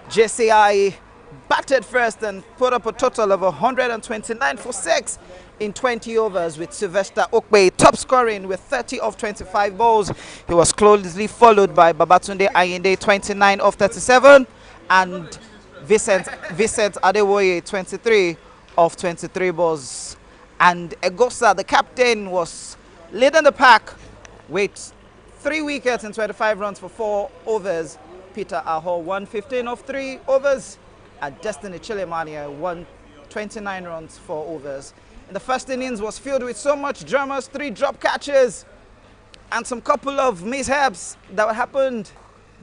JCI batted first and put up a total of 129 for 6 in 20 overs, with Sylvester Okpe top scoring with 30 of 25 balls. He was closely followed by Babatunde Ayinde 29 of 37 and Vincent Adewoye 23 of 23 balls. And Egosa, the captain, was leading the pack with 3 wickets and 25 runs for 4 overs. Peter Aho won 15 of 3 overs, and Destiny Chilemania won 29 runs for overs. In the first innings was filled with so much dramas, 3 drop catches and some couple of mishaps that happened,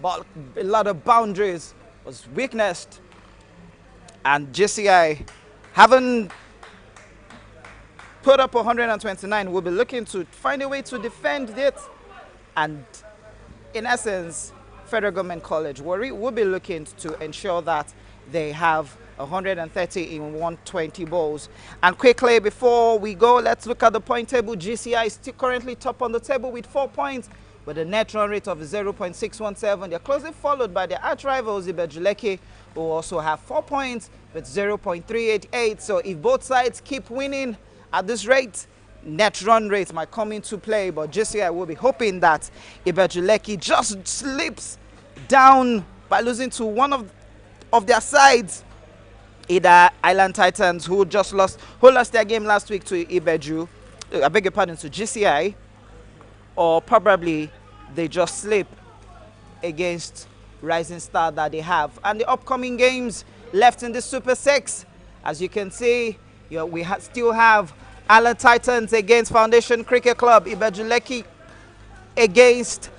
but a lot of boundaries was witnessed, and JCI haven't put up 129. Will be looking to find a way to defend it, and in essence Federal Government College Warri will be looking to ensure that they have 130 in 120 balls. And quickly before we go, let's look at the point table. GCI is still currently top on the table with 4 points with a net run rate of 0.617. They're closely followed by their arch rivals Ibejuleke, who also have 4 points with 0.388. So if both sides keep winning at this rate, net run rate might come into play, but GCI will be hoping that Ibejuleke just slips down by losing to one of their sides, either Island Titans, who lost their game last week to Ibeju, I beg your pardon, to GCI, or probably they just slip against Rising Star that they have. And the upcoming games left in the Super 6, as you can see, we still have Island Titans against Foundation Cricket Club. Ibejuleke against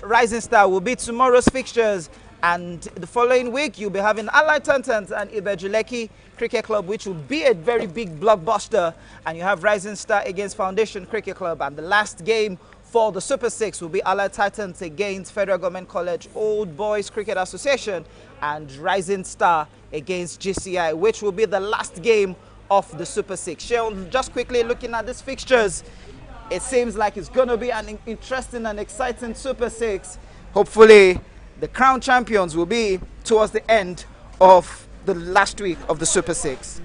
Rising Star will be tomorrow's fixtures. And the following week, you'll be having Allied Titans and Ibejuleke Cricket Club, which will be a very big blockbuster. And you have Rising Star against Foundation Cricket Club. And the last game for the Super 6 will be Allied Titans against Federal Government College Old Boys Cricket Association and Rising Star against GCI, which will be the last game of the Super 6. Sheldon, just quickly looking at these fixtures, it seems like it's going to be an interesting and exciting Super 6. Hopefully, the crown champions will be towards the end of the last week of the Super 6.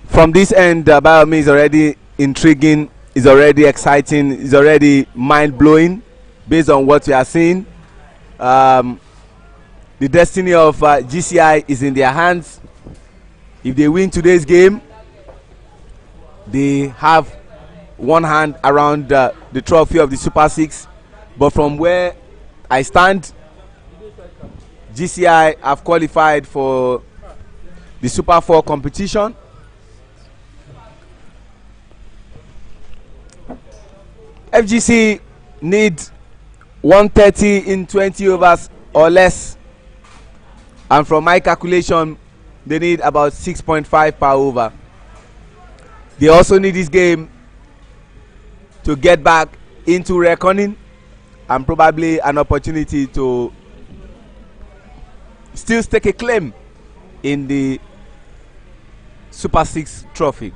From this end, Biomi is already intriguing, is already exciting, is already mind-blowing based on what we are seeing. The destiny of GCI is in their hands. If they win today's game, they have one hand around the trophy of the Super 6. But from where I stand, GCI have qualified for the Super 4 competition. FGC need 130 in 20 overs or less, and from my calculation they need about 6.5 per over. They also need this game to get back into reckoning and probably an opportunity to still stake a claim in the Super 6 trophy.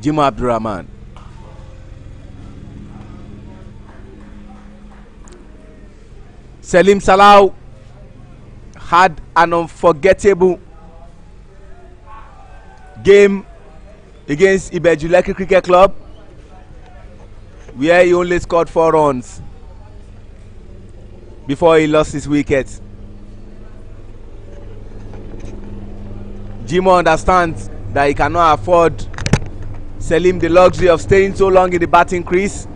Jimo Abdurrahman. Salim Salau had an unforgettable game against Ibejuleke Cricket Club, where he only scored 4 runs before he lost his wicket. Jimo understands that he cannot afford Salim the luxury of staying so long in the batting crease.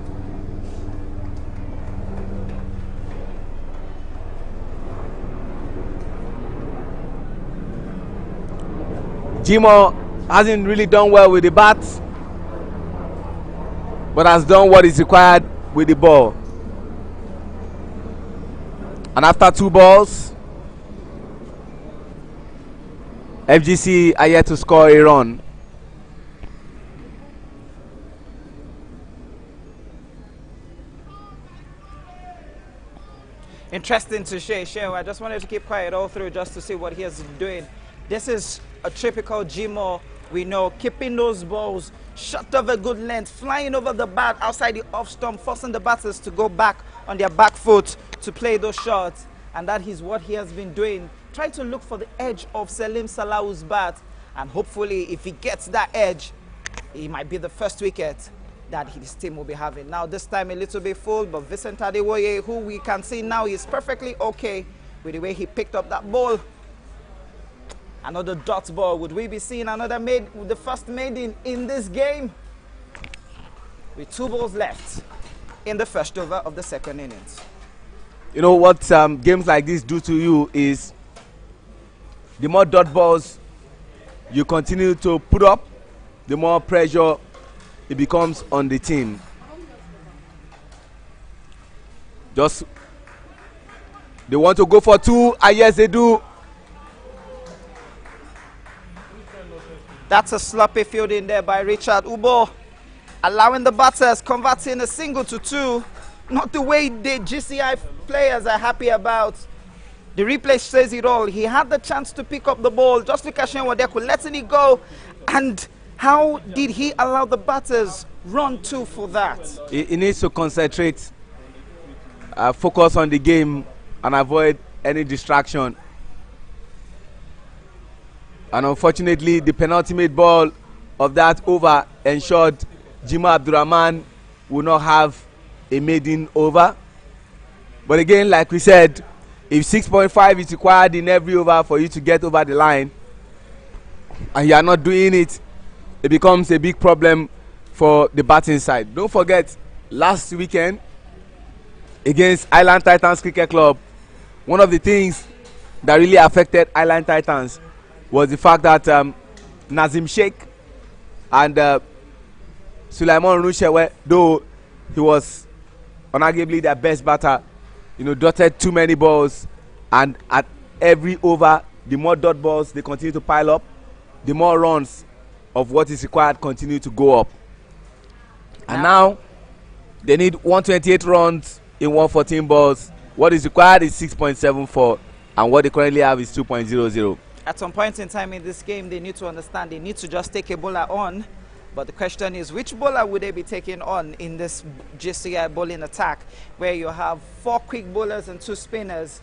Jimo hasn't really done well with the bat, but has done what is required with the ball. And after 2 balls, FGC are yet to score a run. Interesting to share. I just wanted to keep quiet all through just to see what he has been doing. This is a typical Gmo. We know keeping those balls shot of a good length, flying over the bat outside the off stump, forcing the batters to go back on their back foot to play those shots. And that is what he has been doing. Trying to look for the edge of Selim Salah's bat. And hopefully, if he gets that edge, he might be the first wicket that his team will be having. Now, this time a little bit full, but Vincent Adewoye, who we can see now is perfectly okay with the way he picked up that ball. Another dot ball. Would we be seeing another the first maiden in this game? With 2 balls left in the first over of the second innings. You know what games like this do to you is the more dot balls you continue to put up, the more pressure it becomes on the team. They want to go for 2, and yes, they do. That's a sloppy fielding there by Richard Ubo, allowing the batters converting a single to 2. Not the way the GCI players are happy about. The replay says it all. He had the chance to pick up the ball. Just look at Shenwadeku letting it go. And how did he allow the batters run 2 for that? He needs to concentrate, focus on the game, and avoid any distraction. And unfortunately, the penultimate ball of that over ensured Jimoh Abdurrahman will not have a maiden over. But again, like we said, if 6.5 is required in every over for you to get over the line, and you are not doing it, it becomes a big problem for the batting side. Don't forget, last weekend against Island Titans Cricket Club, one of the things that really affected Island Titans was the fact that Nazim Sheikh and Sulaiman Rushewe, though he was unarguably their best batter, dotted too many balls, and at every over, the more dot balls they continue to pile up, the more runs of what is required continue to go up. And now they need 128 runs in 114 balls. What is required is 6.74, and what they currently have is 2.00. At some point in time in this game, they need to understand they need to just take a bowler on. But the question is, which bowler would they be taking on in this GCI bowling attack, where you have 4 quick bowlers and 2 spinners?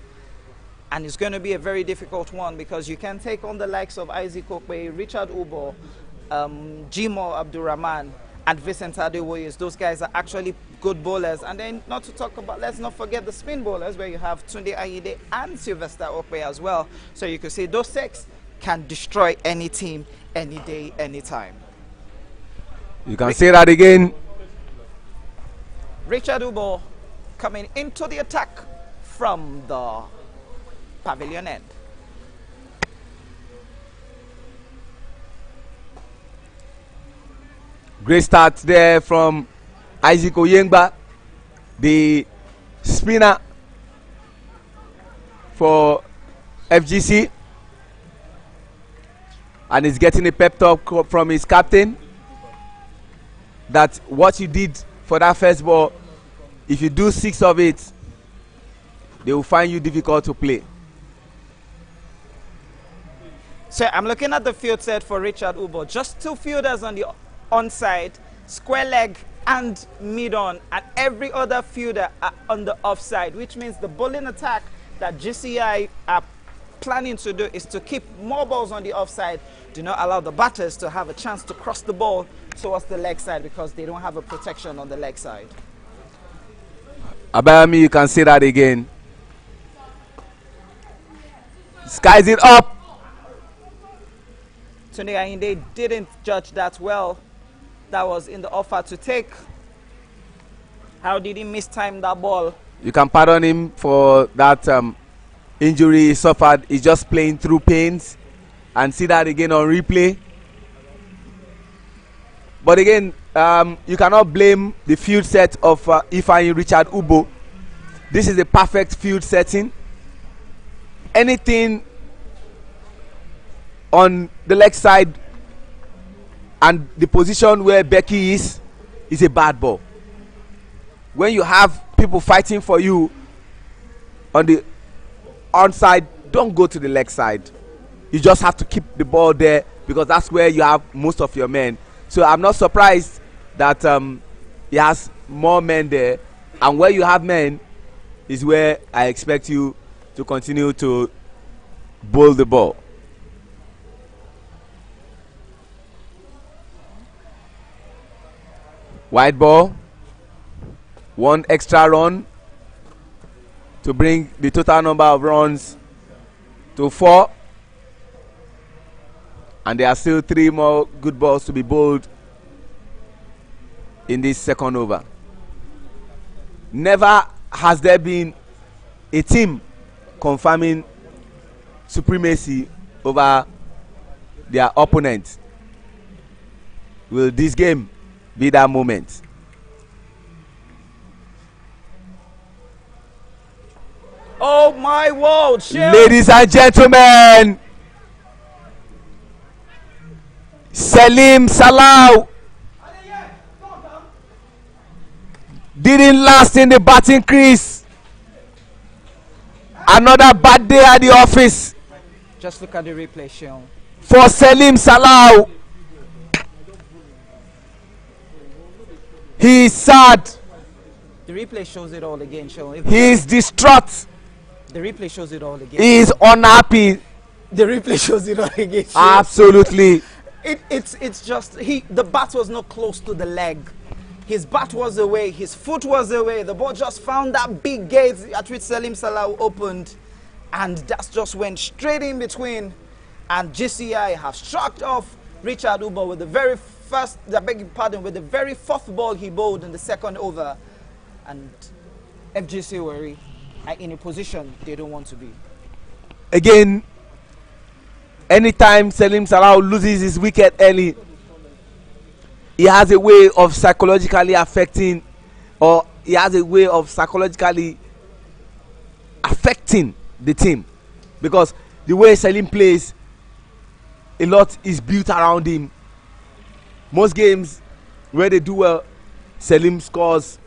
And it's going to be a very difficult one, because you can take on the likes of Isaac Okpe, Richard Ubo, Jimoh Abdurrahman, and Vincent Adewoye. Those guys are actually good bowlers. And then not to talk about, let's not forget the spin bowlers, where you have Tunde Ayinde and Sylvester Okpe as well. So you could say those 6 can destroy any team, any day, anytime. You can say that again. Richard Ubo coming into the attack from the pavilion end. Great start there from Isaac Oyengba, the spinner for FGC, and he's getting a pep talk from his captain that what you did for that first ball, if you do 6 of it, they will find you difficult to play. So I'm looking at the field set for Richard Ubo. Just 2 fielders on the onside, square leg and mid-on, and every other fielder are on the offside, which means the bowling attack that GCI are planning to do is to keep more balls on the offside. Do not allow the batters to have a chance to cross the ball towards the leg side, because they don't have a protection on the leg side. Abayami, you can say that again. Skies it up. Tunde Ayinde didn't judge that well. That was in the offer to take. How did he mistime that ball? You can pardon him for that injury he suffered. He's just playing through pains, and see that again on replay. But again, you cannot blame the field set of Ifeanyi Richard Ubo. This is a perfect field setting. Anything on the leg side and the position where Becky is a bad ball. When you have people fighting for you on the onside, don't go to the leg side. You just have to keep the ball there because that's where you have most of your men. So I'm not surprised that he has more men there, and where you have men is where I expect you to continue to bowl the ball. Wide ball, one extra run to bring the total number of runs to 4, and there are still 3 more good balls to be bowled in this second over. Never has there been a team confirming supremacy over their opponent. Will this game be that moment? Oh my world, Shield. Ladies and gentlemen, Salim Salau didn't last in the batting crease. Another bad day at the office Just look at the replay, Shield. for Salim Salau. He is sad. The replay shows it all again, Shield. He is distraught. The replay shows it all again. He is unhappy. The replay shows it all again. Shield. Absolutely. It's just the bat was not close to the leg. His bat was away, his foot was away. The ball just found that big gate at which Salim Salau opened, and that just went straight in between. And GCI have struck off Richard Uber with the very first, I beg your pardon, with the very fourth ball he bowled in the second over. And FGC Wari are in a position they don't want to be. Again, anytime Salim Salau loses his wicket early, he has a way of psychologically affecting, or he has a way of psychologically affecting the team, because the way Salim plays, a lot is built around him. Most games where they do well, Salim scores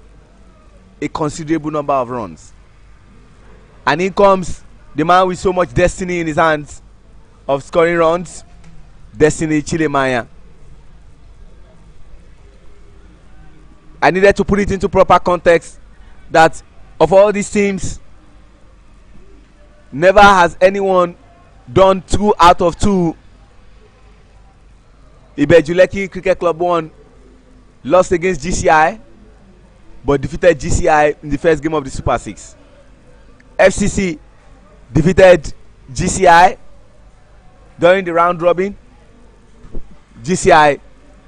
a considerable number of runs, and in comes the man with so much destiny in his hands of scoring runs, Destiny Chilemaya. I needed to put it into proper context that of all these teams, never has anyone done 2 out of 2. Ibejuleki Cricket Club 1 lost against GCI, but defeated GCI in the first game of the Super 6. FCC defeated GCI during the round robin. GCI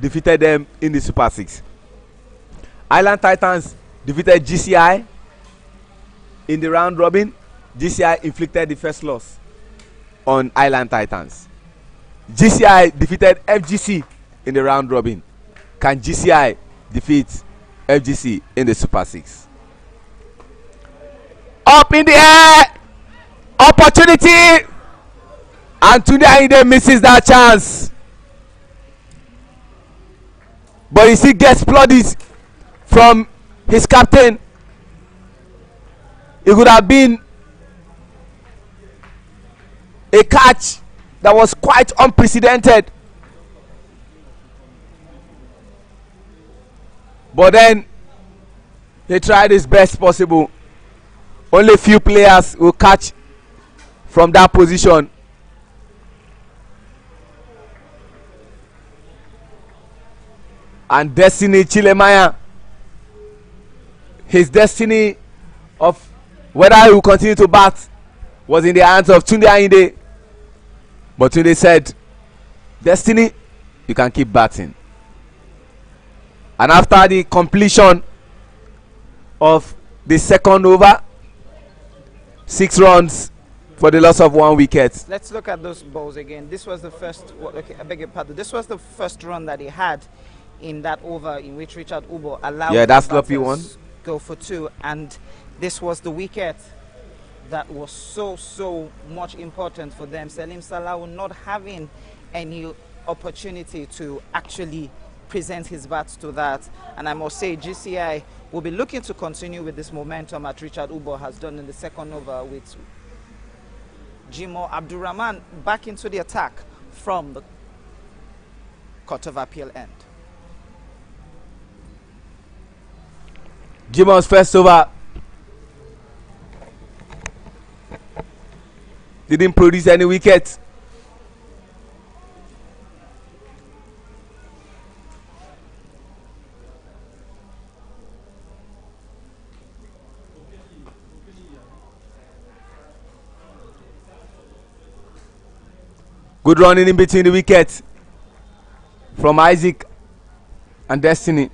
defeated them in the Super 6. Island Titans defeated GCI in the round robin. GCI inflicted the first loss on Island Titans. GCI defeated FGC in the round robin. Can GCI defeat FGC in the Super 6? Up in the air, opportunity, and Tunde Ayinde misses that chance, but he still gets plaudits from his captain. It would have been a catch that was quite unprecedented, but then he tried his best possible. Only few players will catch from that position. And Destiny Chilemaya, his destiny of whether he will continue to bat was in the hands of Tunde Ayinde, but Tunde said, Destiny, you can keep batting. And after the completion of the second over, 6 runs for the loss of 1 wicket. Let's look at those balls again. This was the first, okay, I beg your pardon. This was the first run that he had in that over in which Richard Ubo allowed that sloppy one go for 2, and this was the wicket that was so much important for them. Salim Salau not having any opportunity to actually present his bat to that. And I must say, GCI will be looking to continue with this momentum that Richard Ubo has done in the second over with Jimo Abdurrahman back into the attack from the Court of Appeal end. Jimo's first over didn't produce any wickets. Good running in between the wickets from Isaac and Destiny.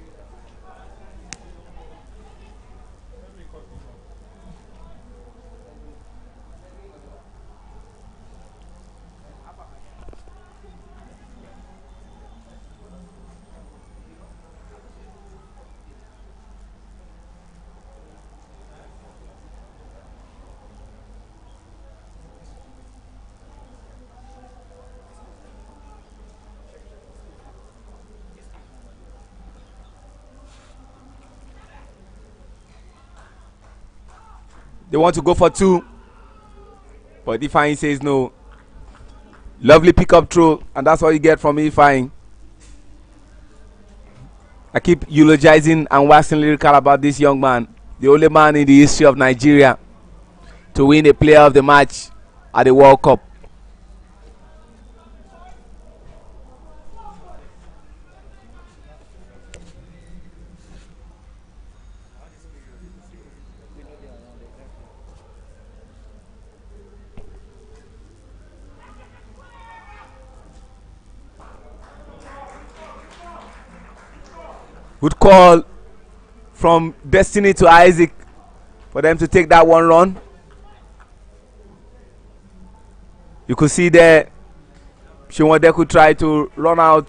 They want to go for two, but Ifeanyi says no. Lovely pickup throw, and that's what you get from Ifeanyi. I keep eulogizing and waxing lyrical about this young man, the only man in the history of Nigeria to win a player of the match at the World Cup. Good call from Destiny to Isaac for them to take that one run. You could see there Shinwade could try to run out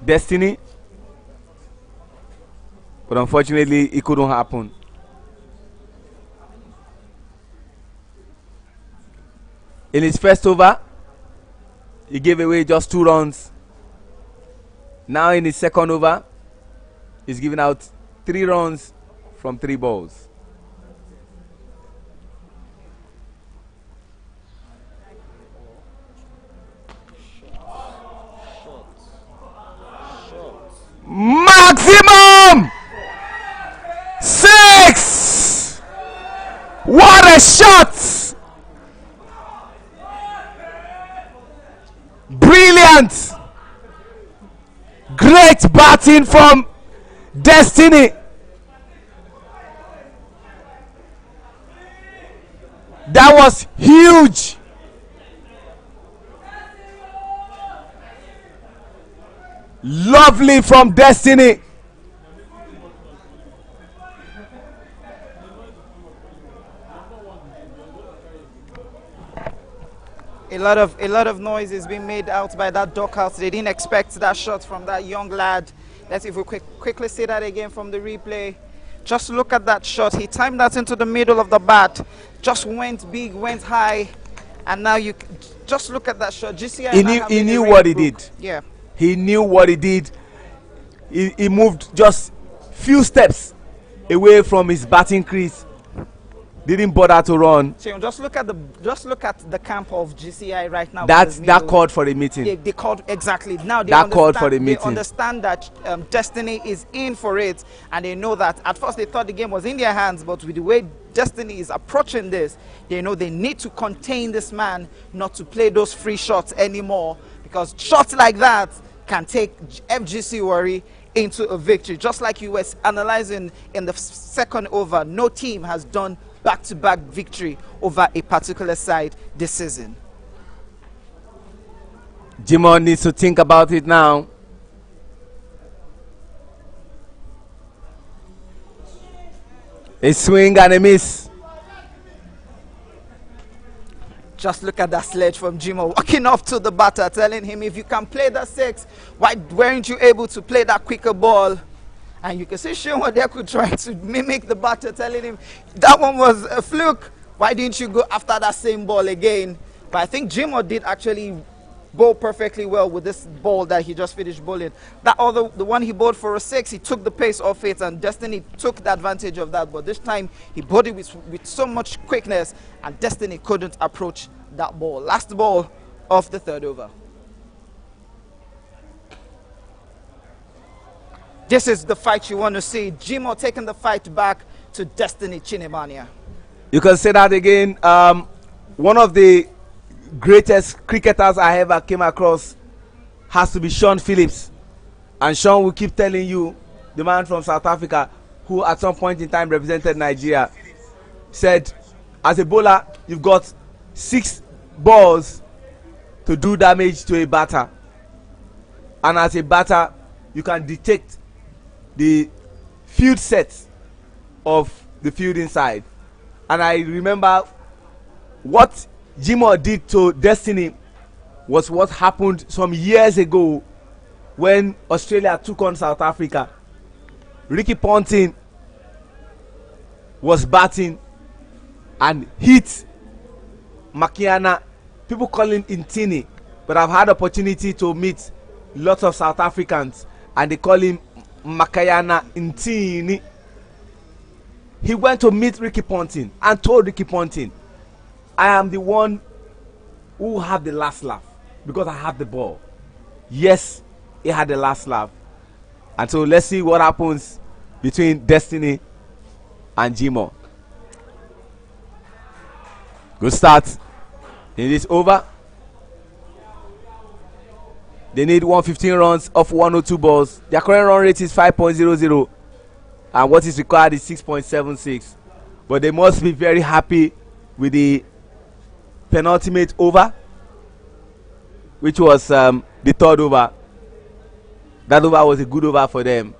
Destiny, but unfortunately it couldn't happen. In his first over, he gave away just 2 runs. Now in his second over, he's giving out 3 runs from 3 balls. Maximum 6. What a shot! Brilliant! Great batting from Destiny. That was huge. Lovely from Destiny. A lot of noise is being made out by that dugout. They didn't expect that shot from that young lad. Let's see if we quickly see that again from the replay. Just look at that shot. He timed that into the middle of the bat. Just went big, went high, and now you just look at that shot. GCI He knew what he did. Yeah. He knew what he did. He moved just few steps away from his batting crease. Didn't bother to run. So just look at the camp of GCI right now. That called for a meeting. They called exactly now. That called for a meeting. They understand that Destiny is in for it, and they know that. At first, they thought the game was in their hands, but with the way Destiny is approaching this, they know they need to contain this man, not to play those free shots anymore, because shots like that can take FGC Warri into a victory. Just like you were analyzing in the second over, no team has done back-to-back victory over a particular side this season. Jimo needs to think about it now. A swing and a miss. Just look at that sledge from Jimo walking off to the batter, telling him, if you can play that 6, why weren't you able to play that quicker ball? And you can see Shinwade could try to mimic the batter, telling him that one was a fluke. Why didn't you go after that same ball again? But I think Jimo did actually bowl perfectly well with this ball that he just finished bowling. That other, the one he bowled for a 6, he took the pace off it, and Destiny took the advantage of that. But this time he bowled it with so much quickness, and Destiny couldn't approach that ball. Last ball of the 3rd over. This is the fight you want to see. Jimo taking the fight back to Destiny Chinemania. You can say that again. One of the greatest cricketers I ever came across has to be Sean Phillips. And Sean will keep telling you, the man from South Africa, who at some point in time represented Nigeria, said, as a bowler, you've got 6 balls to do damage to a batter. And as a batter, you can detect the field sets of the field inside. And I remember what Jimo did to Destiny was what happened some years ago when Australia took on South Africa. Ricky Ponting was batting and hit Makiana. People call him Intini, but I've had opportunity to meet lots of South Africans and they call him Makayana Intini. He went to meet Ricky Ponting and told Ricky Ponting, I am the one who have the last laugh because I have the ball. Yes, he had the last laugh. And so let's see what happens between Destiny and Jimo. Good start. It is over. They need 115 runs off 102 balls. Their current run rate is 5.00 and what is required is 6.76. But they must be very happy with the penultimate over, which was the 3rd over. That over was a good over for them.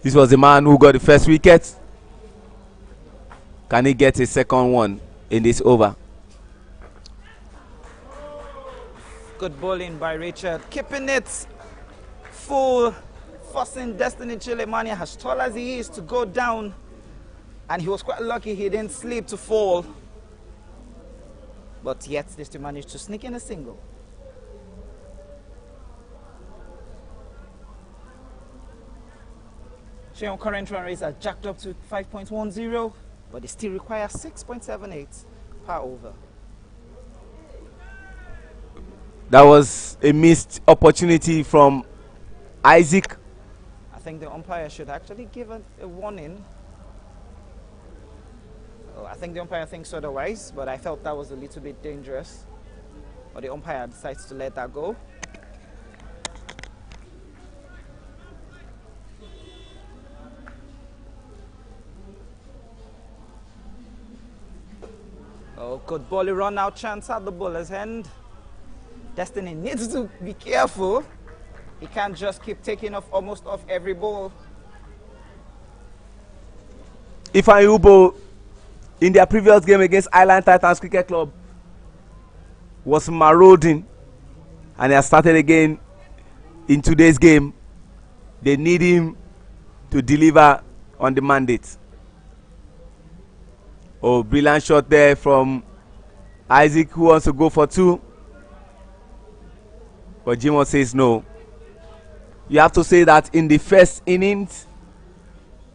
This was the man who got the first wicket. Can he get a second one in this over? Good bowling by Richard, keeping it full, forcing Destiny Chilemania, as tall as he is, to go down. And he was quite lucky he didn't sleep to fall. But yet they still managed to sneak in a single. Sheon current run rates are jacked up to 5.10, but they still require 6.78 per over. That was a missed opportunity from Isaac. I think the umpire should actually give a warning. Oh, I think the umpire thinks otherwise, but I felt that was a little bit dangerous. But the umpire decides to let that go. Oh, good ball, run out chance at the bowler's end. Destiny needs to be careful. He can't just keep taking off almost off every ball. Ifeanyi Ubo, in their previous game against Island Titans Cricket Club, was marauding, and he has started again in today's game. They need him to deliver on the mandate. Oh, brilliant shot there from Isaac, who wants to go for 2. But Jimo says no. You have to say that in the first innings,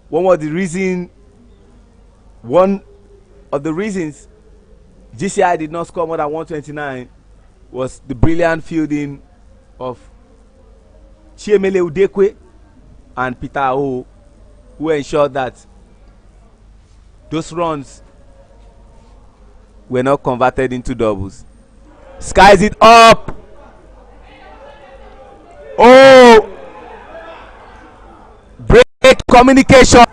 one of the reasons GCI did not score more than 129 was the brilliant fielding of Chiemele Udekwe and Peter Aho, who ensured that those runs were not converted into doubles. Skies it up. Oh, break communication.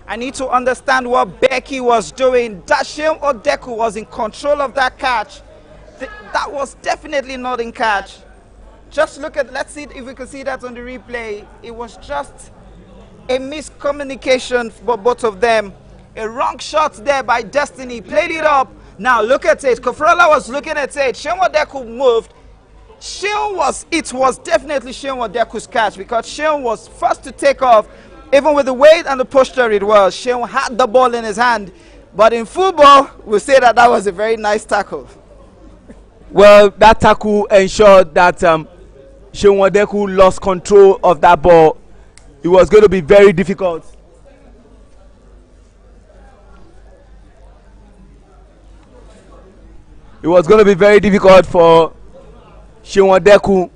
I need to understand what Becky was doing. Dashim Odeku was in control of that catch. That was definitely not in catch. Just look at, let's see if we can see that on the replay. It was just a miscommunication for both of them. A wrong shot there by Destiny, played it up. Now look at it. Kofrola was looking at it. Sheon Odeku moved. It was definitely Sheon Odeku's catch, because Sheon was first to take off. Even with the weight and the posture it was, Sheon had the ball in his hand. But in football, we'll say that that was a very nice tackle. Well, that tackle ensured that Seun Odeku lost control of that ball. It was going to be very difficult. It was going to be very difficult for Seun Odeku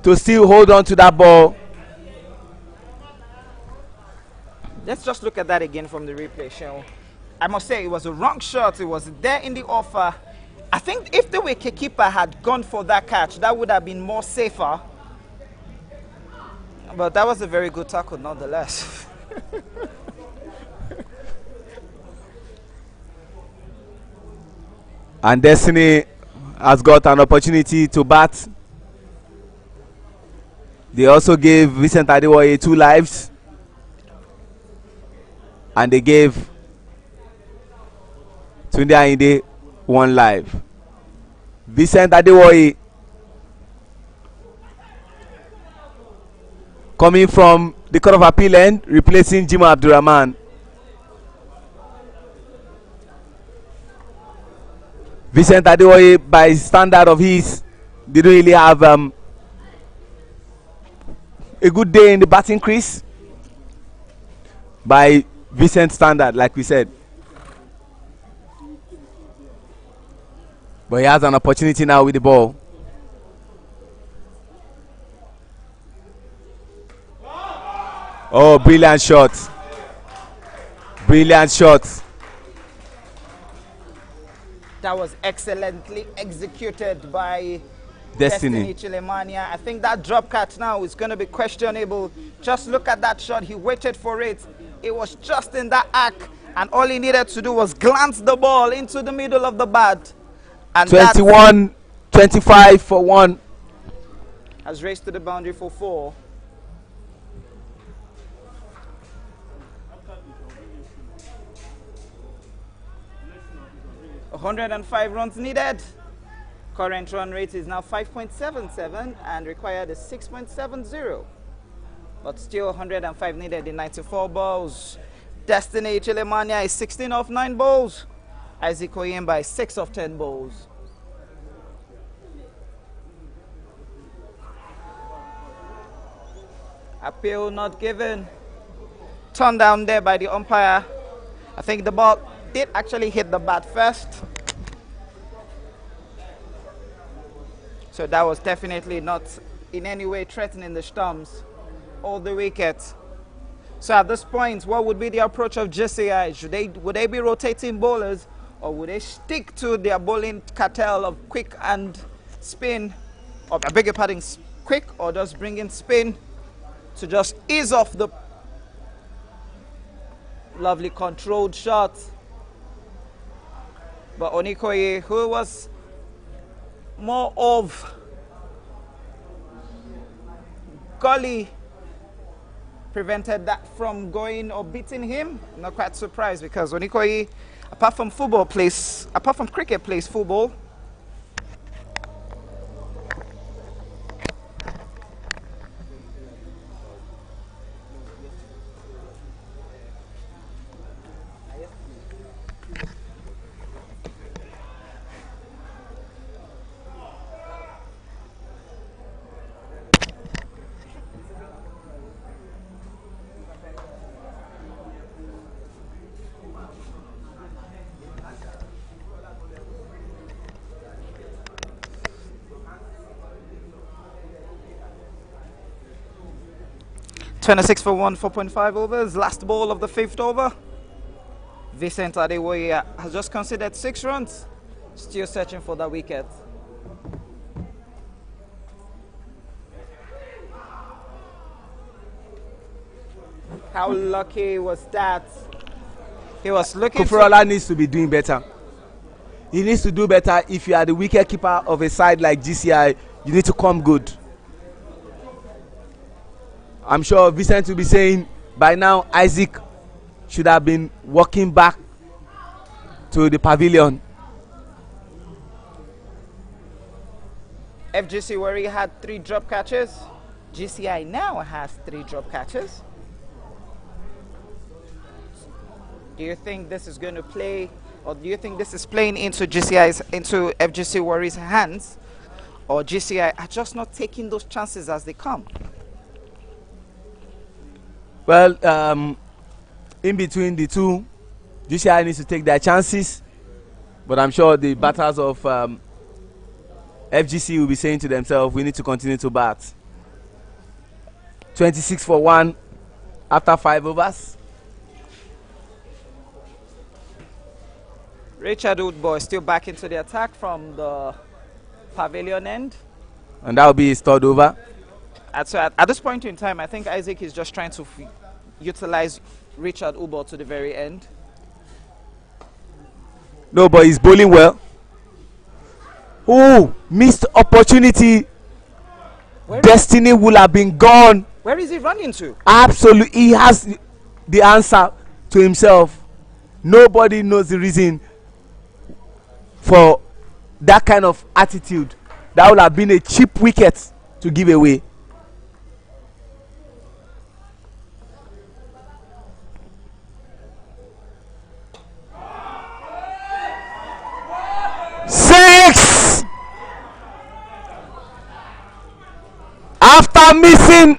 to still hold on to that ball. Let's just look at that again from the replay, Seun. I must say, it was a wrong shot. It was there in the offer. I think if the wicketkeeper had gone for that catch, that would have been more safer. But that was a very good tackle, nonetheless. And Destiny has got an opportunity to bat. They also gave Vincent Adewoye 2 lives. And they gave Tunde Ayinde 1 live. Vincent Adewoye coming from the Court of Appeal end, replacing Jimo Abdurrahman. Vincent Adewoye, by standard of his, didn't really have a good day in the batting crease. By Vincent standard, like we said. But he has an opportunity now with the ball. Oh, brilliant shot. Brilliant shot. That was excellently executed by Destiny Chilemania. I think that drop catch now is going to be questionable. Just look at that shot. He waited for it. It was just in that arc. And all he needed to do was glance the ball into the middle of the bat. And 21, 25 for 1. Has raced to the boundary for 4. $105 runs needed. Current run rate is now 5.77 and required is 6.70. But still 105 needed in 94 balls. Destiny Chilemania is 16 of 9 balls. Isaac Oyemba is 6 of 10 balls. Appeal not given. Turned down there by the umpire. I think the ball did actually hit the bat first. So that was definitely not in any way threatening the stumps or the wicket. So at this point, what would be the approach of GCI? Would they be rotating bowlers, or would they stick to their bowling cartel of quick and spin, or I beg your pardon, quick, or just bring in spin to just ease off the lovely controlled shot? But Onikoye, who was more of gully, prevented that from going or beating him. I'm not quite surprised, because Onikoye, apart from cricket, plays football. .26 for 1, 4.5 overs. Last ball of the 5th over. Vincent Adewoye has just conceded 6 runs. Still searching for that wicket. How lucky was that? He was looking. Kufrola needs to be doing better. He needs to do better. If you are the wicket keeper of a side like GCI, you need to come good. I'm sure Vincent will be saying by now Isaac should have been walking back to the pavilion. FGC Warri had 3 drop catches. GCI now has 3 drop catches. Do you think this is going to play, or do you think this is playing into FGC Warriors' hands, or GCI are just not taking those chances as they come? Well, in between the two, GCI needs to take their chances, but I'm sure the batters of FGC will be saying to themselves, we need to continue to bat. 26 for 1 after 5 overs. Richard Woodboy still back into the attack from the pavilion end. And that will be his third over. At this point in time, I think Isaac is just trying to utilize Richard Ubo to the very end. No, but he's bowling well. Oh, missed opportunity. Destiny will have been gone. Where is he running to? Absolutely, he has the answer to himself. Nobody knows the reason for that kind of attitude. That would have been a cheap wicket to give away. Six! After missing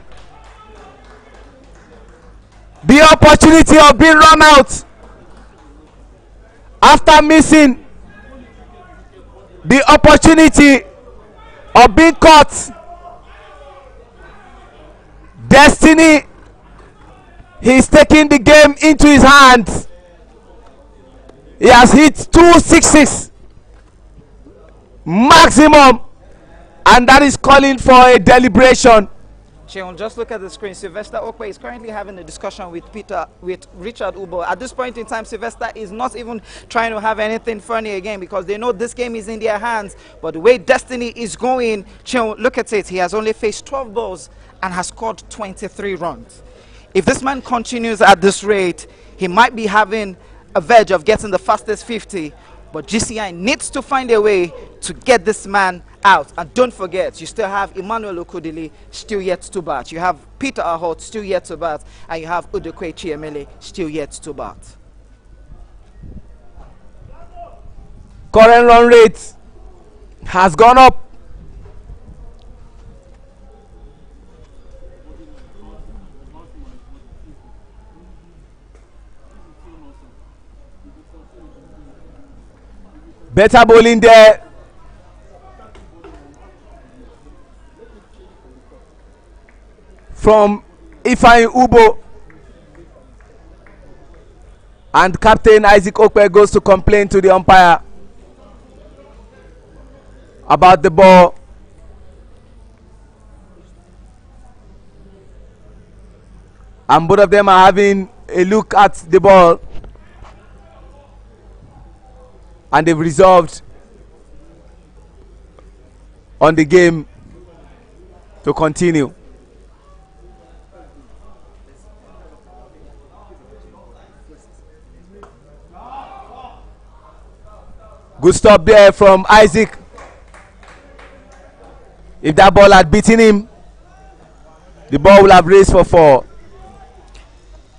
the opportunity of being run out, after missing the opportunity of being caught, Destiny, he's taking the game into his hands. He has hit 2 sixes maximum, and that is calling for a deliberation. Cheon, just look at the screen. Sylvester Okwe is currently having a discussion with Richard Ubo. At this point in time, Sylvester is not even trying to have anything funny again, because they know this game is in their hands. But the way Destiny is going, Cheon, look at it. He has only faced 12 balls and has scored 23 runs. If this man continues at this rate, he might be having a verge of getting the fastest 50. But GCI needs to find a way to get this man out. And don't forget, you still have Emmanuel Okudili still yet to bat. You have Peter Ahot still yet to bat. And you have Udekwe Chiemele still yet to bat. Current run rate has gone up. Better bowling there. From Ifeanyi Ubo. And Captain Isaac Okwe goes to complain to the umpire about the ball. And both of them are having a look at the ball. And they've resolved on the game to continue. Good stop there from Isaac. If that ball had beaten him, the ball would have raced for 4.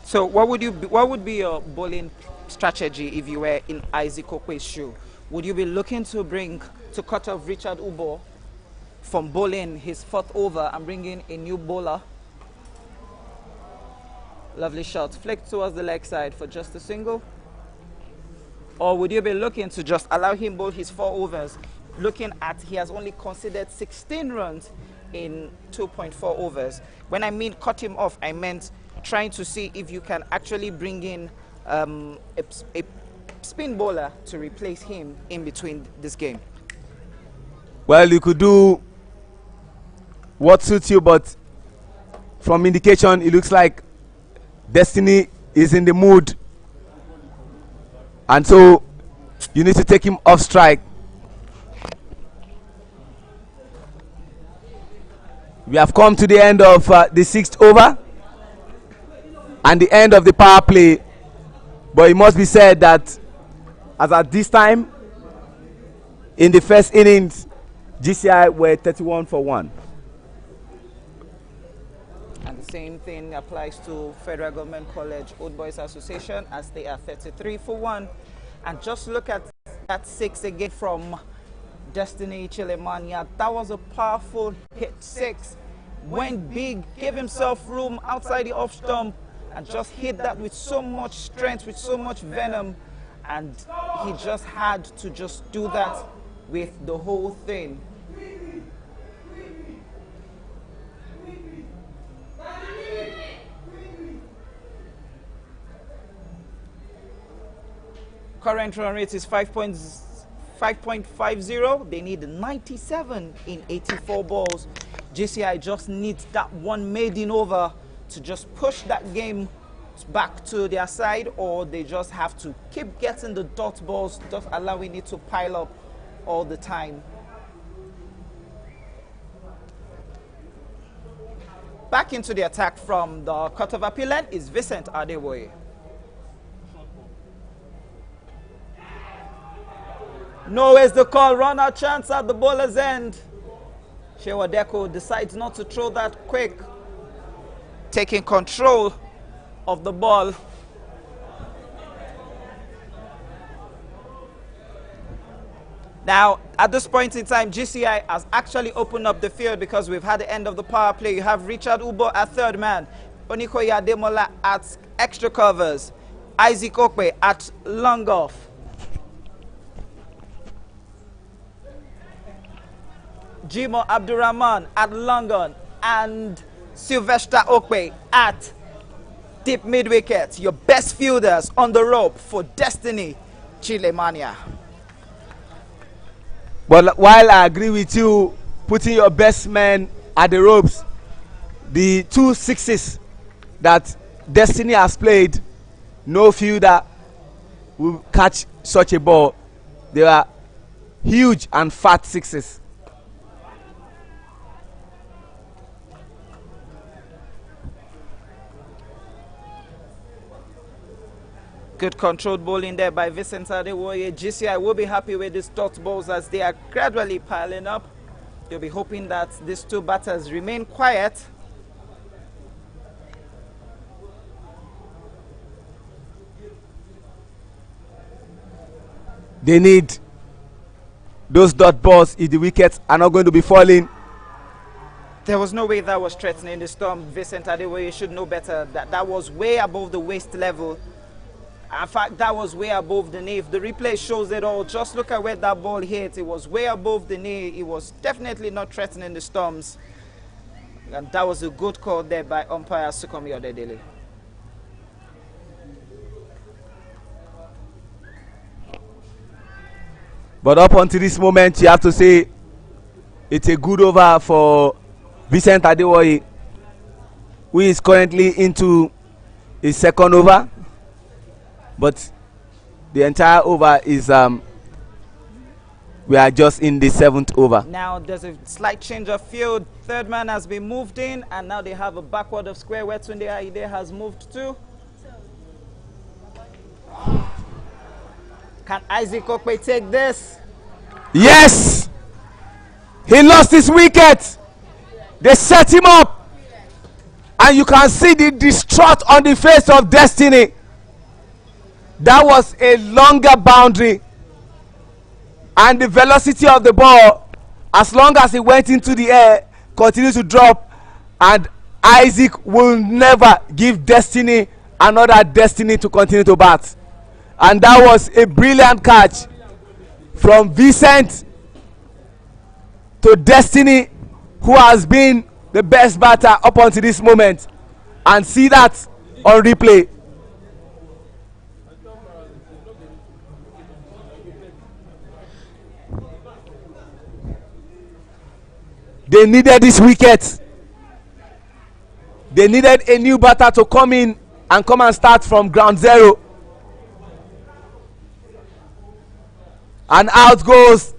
So what would be your bowling strategy if you were in Isaac Okwe's shoe? Would you be looking to cut off Richard Ubo from bowling his 4th over and bring in a new bowler? Lovely shot. Flick towards the leg side for just a single. Or would you be looking to just allow him bowl his 4 overs, looking at he has only conceded 16 runs in 2.4 overs? When I mean cut him off, I meant trying to see if you can actually bring in a spin bowler to replace him in between this game. Well, you could do what suits you, but from indication, it looks like Destiny is in the mood, and so you need to take him off strike. We have come to the end of the 6th over and the end of the power play, but it must be said that as at this time in the first innings, GCI were 31 for 1. And same thing applies to Federal Government College Old Boys Association, as they are 33-1. And just look at that 6 again from Destiny Chilemania. That was a powerful hit 6. Went big, gave himself room outside the off stump, and just hit that with so much strength, with so much venom. And he just had to just do that with the whole thing. Current run rate is 5.50. They need 97 in 84 balls. GCI just needs that one maiden over to just push that game back to their side, or they just have to keep getting the dot balls, just allowing it to pile up all the time. Back into the attack from the cutover pillar is Vincent Adewoye. No is the call, run out chance at the bowler's end. Shewa Deko decides not to throw that quick, taking control of the ball. Now, at this point in time, GCI has actually opened up the field because we've had the end of the power play. You have Richard Ubo at third man, Onikoya Ademola at extra covers, Isaac Okwe at long off, Jimo Abdurrahman at long on, and Sylvester Okwe at deep mid wicket. Your best fielders on the rope for Destiny Chilemania. But while I agree with you, putting your best men at the ropes, the 2 sixes that Destiny has played, no fielder will catch such a ball. They are huge and fat sixes. Good controlled bowling there by Vincent Adewoye. GCI will be happy with these dot balls as they are gradually piling up. They'll be hoping that these two batters remain quiet. They need those dot balls if the wickets are not going to be falling. There was no way that was threatening the storm. Vincent Adewoye should know better. That was way above the waist level. In fact, that was way above the knee. If the replay shows it all, just look at where that ball hit. It was way above the knee. It was definitely not threatening the Storms. And that was a good call there by umpire Sukomi Odedele. But up until this moment, you have to say it's a good over for Vincent Adewoye, who is currently into his second over. But the entire over is we are just in the 7th over. Now there's a slight change of field. Third man has been moved in, and now they have a backward of square where Tunde Aide has moved to. Can Isaac Okwe take this? Yes! He lost his wicket. They set him up. And you can see the distraught on the face of Destiny. That was a longer boundary, and the velocity of the ball, as long as it went into the air, continued to drop, and Isaac will never give Destiny another destiny to continue to bat. And that was a brilliant catch from Vincent to Destiny, who has been the best batter up until this moment. And see that on replay. They needed this wicket. They needed a new batter to come in and come and start from ground zero. And out goes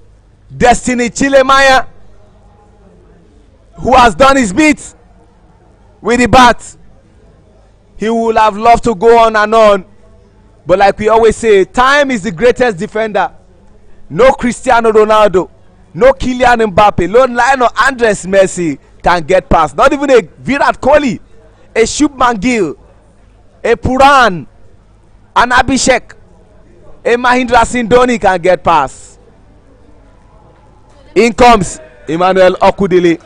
Destiny Chilemaya, who has done his bit with the bat. He would have loved to go on and on, but like we always say, time is the greatest defender. No Cristiano Ronaldo, no Kylian Mbappe, no Lionel Andres Messi can get past. Not even a Virat Kohli, a Shubman Gill, a Puran, an Abhishek, a Mahindra Singh Dhoni can get past. In comes Emmanuel Okudili.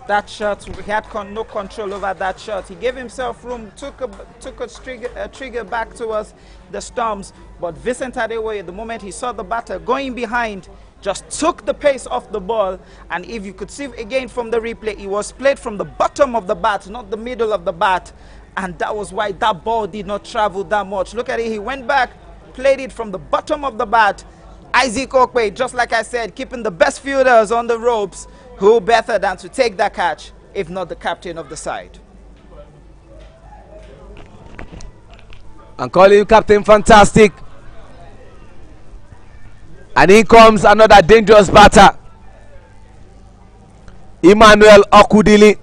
That shot, he had no control over that shot. He gave himself room, took a trigger back towards the Storms, but Vincent Adewoye, the moment he saw the batter going behind, just took the pace off the ball. And if you could see again from the replay, it was played from the bottom of the bat, not the middle of the bat, and that was why that ball did not travel that much. Look at it, he went back, played it from the bottom of the bat. Isaac Okwe, just like I said, keeping the best fielders on the ropes. Who better than to take that catch, if not the captain of the side? And call him Captain Fantastic. And in comes another dangerous batter, Emmanuel Okudili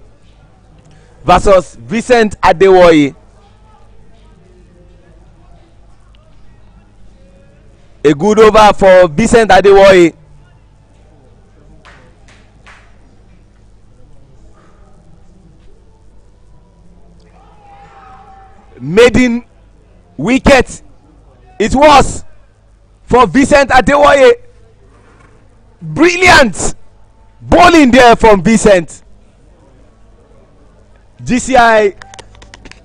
versus Vincent Adewoye. A good over for Vincent Adewoye. Maiden wicket it was for Vincent Adewoye. Brilliant bowling there from Vincent. GCI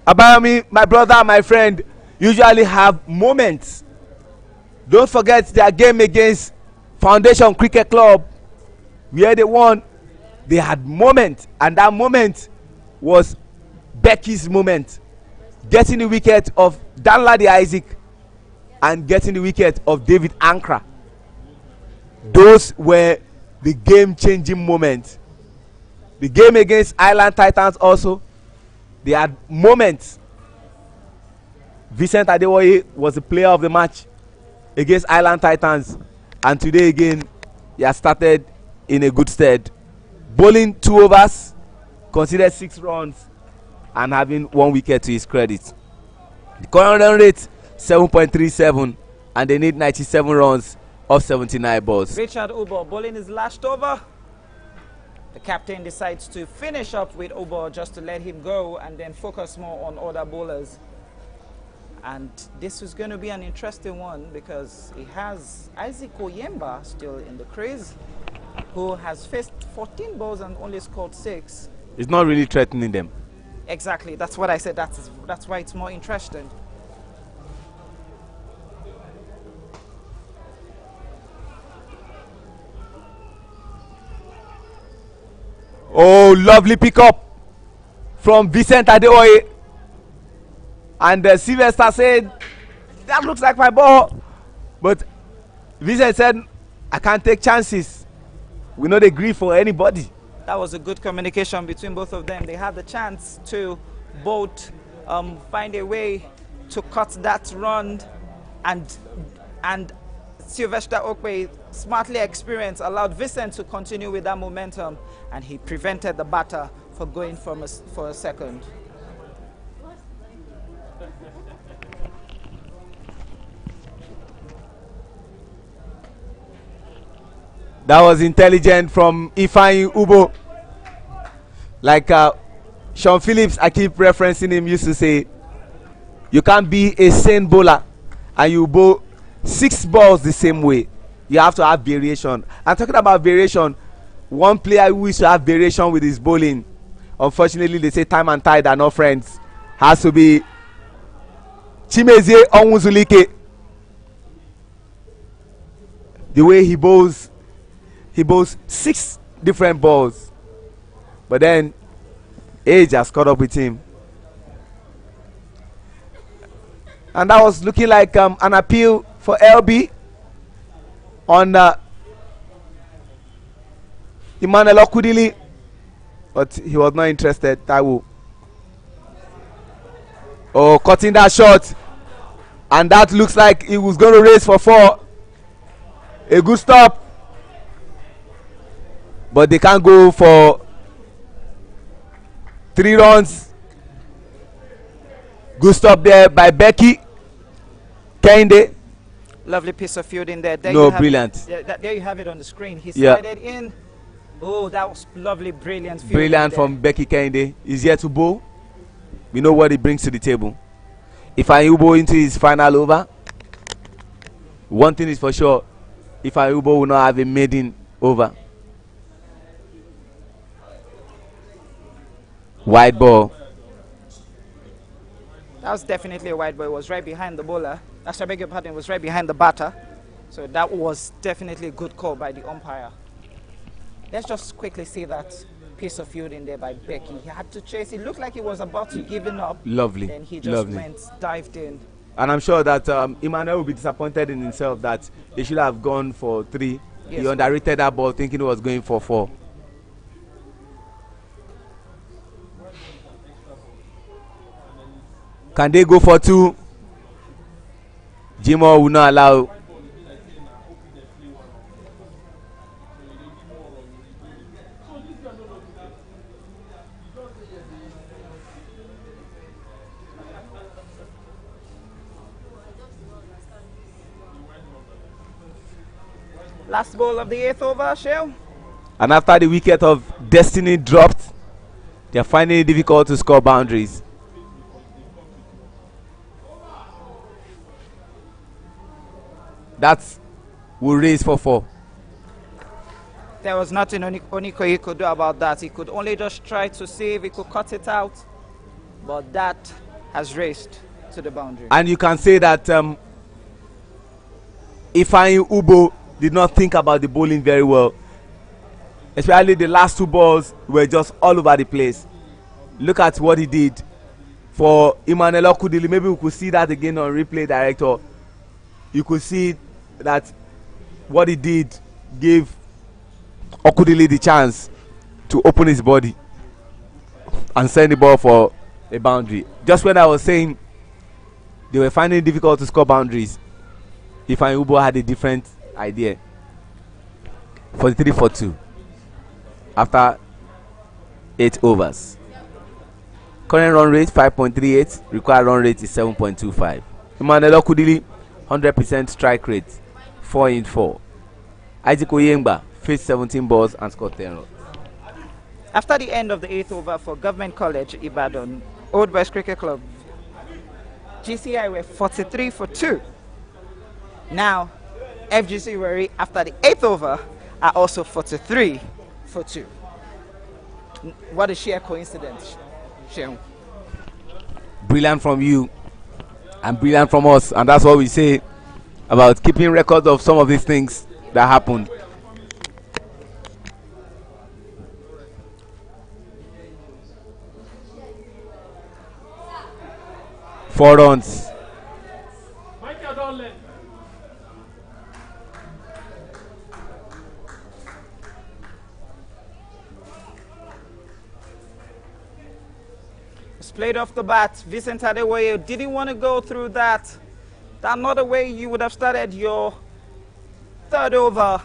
Abayami, my brother, my friend, usually have moments. Don't forget their game against Foundation Cricket Club where they won. They had moment, and that moment was Becky's moment, getting the wicket of Danladi Isaac and getting the wicket of David Ankra. Those were the game-changing moments. The game against Island Titans also, they had moments. Vincent Adewoye was the player of the match against Island Titans, and today again he has started in a good stead, bowling 2 overs, considered 6 runs, and having 1 wicket to his credit. The current run rate 7.37, and they need 97 runs of 79 balls. Richard Ubo bowling his last over. The captain decides to finish up with Ubo just to let him go and then focus more on other bowlers. And this is going to be an interesting one because he has Isaac Oyemba still in the crease, who has faced 14 balls and only scored 6. It's not really threatening them. Exactly, that's what I said. That's why it's more interesting. Oh, lovely pickup from Vincent Adewoye. And Sylvester said, that looks like my ball. But Vincent said, I can't take chances. We not agree for anybody. That was a good communication between both of them. They had the chance to both find a way to cut that run, and Sylvester Okwe, smartly experienced, allowed Vincent to continue with that momentum, and he prevented the batter from going for a second. That was intelligent from Ifeanyi Ubo. Like Sean Phillips, I keep referencing him, used to say, you can't be a sane bowler and you bowl 6 balls the same way. You have to have variation. I'm talking about variation. One player who used to have variation with his bowling, unfortunately they say time and tide are not friends, has to be Chimezie Onwuzulike. The way he bowls 6 different balls, but then age has caught up with him, and that was looking like an appeal for LB on Emmanuel Okudili, but he was not interested. Taiwo, oh, cutting that shot, and that looks like he was going to race for 4. A good stop, but they can't go for 3 runs. Good stop there by Becky Kende. Lovely piece of fielding there. Brilliant. There you have it on the screen. He slided in. Oh, that was lovely, brilliant fielding. Brilliant from Becky Kende. He's here to bowl. We know what he brings to the table. If Ubo into his final over, one thing is for sure, if Ubo will not have a maiden over. Wide ball. That was definitely a wide ball. It was right behind the bowler. I beg your pardon, it was right behind the batter. So that was definitely a good call by the umpire. Let's just quickly see that piece of fielding there by Becky. He had to chase. It looked like he was about to give it up. Lovely. Then he just dived in. And I'm sure that Emmanuel will be disappointed in himself that he should have gone for 3. Yes. He underrated that ball thinking he was going for 4. Can they go for 2? Jimo will not allow. Last ball of the 8th over, Shell. And after the wicket of Destiny dropped, they are finding it difficult to score boundaries. That will raise for 4. There was nothing Onikoyi could do about that. He could only just try to see if he could cut it out. But that has raised to the boundary. And you can say that Ifeanyi Ubo did not think about the bowling very well. Especially the last 2 balls were just all over the place. Look at what he did for Emmanuel Okudili. Maybe we could see that again on replay, director. You could see that what he did gave Okudili the chance to open his body and send the ball for a boundary. Just when I was saying they were finding it difficult to score boundaries, Ifeanyi Ubo had a different idea. 43 for 2 after 8 overs. Current run rate 5.38, required run rate is 7.25. Emmanuel Okudili 100% strike rate, 4 in 4. Isaac Oyemba faced 17 balls and scored 10 runs. After the end of the 8th over for Government College Ibadan, Old Boys Cricket Club, GCI were 43 for 2. Now, FGC Wari, after the 8th over, are also 43 for 2. What a sheer coincidence, Sheung. Brilliant from you and brilliant from us, and that's what we say about keeping records of some of these things that happened. Four runs. It's played off the bat. Vincent Adewoye didn't want to go through that. Another way you would have started your 3rd over.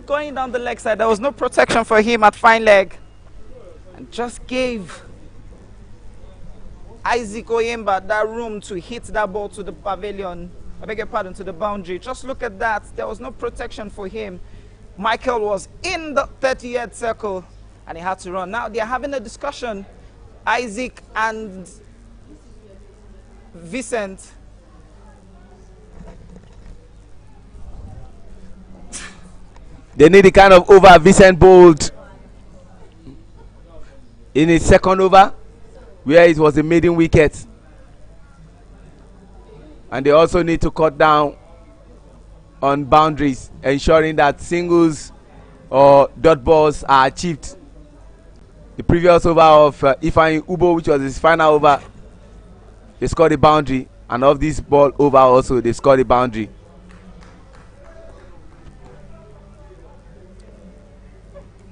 Going down the leg side, there was no protection for him at fine leg. And just gave Isaac Oyemba that room to hit that ball to the pavilion. I beg your pardon, to the boundary. Just look at that. There was no protection for him. Michael was in the 30-yard circle and he had to run. Now they're having a discussion, Isaac and Vincent. They need the kind of over Vincent bowled in his 2nd over, where it was a maiden wicket. And they also need to cut down on boundaries, ensuring that singles or dot balls are achieved. The previous over of Ifeanyi Ubo, which was his final over, they scored a boundary, and of this ball over also they scored a boundary.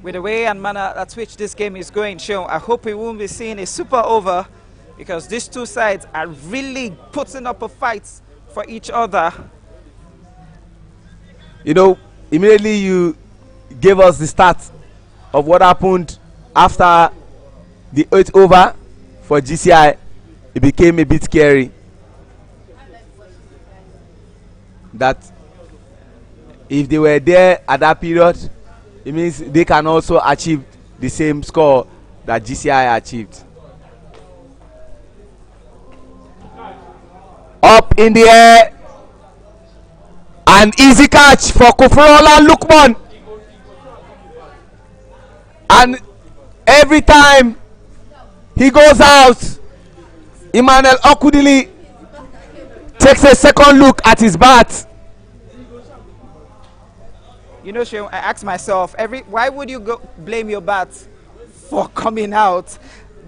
With the way and manner at which this game is going, Sean, I hope we won't be seeing a super over, because these two sides are really putting up a fight for each other. You know, immediately you gave us the start of what happened after the 8th over for GCI. It became a bit scary that if they were there at that period, it means they can also achieve the same score that GCI achieved. in the air. An easy catch for Kufrola Lukman. And every time he goes out, Emmanuel Okudili takes a second look at his bat. You know, Sheon, I ask myself, why would you blame your bat for coming out?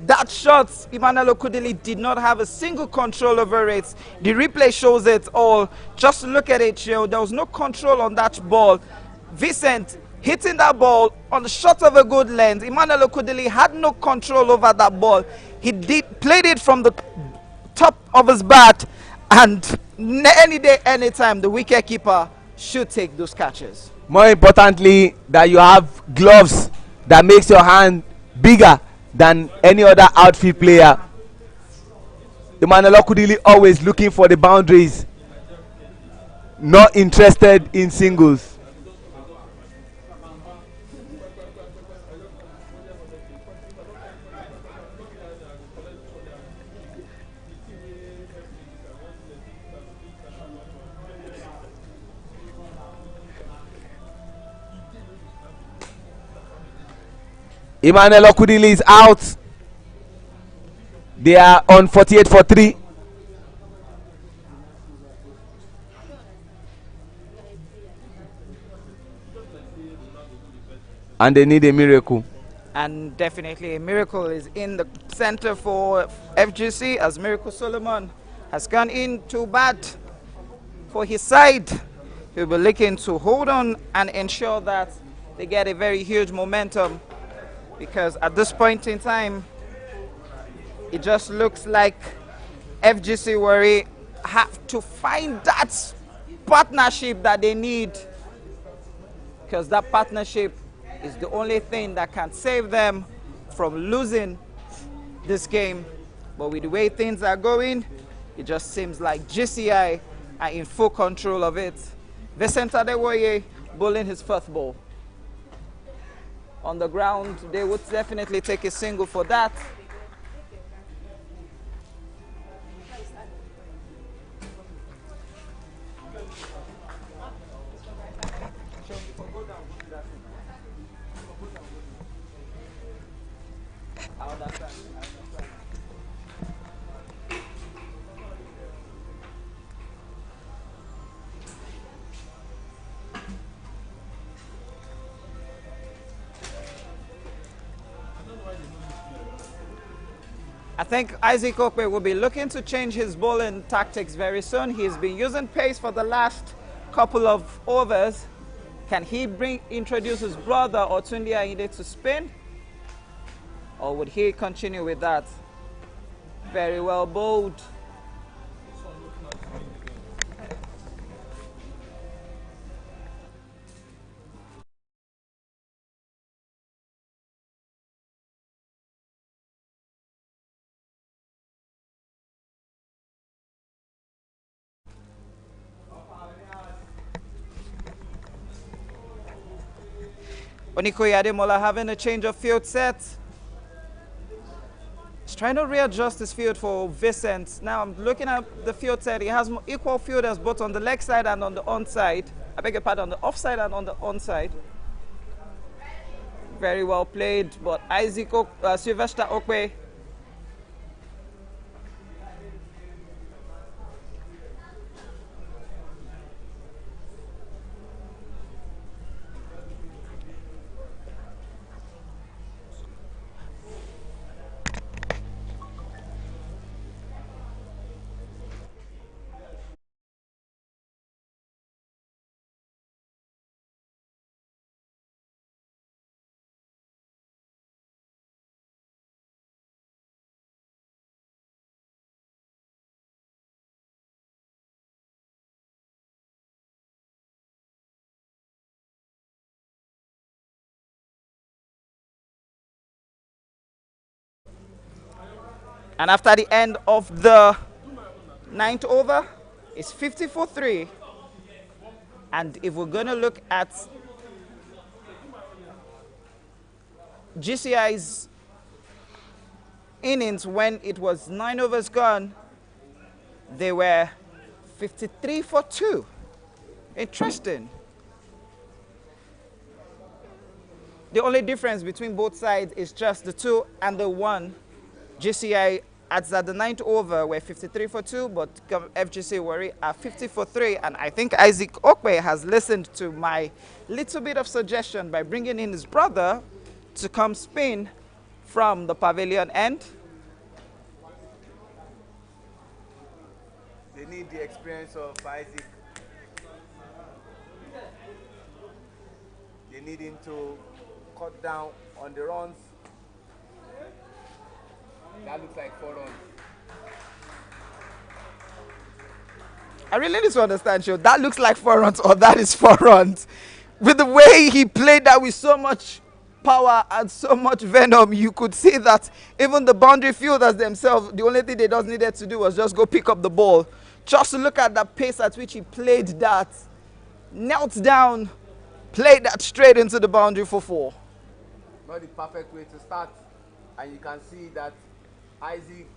That shot, Emmanuel Okudili did not have a single control over it. The replay shows it all. Just look at it, Sheon. There was no control on that ball. Vincent hitting that ball on the shot of a good length. Emmanuel Okudili had no control over that ball. He played it from the top of his bat, and any day, anytime, the wicketkeeper should take those catches. More importantly, that you have gloves that makes your hand bigger than any other outfield player. Emmanuel Okudili always looking for the boundaries, not interested in singles. Emmanuel Okudili is out. They are on 48 for 3. And they need a miracle. And definitely a miracle is in the center for FGC, as Miracle Solomon has gone in to bat for his side. He'll be looking to hold on and ensure that they get a very huge momentum, because at this point in time, it just looks like FGC Warri have to find that partnership that they need, because that partnership is the only thing that can save them from losing this game. But with the way things are going, it just seems like GCI are in full control of it. Vincent Adewoye bowling his first ball. On the ground, they would definitely take a single for that. I think Isaac Okwe will be looking to change his bowling tactics very soon. He's been using pace for the last couple of overs. Can he introduce his brother Otunde Ayinde to spin? Or would he continue with that? Very well bowled. Onikoye Ademola having a change of field set. He's trying to readjust his field for Vincent. Now I'm looking at the field set. He has equal fielders both on the leg side and on the onside. I beg your pardon, on the offside and on the onside. Very well played, but Sylvester Okwe and after the end of the 9th over, it's 50-3. And if we're going to look at GCI's innings when it was 9 overs gone, they were 53 for 2. Interesting. The only difference between both sides is just the 2 and the 1. GCI at the ninth over were 53 for 2, but FGC Warri are 50 for 3. And I think Isaac Okwe has listened to my little bit of suggestion by bringing in his brother to come spin from the pavilion end. They need the experience of Isaac. They need him to cut down on the runs. That looks like 4 runs. I really need to understand, Joe. That looks like 4 runs or that is 4 runs. With the way he played that with so much power and so much venom, you could see that even the boundary fielders themselves, the only thing they just needed to do was just go pick up the ball. Just to look at the pace at which he played that, knelt down, played that straight into the boundary for 4. Not the perfect way to start. And you can see that Isaac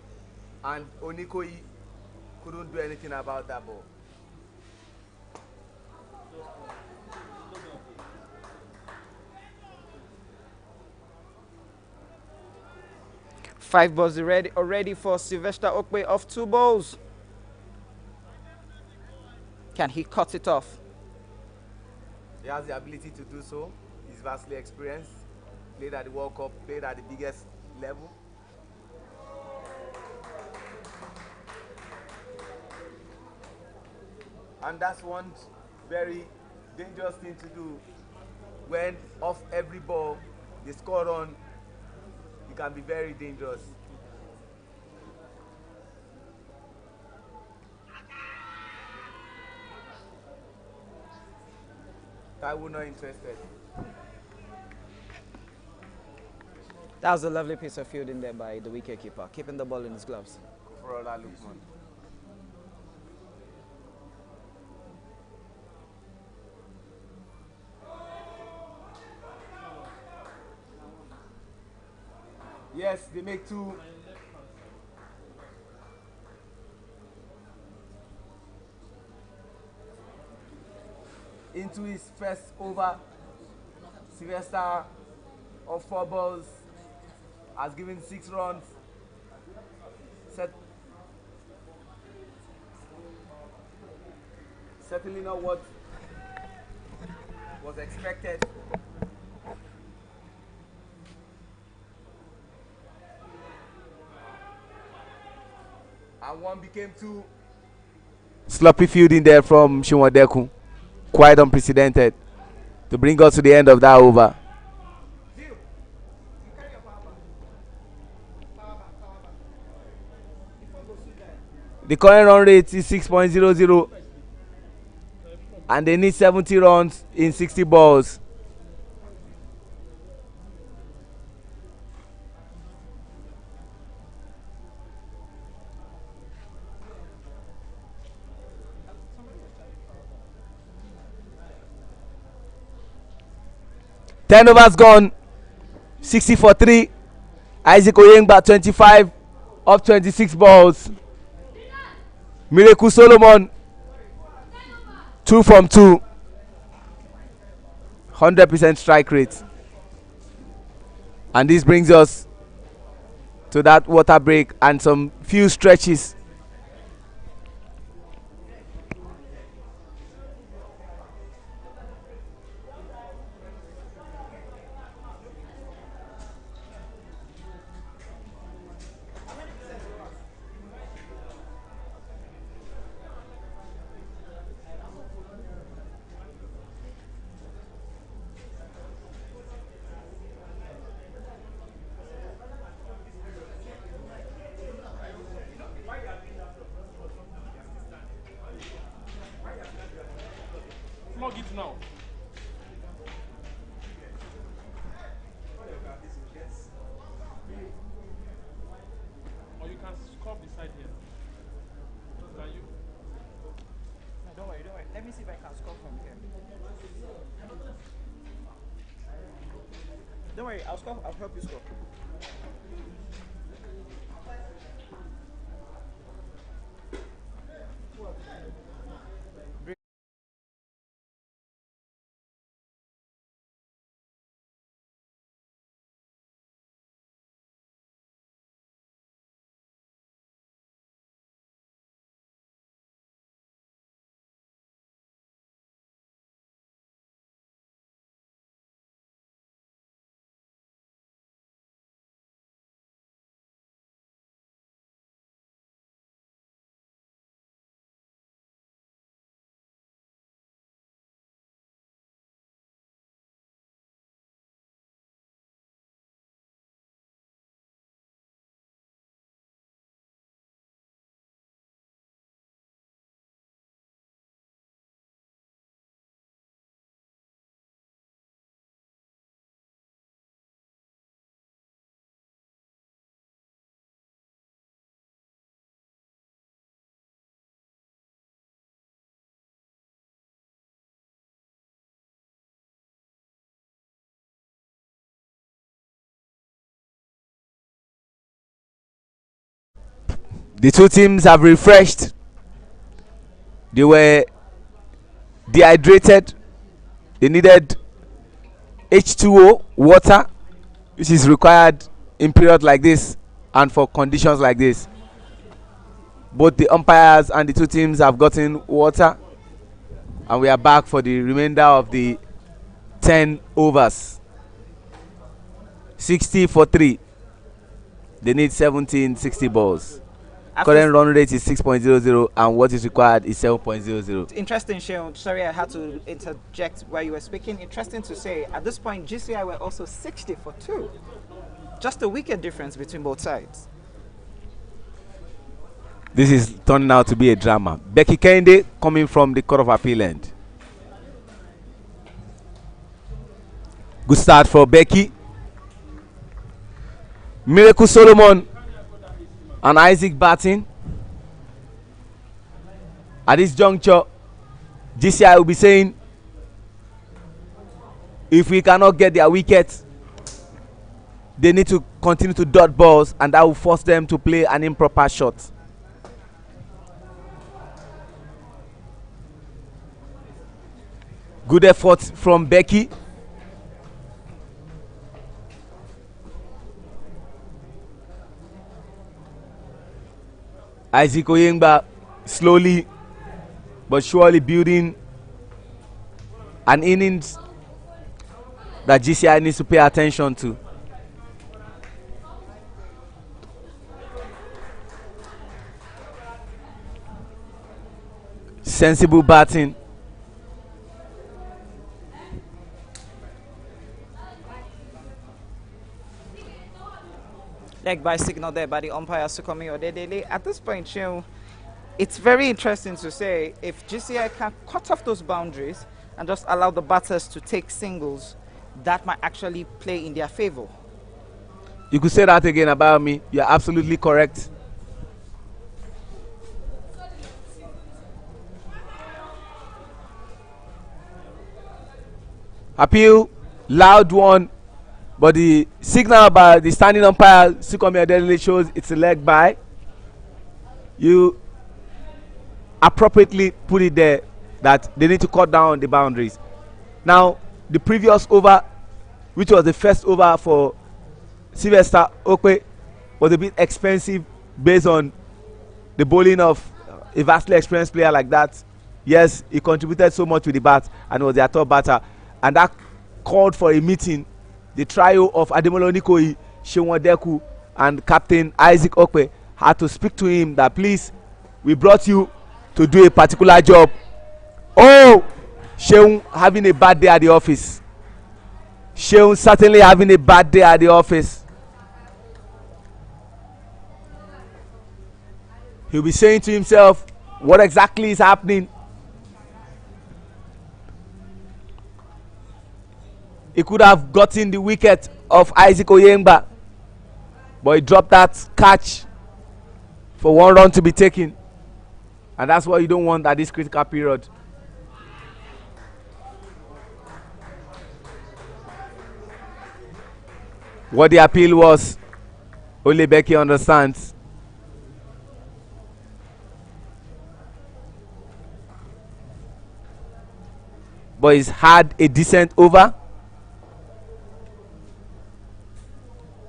and Onikoi couldn't do anything about that ball. Five balls already for Sylvester Okwe off 2 balls. Can he cut it off? He has the ability to do so. He's vastly experienced. Played at the World Cup, played at the biggest level. And that's one very dangerous thing to do. When off every ball they score on, it can be very dangerous. Taiwo not interested. That was a lovely piece of fielding there by the wicketkeeper, keeping the ball in his gloves. For all that Lukman. Yes, they make 2. Into his first over, Sylvester of 4 balls has given 6 runs. Certainly not what was expected. And 1 became 2. Sloppy fielding there from Shinwadeku. Quite unprecedented to bring us to the end of that over. The current run rate is 6.00 and they need 70 runs in 60 balls. Ten overs gone, 60 for 3. Isaac Oyengba 25 of 26 balls. Miracle Solomon 2 from 2. 100% strike rate. And this brings us to that water break and some few stretches. Flog it now. Or you can score beside here. Can you? No, don't worry. Let me see if I can score from here. Don't worry, I'll score. I'll help you score. The two teams have refreshed. They were dehydrated. They needed H2O, water, which is required in periods like this and for conditions like this. Both the umpires and the two teams have gotten water, and we are back for the remainder of the 10 overs. 60 for 3. They need 17 60 balls. Current run rate is 6.00 and what is required is 7.00. Interesting, Sheon. Sorry, I had to interject while you were speaking. Interesting to say, at this point, GCI were also 60 for 2. Just a wicket difference between both sides. This is turning out to be a drama. Becky Kende coming from the Court of Appeal end. Good start for Becky. Miracle Solomon and Isaac batting. At this juncture, GCI will be saying, if we cannot get their wicket, they need to continue to dot balls, and that will force them to play an improper shot. Good effort from Becky. Isaac Oyengba slowly but surely building an innings that GCI needs to pay attention to. Sensible batting. Leg by signal there by the umpire Sukomi Odedele. At this point, Sheon, it's very interesting to say if GCI can cut off those boundaries and just allow the batters to take singles, that might actually play in their favor. You could say that again about me. You're absolutely correct. Appeal, loud one. But the signal by the standing umpire, Sukomi Adelele, shows it's a leg by. You appropriately put it there that they need to cut down the boundaries. Now, the previous over, which was the first over for Sylvester Okwe, was a bit expensive based on the bowling of a vastly experienced player like that. Yes, he contributed so much with the bat and was their top batter. And that called for a meeting. The trio of Ademola Onikoyi, Seun Odeku, and Captain Isaac Okwe had to speak to him that please, we brought you to do a particular job. Oh, Seun having a bad day at the office. Seun certainly having a bad day at the office. He'll be saying to himself, what exactly is happening? He could have gotten the wicket of Isaac Oyengba, but he dropped that catch for 1 run to be taken, and that's what you don't want at this critical period. What the appeal was, only Becky understands. But he's had a decent over.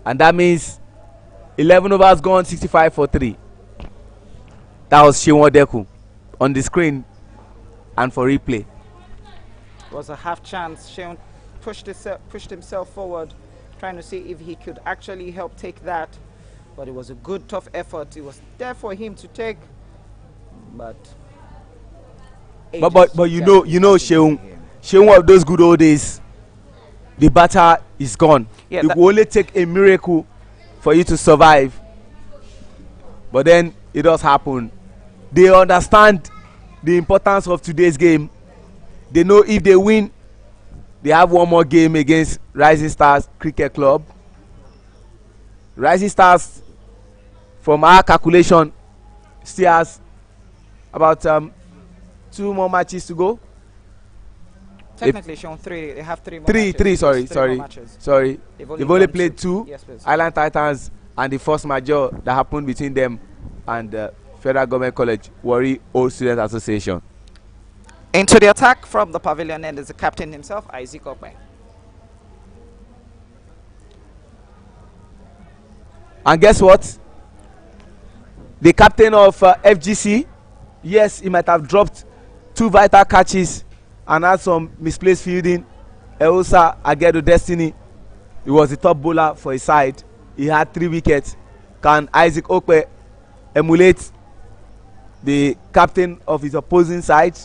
And that means 11 overs gone, 65 for 3. That was Seun Odeku on the screen and for replay. It was a half chance. Seun pushed himself forward, trying to see if he could actually help take that. But it was a good, tough effort. It was there for him to take. But you know Seun of those good old days. The batter is gone. Yeah, it will only take a miracle for you to survive. But then it does happen. They understand the importance of today's game. They know if they win, they have one more game against Rising Stars Cricket Club. Rising Stars, from our calculation, still has about 2 more matches to go. Technically, shown 3. They have 3 more matches. Sorry. They've only played 2. Yes, Island Titans and the force majeure that happened between them and Federal Government College Warri Old Student Association. Into the attack from the pavilion end is the captain himself, Isaac Okpe. And guess what? The captain of FGC, yes, he might have dropped 2 vital catches and had some misplaced fielding. Eosa Agedo Destiny, he was the top bowler for his side. He had 3 wickets. Can Isaac Okpe emulate the captain of his opposing side?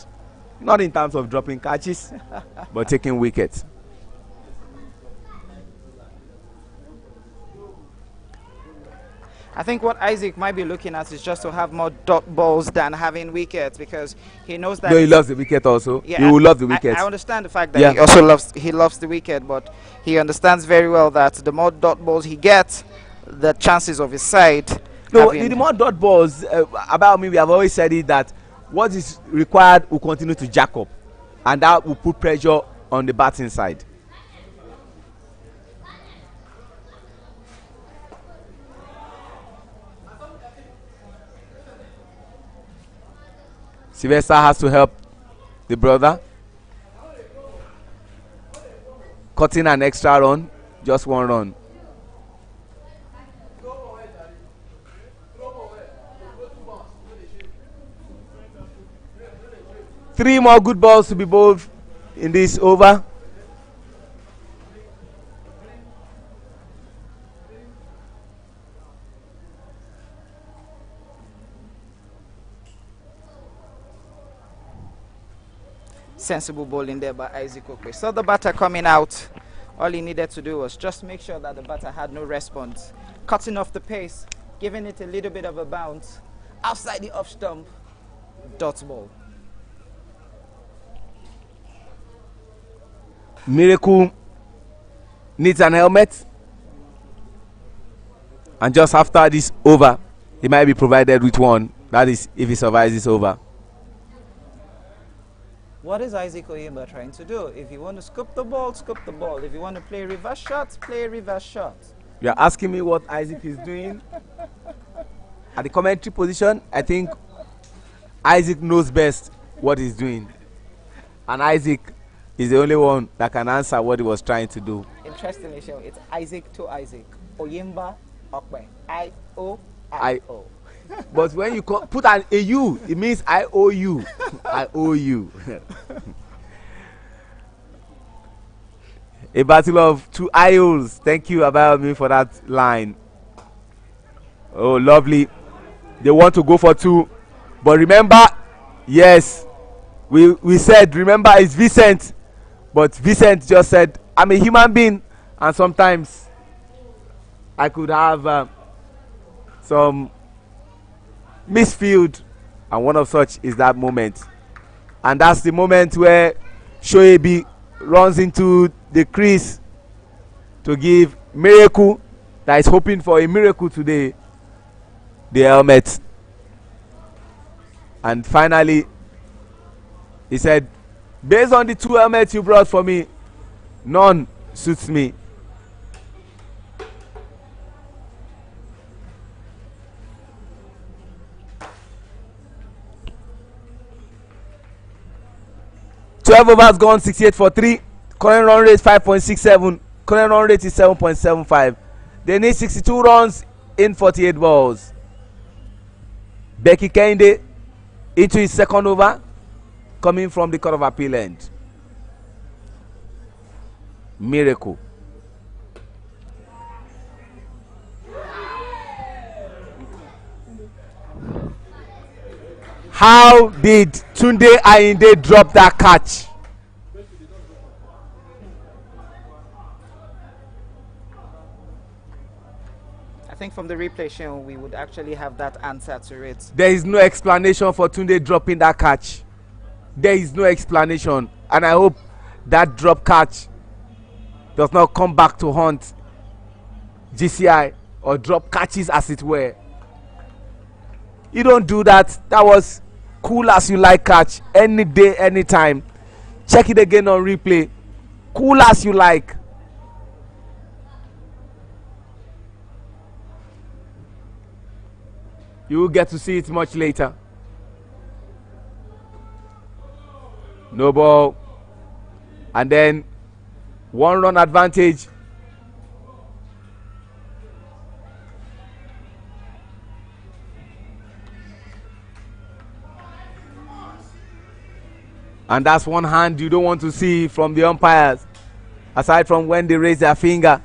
Not in terms of dropping catches, but taking wickets. I think what Isaac might be looking at is just to have more dot balls than having wickets, because he knows that. No, he loves the wicket also. Yeah, he will love the wicket. I understand the fact that he also loves the wicket, but he understands very well that the more dot balls he gets, the chances of his side. No, the more dot balls, about me, we have always said it that what is required will continue to jack up, and that will put pressure on the batting side. Sylvester has to help the brother, cutting an extra run, just 1 run. Three more good balls to be bowled in this over. Sensible bowling there by Isaac Okpe. Saw the batter coming out. All he needed to do was just make sure that the batter had no response. Cutting off the pace, giving it a little bit of a bounce. Outside the off stump, dot ball. Miracle needs an helmet, and just after this over, he might be provided with one. That is, if he survives this over. What is Isaac Oyemba trying to do? If you want to scoop the ball, scoop the ball. If you want to play reverse shots, play reverse shots. You are asking me what Isaac is doing at the commentary position. I think Isaac knows best what he's doing, and Isaac is the only one that can answer what he was trying to do. Interestingly, it's Isaac to Isaac. Oyemba Okpe. I-O-I-O. But when you put an AU, it means I owe you. I owe you. A battle of 2 IOs. Thank you, Abayomi, for that line. Oh, lovely. They want to go for 2. But remember, yes, we said, remember, it's Vincent. But Vincent just said, I'm a human being. And sometimes I could have some misfield, and one of such is that moment, and that's the moment where Shoebi runs into the crease to give Miracle, that is hoping for a miracle today, the helmet. And finally he said, based on the 2 helmets you brought for me, none suits me. Overs gone, 68 for 3. Current run rate 5.67. Current run rate is 7.75. They need 62 runs in 48 balls. Becky Kende into his second over, coming from the Court of Appeal end. Miracle. How did Tunde Ayinde drop that catch? I think from the replay show, we would actually have that answer to it. There is no explanation for Tunde dropping that catch. There is no explanation, and I hope that drop catch does not come back to haunt GCI, or drop catches as it were. You don't do that. That was cool as you like catch, any day, anytime. Check it again on replay. Cool as you like. You will get to see it much later. No ball. And then 1 run advantage. And that's one hand you don't want to see from the umpires, aside from when they raise their finger,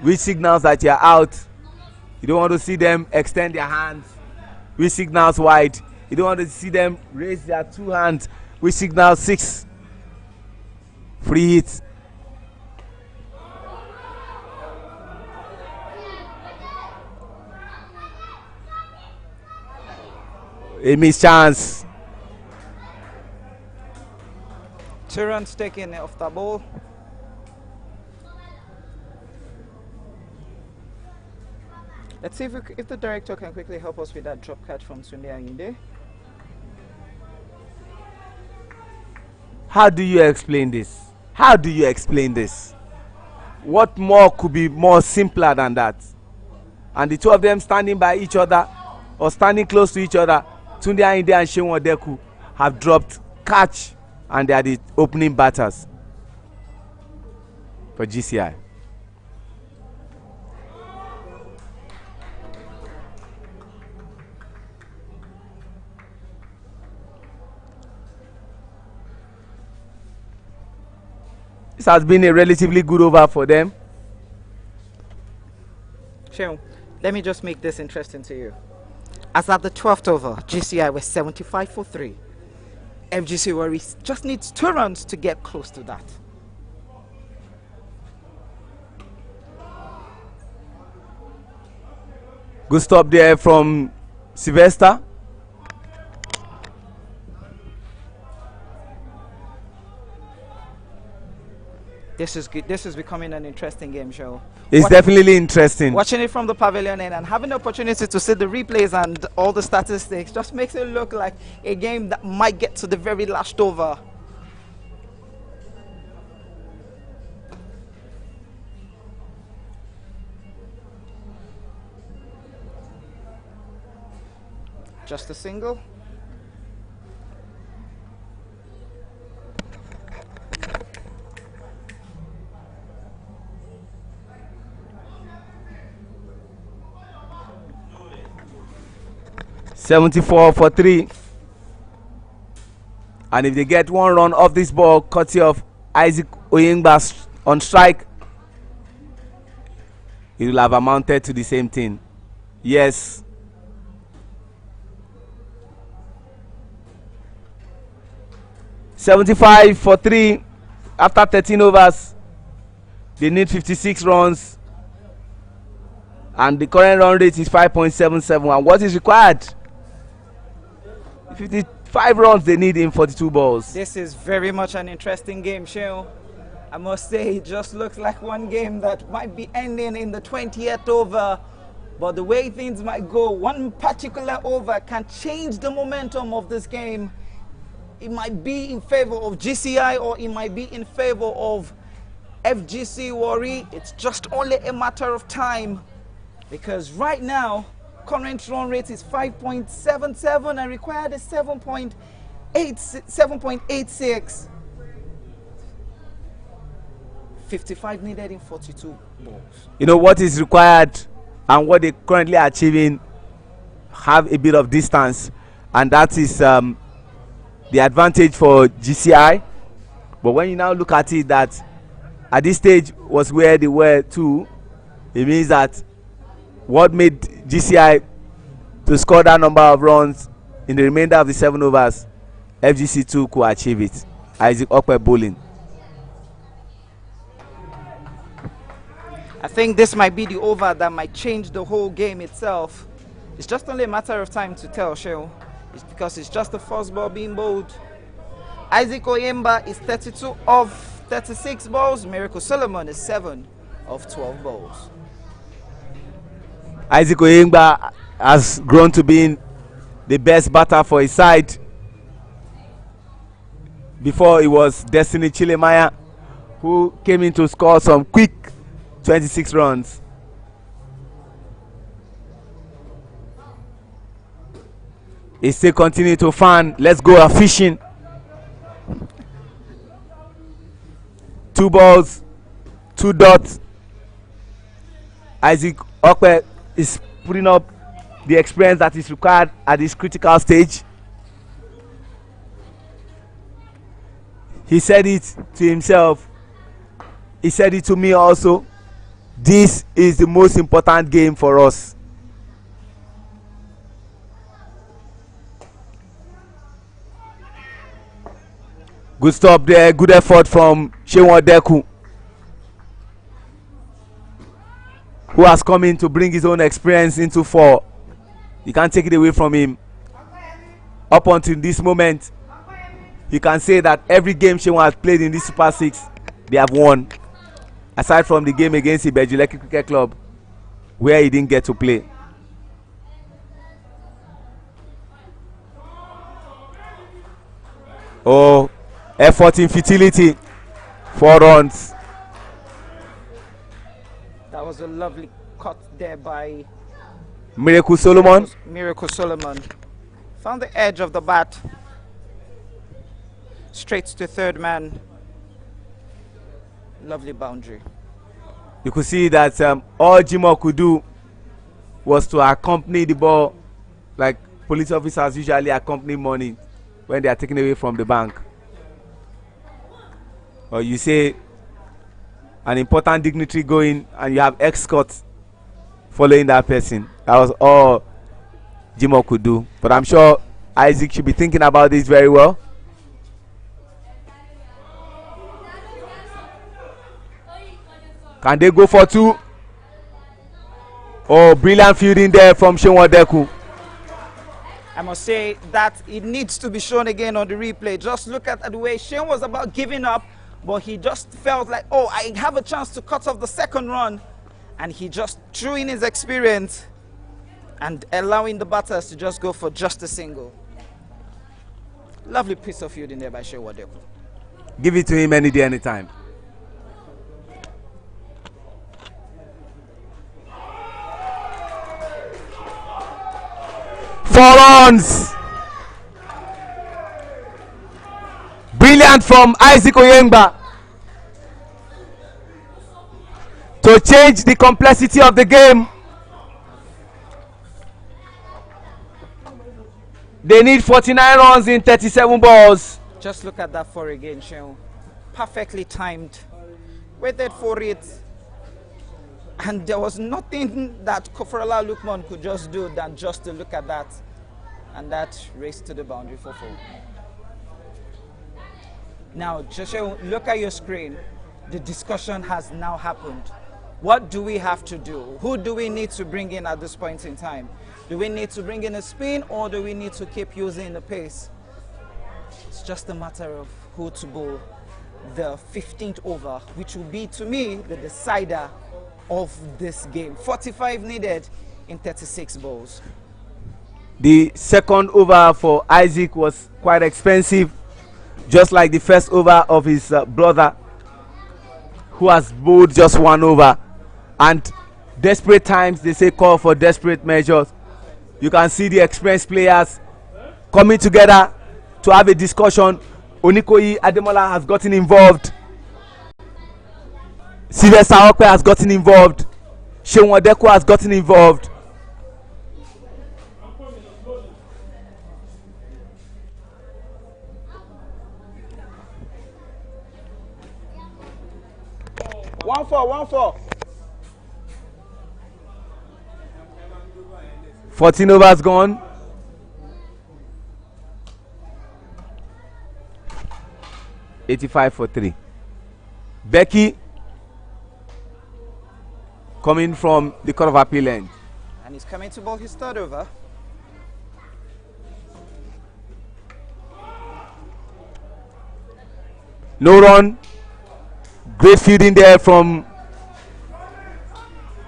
which signals that you're out. You don't want to see them extend their hands, which signals wide. You don't want to see them raise their 2 hands, which signals 6. Free hit. A missed chance. 2 runs taken off the ball. Let's see if the director can quickly help us with that drop catch from Sunday Ayinde. How do you explain this? How do you explain this? What more could be more simpler than that? And the two of them standing by each other or standing close to each other, Tunde Ayinde and Seun Odeku, have dropped catch, and they are the opening batters for GCI. This has been a relatively good over for them. Seun, let me just make this interesting to you. As at the 12th over, GCI was 75 for 3. FGC Warriors just needs 2 runs to get close to that. Good stop there from Sylvester. This is good. This is becoming an interesting game show. It's definitely interesting. Watching it from the pavilion end and having the opportunity to see the replays and all the statistics just makes it look like a game that might get to the very last over. Just a single. $74 for 3. And if they get 1 run off this ball, courtesy of Isaac Oyingba on strike, it will have amounted to the same thing. Yes. $75 for 3 after 13 overs. They need 56 runs. And the current run rate is 5.77. And what is required? 55 runs they need in 42 balls. This is very much an interesting game, Seun. I must say, it just looks like one game that might be ending in the 20th over. But the way things might go, one particular over can change the momentum of this game. It might be in favor of GCI or it might be in favor of FGC Warri. It's just only a matter of time. Because right now, current run rate is 5.77 and required is 7.86. 55 needed in 42 balls. You know what is required and what they currently are achieving have a bit of distance, and that is the advantage for GCI. But when you now look at it, that at this stage was where they were too, it means that what made GCI to score that number of runs in the remainder of the 7 overs, FGC2 could achieve it. Isaac Okpe bowling. I think this might be the over that might change the whole game itself. It's just only a matter of time to tell, Seun. It's because it's just the first ball being bowled. Isaac Oyemba is 32 of 36 balls. Miracle Solomon is 7 of 12 balls. Isaac Oyemba has grown to being the best batter for his side. Before it was Destiny Chilemaya, who came in to score some quick 26 runs. He still continue to fan. Let's go fishing. 2 balls, 2 dots. Isaac Okpe is putting up the experience that is required at this critical stage. He said it to himself. He said it to me also. This is the most important game for us. Good stop there. Good effort from Shewan Deku, who has come in to bring his own experience into 4. You can't take it away from him. Up until this moment, you can say that every game Shewan has played in this Super 6, they have won. Aside from the game against Ibejuleki Cricket Club, where he didn't get to play. Oh, effort in futility. 4 runs. That was a lovely cut there by Miracle Solomon. Miracle Solomon. Found the edge of the bat. Straight to third man. Lovely boundary. You could see that all Jimo could do was to accompany the ball like police officers usually accompany money when they are taken away from the bank. Or you say an important dignitary going and you have escorts following that person. That was all Jimo could do. But I'm sure Isaac should be thinking about this very well. Can they go for 2? Oh, brilliant fielding there from Shewan Deku. I must say that it needs to be shown again on the replay. Just look at the way Shane was about giving up, but he just felt like, oh, I have a chance to cut off the second run. And he just threw in his experience and allowing the batters to just go for just a single. Lovely piece of fielding there by Shewan Deku. Give it to him any day, anytime. Four runs. Brilliant from Isaac Oyengba to change the complexity of the game. They need 49 runs in 37 balls. Just look at that 4 again, Shane. Perfectly timed. Waited for it. And there was nothing that Kofrala Lukman could just do than just to look at that. And that raced to the boundary for 4. Now, just look at your screen. The discussion has now happened. What do we have to do? Who do we need to bring in at this point in time? Do we need to bring in a spin, or do we need to keep using the pace? It's just a matter of who to bowl the 15th over, which will be, to me, the decider of this game. 45 needed in 36 balls. The second over for Isaac was quite expensive, just like the first over of his brother, who has bowled just 1 over. And desperate times, they say, call for desperate measures. You can see the experienced players coming together to have a discussion. Onikoyi Ademola has gotten involved. Sylvester Okpe has gotten involved. Shewan Deku has gotten involved. One four. 14 overs gone. $85 for 3. Becky coming from the Court of Appeal end. And he's coming to bowl his 3rd over. No run. Great fielding there from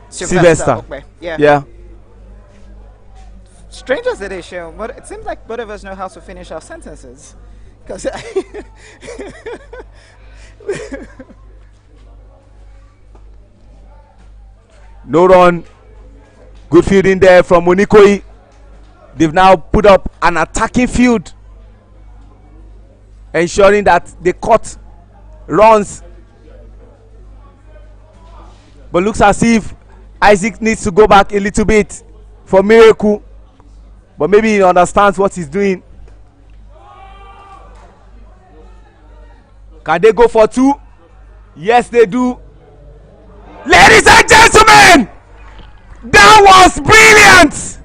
Sylvester. Okay. Yeah. Strange as it is, Shane, but it seems like both of us know how to finish our sentences. Because no run. Good fielding there from Onikoyi. They've now put up an attacking field, ensuring that they cut runs. But looks as if Isaac needs to go back a little bit for Miracle. But maybe he understands what he's doing. Can they go for two? Yes, they do. Ladies and gentlemen, that was brilliant.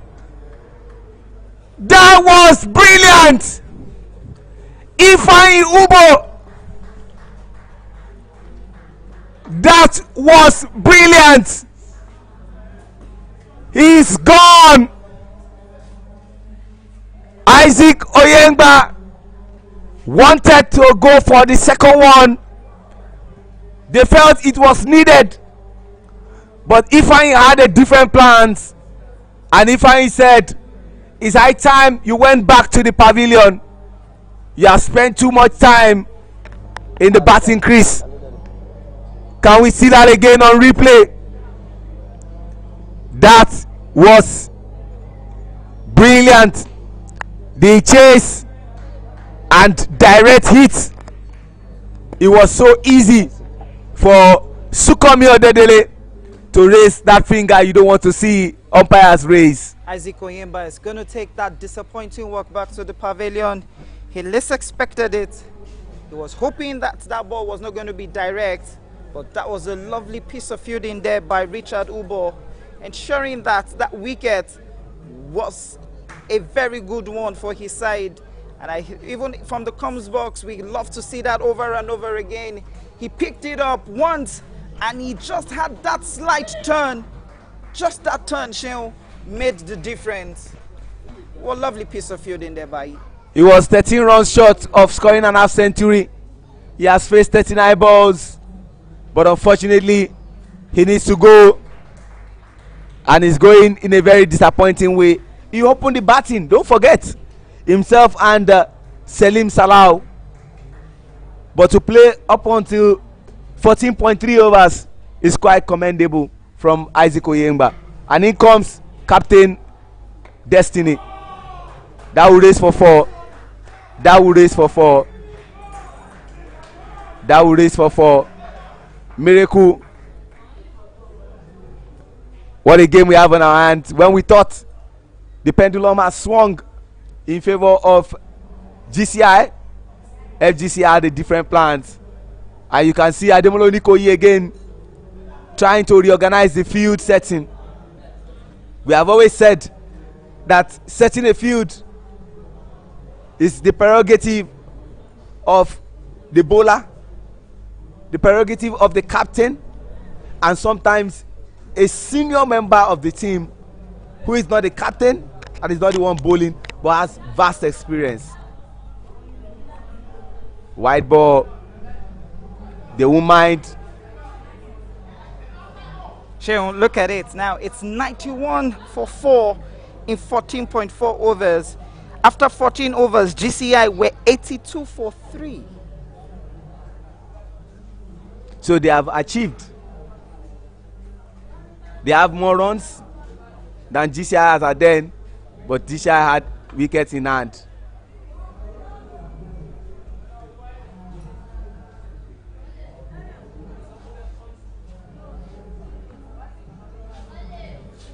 That was brilliant. Ifeanyi Ubo. That was brilliant. He's gone. Isaac Oyengba wanted to go for the second one. They felt it was needed, but Ifeanyi had a different plans, and Ifeanyi said, it's high time you went back to the pavilion. You have spent too much time in the batting crease. Can we see that again on replay? That was brilliant. The chase and direct hits. It was so easy for Sukomi Odedele to raise that finger you don't want to see umpires raise. Isaac Oyemba is going to take that disappointing walk back to the pavilion. He least expected it. He was hoping that that ball was not going to be direct, but that was a lovely piece of fielding there by Richard Ubo, ensuring that that wicket was a very good one for his side. And even from the comms box, we love to see that over and over again. He picked it up once, and he just had that slight turn. Just that turn, Sheon, made the difference. What a lovely piece of fielding there by. He was 13 runs short of scoring an half century. He has faced 39 balls, but unfortunately, he needs to go, and he's going in a very disappointing way. He opened the batting, don't forget, himself and Selim Salau. But to play up until 14.3 overs is quite commendable from Isaac Oyemba. And in comes Captain Destiny. That will race for 4. That will race for 4. That will race for 4. Miracle. What a game we have on our hands. When we thought the pendulum has swung in favor of GCI, FGC had a different plans. And you can see Ademolo Nikoyi again trying to reorganize the field setting. We have always said that setting a field is the prerogative of the bowler, the prerogative of the captain, and sometimes a senior member of the team who is not the captain and is not the one bowling but has vast experience. Wide ball, they won't mind. Sheon, look at it now. It's 91 for 4 in 14.4 overs. After 14 overs, GCI were 82 for 3. So they have achieved. They have more runs than GCI has had then, but GCI had wickets in hand.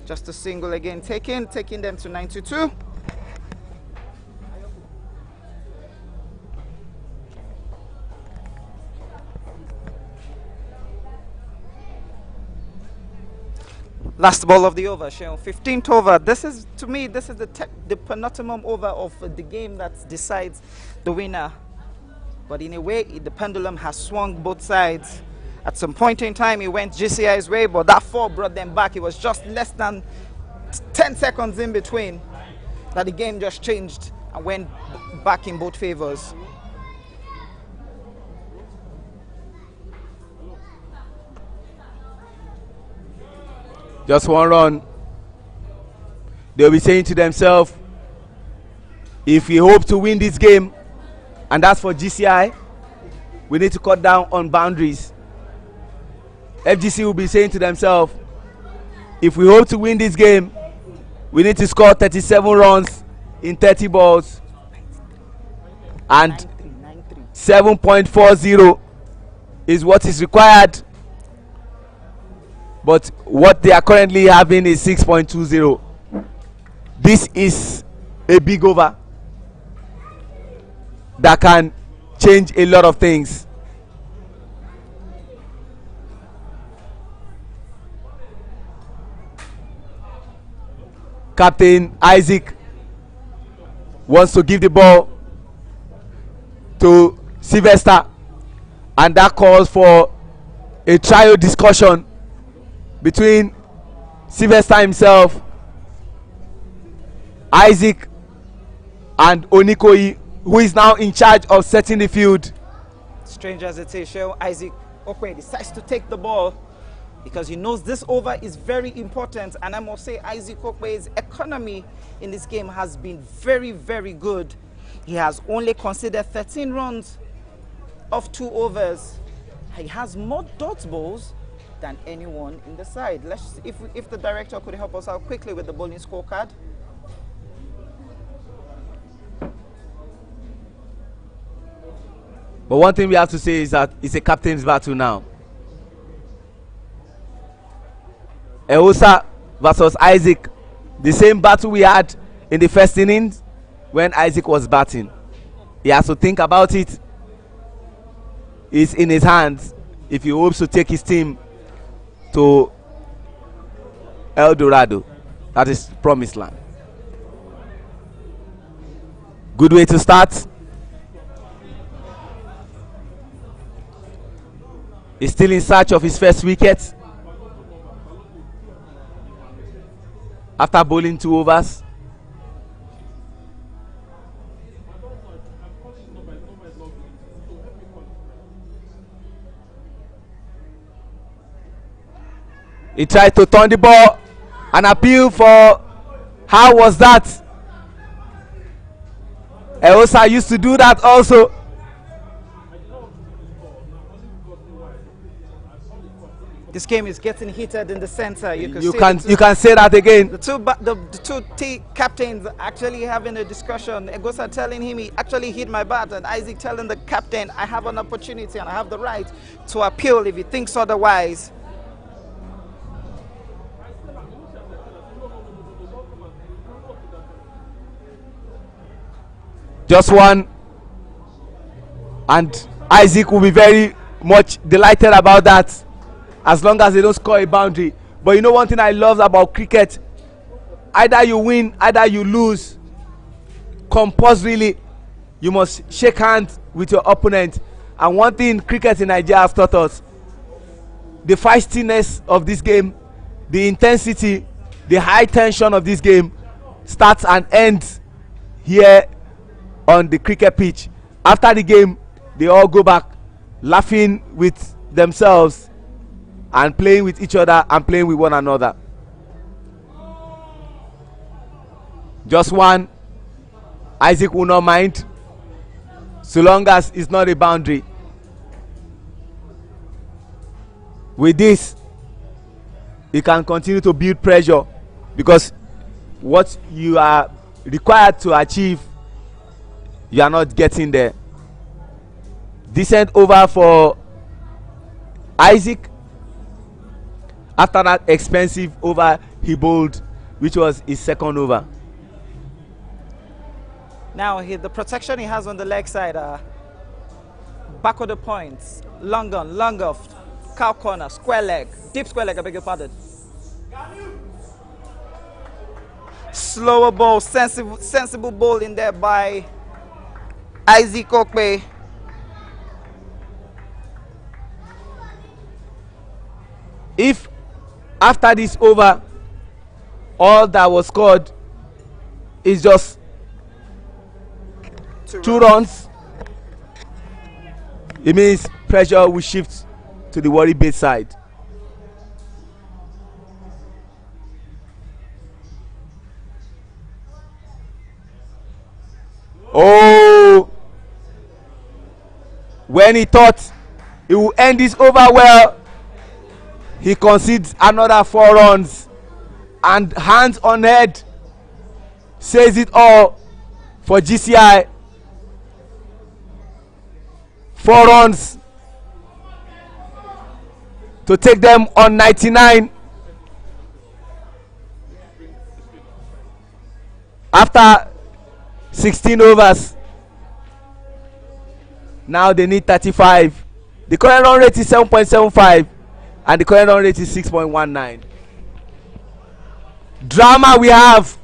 Just a single again taking them to 92. Last ball of the over, Sheon, 15th over. This is, to me, this is the penultimate over of the game that decides the winner. But in a way, the pendulum has swung both sides. At some point in time, it went GCI's way, but that 4 brought them back. It was just less than 10 seconds in between that the game just changed and went back in both favors. Just one run. They'll be saying to themselves, if we hope to win this game, and that's for GCI, we need to cut down on boundaries. FGC will be saying to themselves, if we hope to win this game, we need to score 37 runs in 30 balls, and 9-3. 7.40 is what is required, but what they are currently having is 6.20. This is a big over that can change a lot of things. Captain Isaac wants to give the ball to Sylvester, and that calls for a trio discussion between Sylvester himself, Isaac, and Onikoyi, who is now in charge of setting the field. Strange as it is, Sheo, Isaac Okwe decides to take the ball because he knows this over is very important. And I must say, Isaac Okwe's economy in this game has been very, very good. He has only conceded 13 runs of 2 overs. He has more dot balls than anyone in the side. Let's see if the director could help us out quickly with the bowling scorecard. But one thing we have to say is that it's a captain's battle now. Eosa versus Isaac, the same battle we had in the first innings when Isaac was batting. He has to think about it. It's in his hands if he hopes to take his team to El Dorado, that is promised land. Good way to start. He's still in search of his first wicket after bowling 2 overs. He tried to turn the ball and appeal for how was that. Eosa used to do that also. This game is getting heated in the center. You can say that again. The two captains actually having a discussion. Egosa telling him he actually hit my bat, and Isaac telling the captain, I have an opportunity and I have the right to appeal if he thinks otherwise. Just one, and Isaac will be very much delighted about that, as long as they don't score a boundary. But you know one thing I love about cricket, either you win, either you lose, compulsorily you must shake hands with your opponent. And one thing cricket in Nigeria has taught us, the feistiness of this game, the intensity, the high tension of this game starts and ends here on the cricket pitch. After the game, they all go back laughing with themselves and playing with each other and playing with one another. Just one. Isaac will not mind so long as it's not a boundary. With this, he can continue to build pressure, because what you are required to achieve, you are not getting there. Decent over for Isaac after that expensive over he bowled, which was his second over. Now the protection he has on the leg side, back of the points, long on, long off, cow corner, square leg, deep square leg, I beg your pardon. Slower ball, sensible ball in there by Isaac Okwe. If after this over all that was scored is just two runs, it means pressure will shift to the Warri Bay side. Oh, when he thought he would end this over well, he concedes another 4 runs, and hands on head says it all. for GCI. 4 runs to take them on 99 after 16 overs. Now they need 35. The current run rate is 7.75 and the current run rate is 6.19. Drama we have.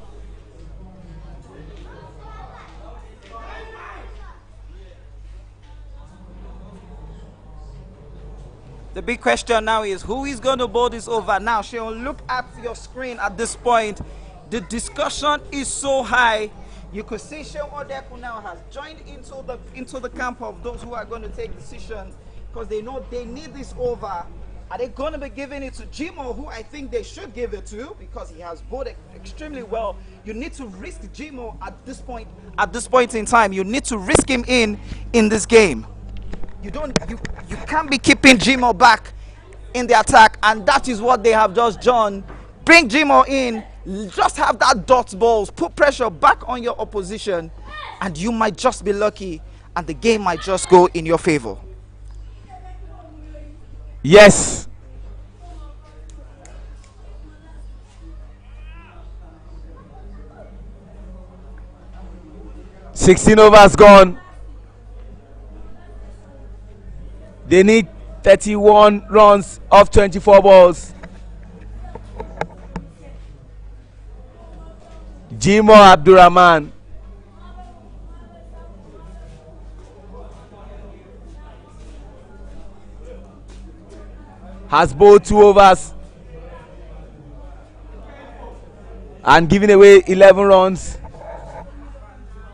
The big question now is who is going to bowl this over. Now, Sheon, look at your screen at this point. The discussion is so high. You could see Sheon Odeku now has joined into the camp of those who are going to take decisions because they know they need this over. Are they going to be giving it to Jimo, who I think they should give it to because he has bowled extremely well? You need to risk Jimo at this point. At this point in time, you need to risk him in this game. You can't be keeping Jimo back in the attack, and that is what they have just done. Bring Jimo in, just have that dot balls, put pressure back on your opposition, and you might just be lucky, and the game might just go in your favor. Yes. $16 overs gone. They need 31 runs off 24 balls. Jimo Abdurrahman. Has bowled 2 overs and giving away 11 runs,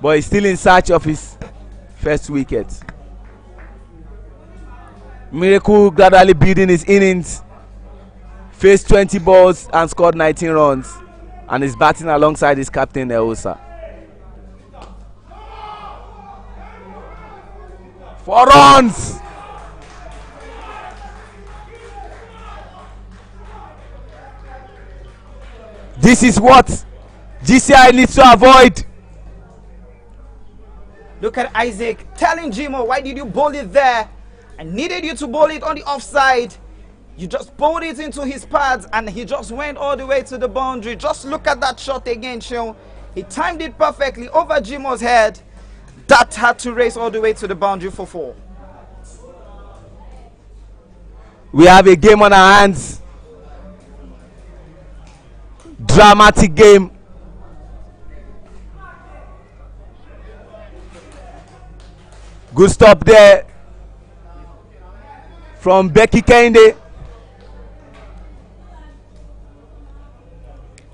but he's still in search of his first wicket. Miracle gradually building his innings, faced 20 balls and scored 19 runs, and is batting alongside his captain Fegocowosa. 4 runs. This is what GCI needs to avoid. Look at Isaac telling Jimo, why did you bowl it there? I needed you to bowl it on the offside. You just bowled it into his pads and he just went all the way to the boundary. Just look at that shot again, Sean. He timed it perfectly over Jimo's head. That had to race all the way to the boundary for 4. We have a game on our hands. Dramatic game. Good stop there from Becky Kende.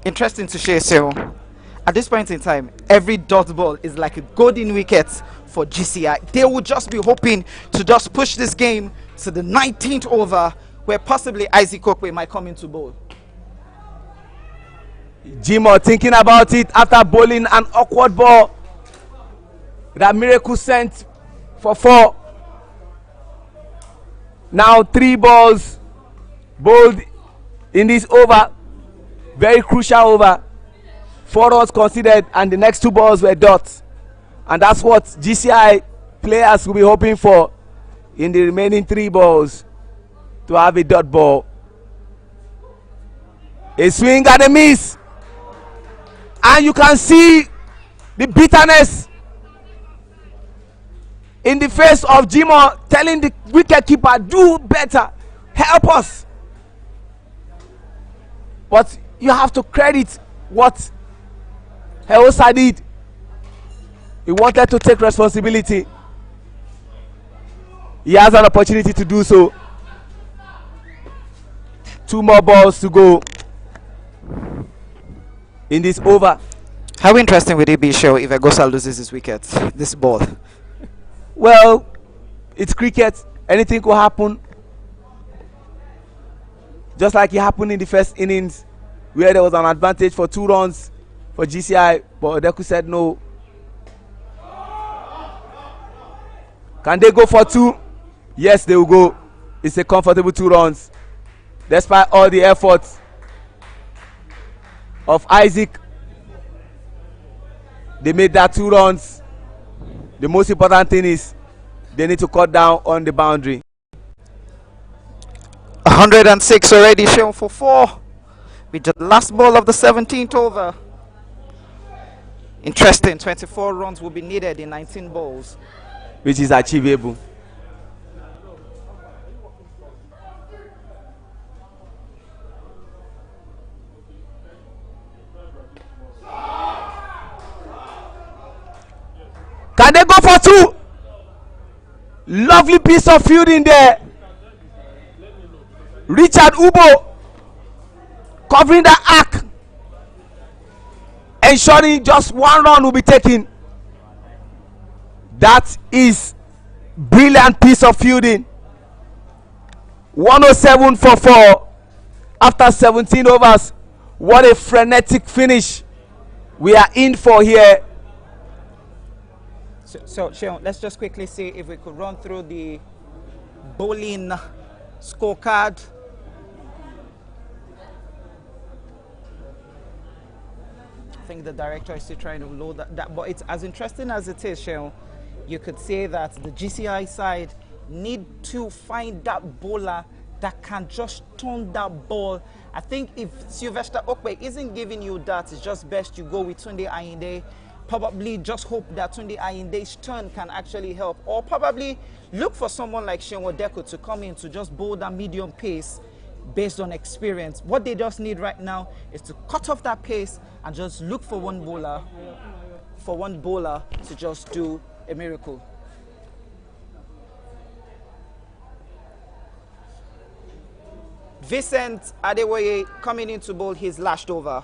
Interesting to share, so at this point in time, every dot ball is like a golden wicket for GCI. They will just be hoping to just push this game to the 19th over, where possibly Isaac Kokwe might come into bowl. Jimo thinking about it after bowling an awkward ball that Miracle sent for 4. Now 3 balls bowled in this over, very crucial over. 4 runs considered and the next 2 balls were dots, and that's what GCI players will be hoping for in the remaining 3 balls, to have a dot ball. A swing and a miss, and you can see the bitterness in the face of Jimo, telling the wicket keeper, do better, help us. But you have to credit what Fegocowosa did. He wanted to take responsibility. He has an opportunity to do so. 2 more balls to go in this over. How interesting would it be, Show, if Fegocowosa loses this wicket, this ball? Well, it's cricket. Anything could happen. Just like it happened in the first innings, where there was an advantage for 2 runs for GCI, but Odeku said no. Can they go for 2? Yes, they will go. It's a comfortable 2 runs, despite all the efforts of Isaac. They made that 2 runs. The most important thing is they need to cut down on the boundary. 106 already shown for 4 with the last ball of the 17th over. Interesting, 24 runs will be needed in 19 balls, which is achievable. Can they go for 2? Lovely piece of fielding there. Richard Ubo covering the arc, ensuring just 1 run will be taken. That is brilliant piece of fielding. 107 for 4 after 17 overs. What a frenetic finish we are in for here. So Sheon, let's just quickly see if we could run through the bowling scorecard. I think the director is still trying to load that, but it's as interesting as it is, Sheon. You could say that the GCI side need to find that bowler that can just turn that ball. I think if Sylvester Okpe isn't giving you that, it's just best you go with Tunde Ayinde. Probably just hope that Tunde Ayinde's turn can actually help, or probably look for someone like Seun Odeko to come in to just bowl that medium pace based on experience. What they just need right now is to cut off that pace and just look for one bowler to just do a miracle. Vincent Adewoye coming in to bowl his last over.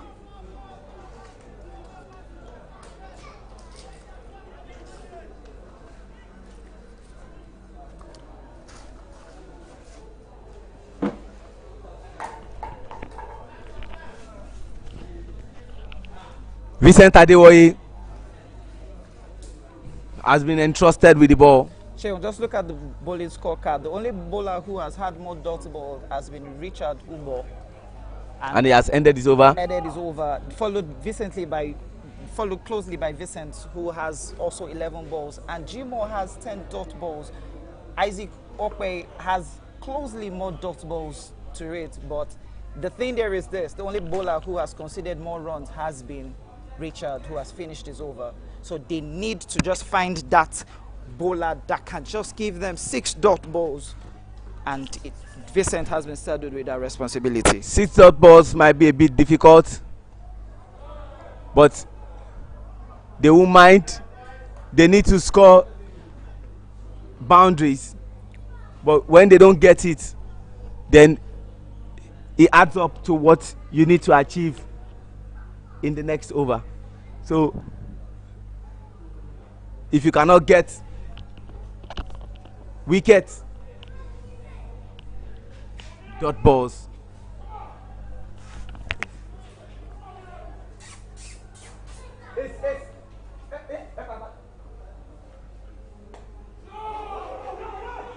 Vincent Adewoye has been entrusted with the ball. Sheon, just look at the bowling scorecard. The only bowler who has had more dot balls has been Richard Ubo. And he has ended his over. Followed closely by Vincent, who has also 11 balls. And Jimo has 10 dot balls. Isaac Okpe has closely more dot balls to rate. But the thing there is this, the only bowler who has conceded more runs has been Richard, who has finished his over. So they need to just find that bowler that can just give them 6 dot balls, and Vincent has been saddled with that responsibility. 6 dot balls might be a bit difficult, but they won't mind. They need to score boundaries, but when they don't get it, then it adds up to what you need to achieve in the next over. So if you cannot get wickets, dot balls,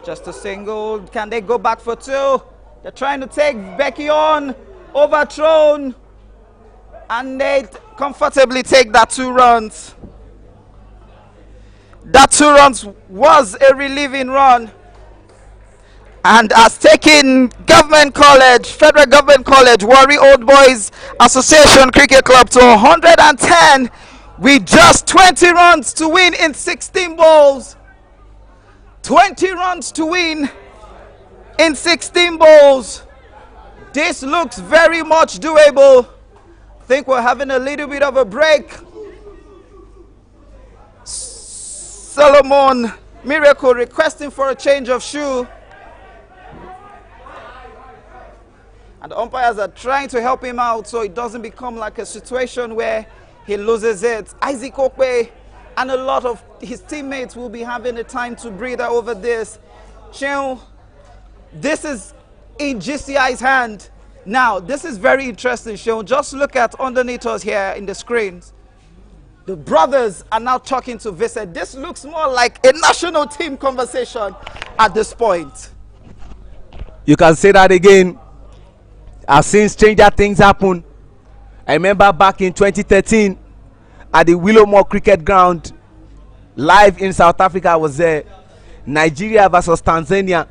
just a single. Can they go back for 2? They're trying to take Becky on, overthrown, and they comfortably take that 2 runs. That 2 runs was a relieving run, and has taken Government College, Federal Government College, Warri Old Boys Association Cricket Club to 110 with just 20 runs to win in 16 balls. 20 runs to win in 16 balls. This looks very much doable. I think we're having a little bit of a break. Solomon Miracle requesting for a change of shoe. And the umpires are trying to help him out so it doesn't become like a situation where he loses it. Isaac Okpe and a lot of his teammates will be having a time to breathe over this. Sheon, this is in GCI's hand. Now, this is very interesting, Sheon. Just look at underneath us here in the screens. The brothers are now talking to Vincent. This looks more like a national team conversation at this point. You can say that again. I've seen stranger things happen. I remember back in 2013, at the Willowmore Cricket Ground, live in South Africa. I was there. Nigeria versus Tanzania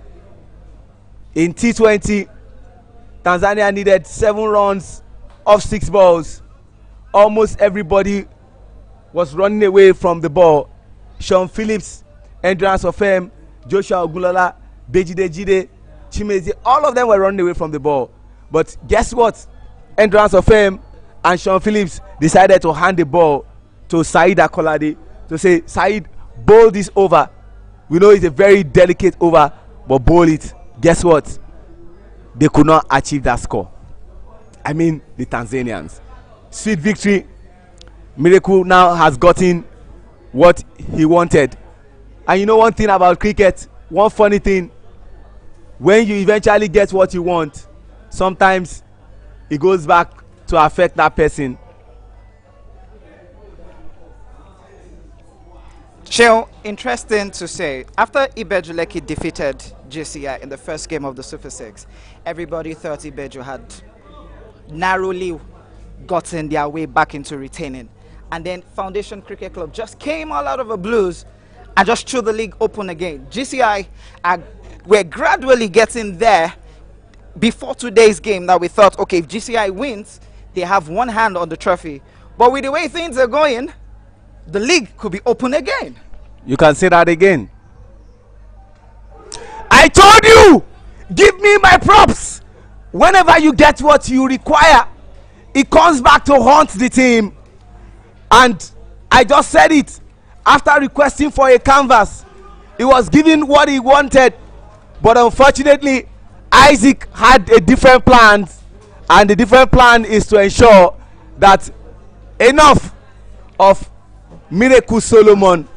in T20. Tanzania needed 7 runs off 6 balls. Almost everybody was running away from the ball. Sean Phillips, Endurance of Fame, Joshua Ogunlola, Bejide Jide, Chimezi, all of them were running away from the ball. But guess what? Endurance of Fame and Sean Phillips decided to hand the ball to Said Akolade to say, Said, bowl this over. We know it's a very delicate over, but bowl it. Guess what? They could not achieve that score. I mean, the Tanzanians. Sweet victory. Miracle now has gotten what he wanted. And you know one thing about cricket, one funny thing, when you eventually get what you want, sometimes it goes back to affect that person. Sheo, interesting to say, after Ibejuleki defeated JCI in the first game of the Super 6, everybody thought Ibeju had narrowly gotten their way back into retaining. And then Foundation Cricket Club just came all out of the blues and just threw the league open again. GCI were gradually getting there before today's game. Now we thought, okay, if GCI wins, they have one hand on the trophy. But with the way things are going, the league could be open again. You can say that again. I told you, give me my props. Whenever you get what you require, it comes back to haunt the team. And I just said it. After requesting for a canvas, he was given what he wanted. But unfortunately, Isaac had a different plan. And the different plan is to ensure that enough of Miracle Solomon.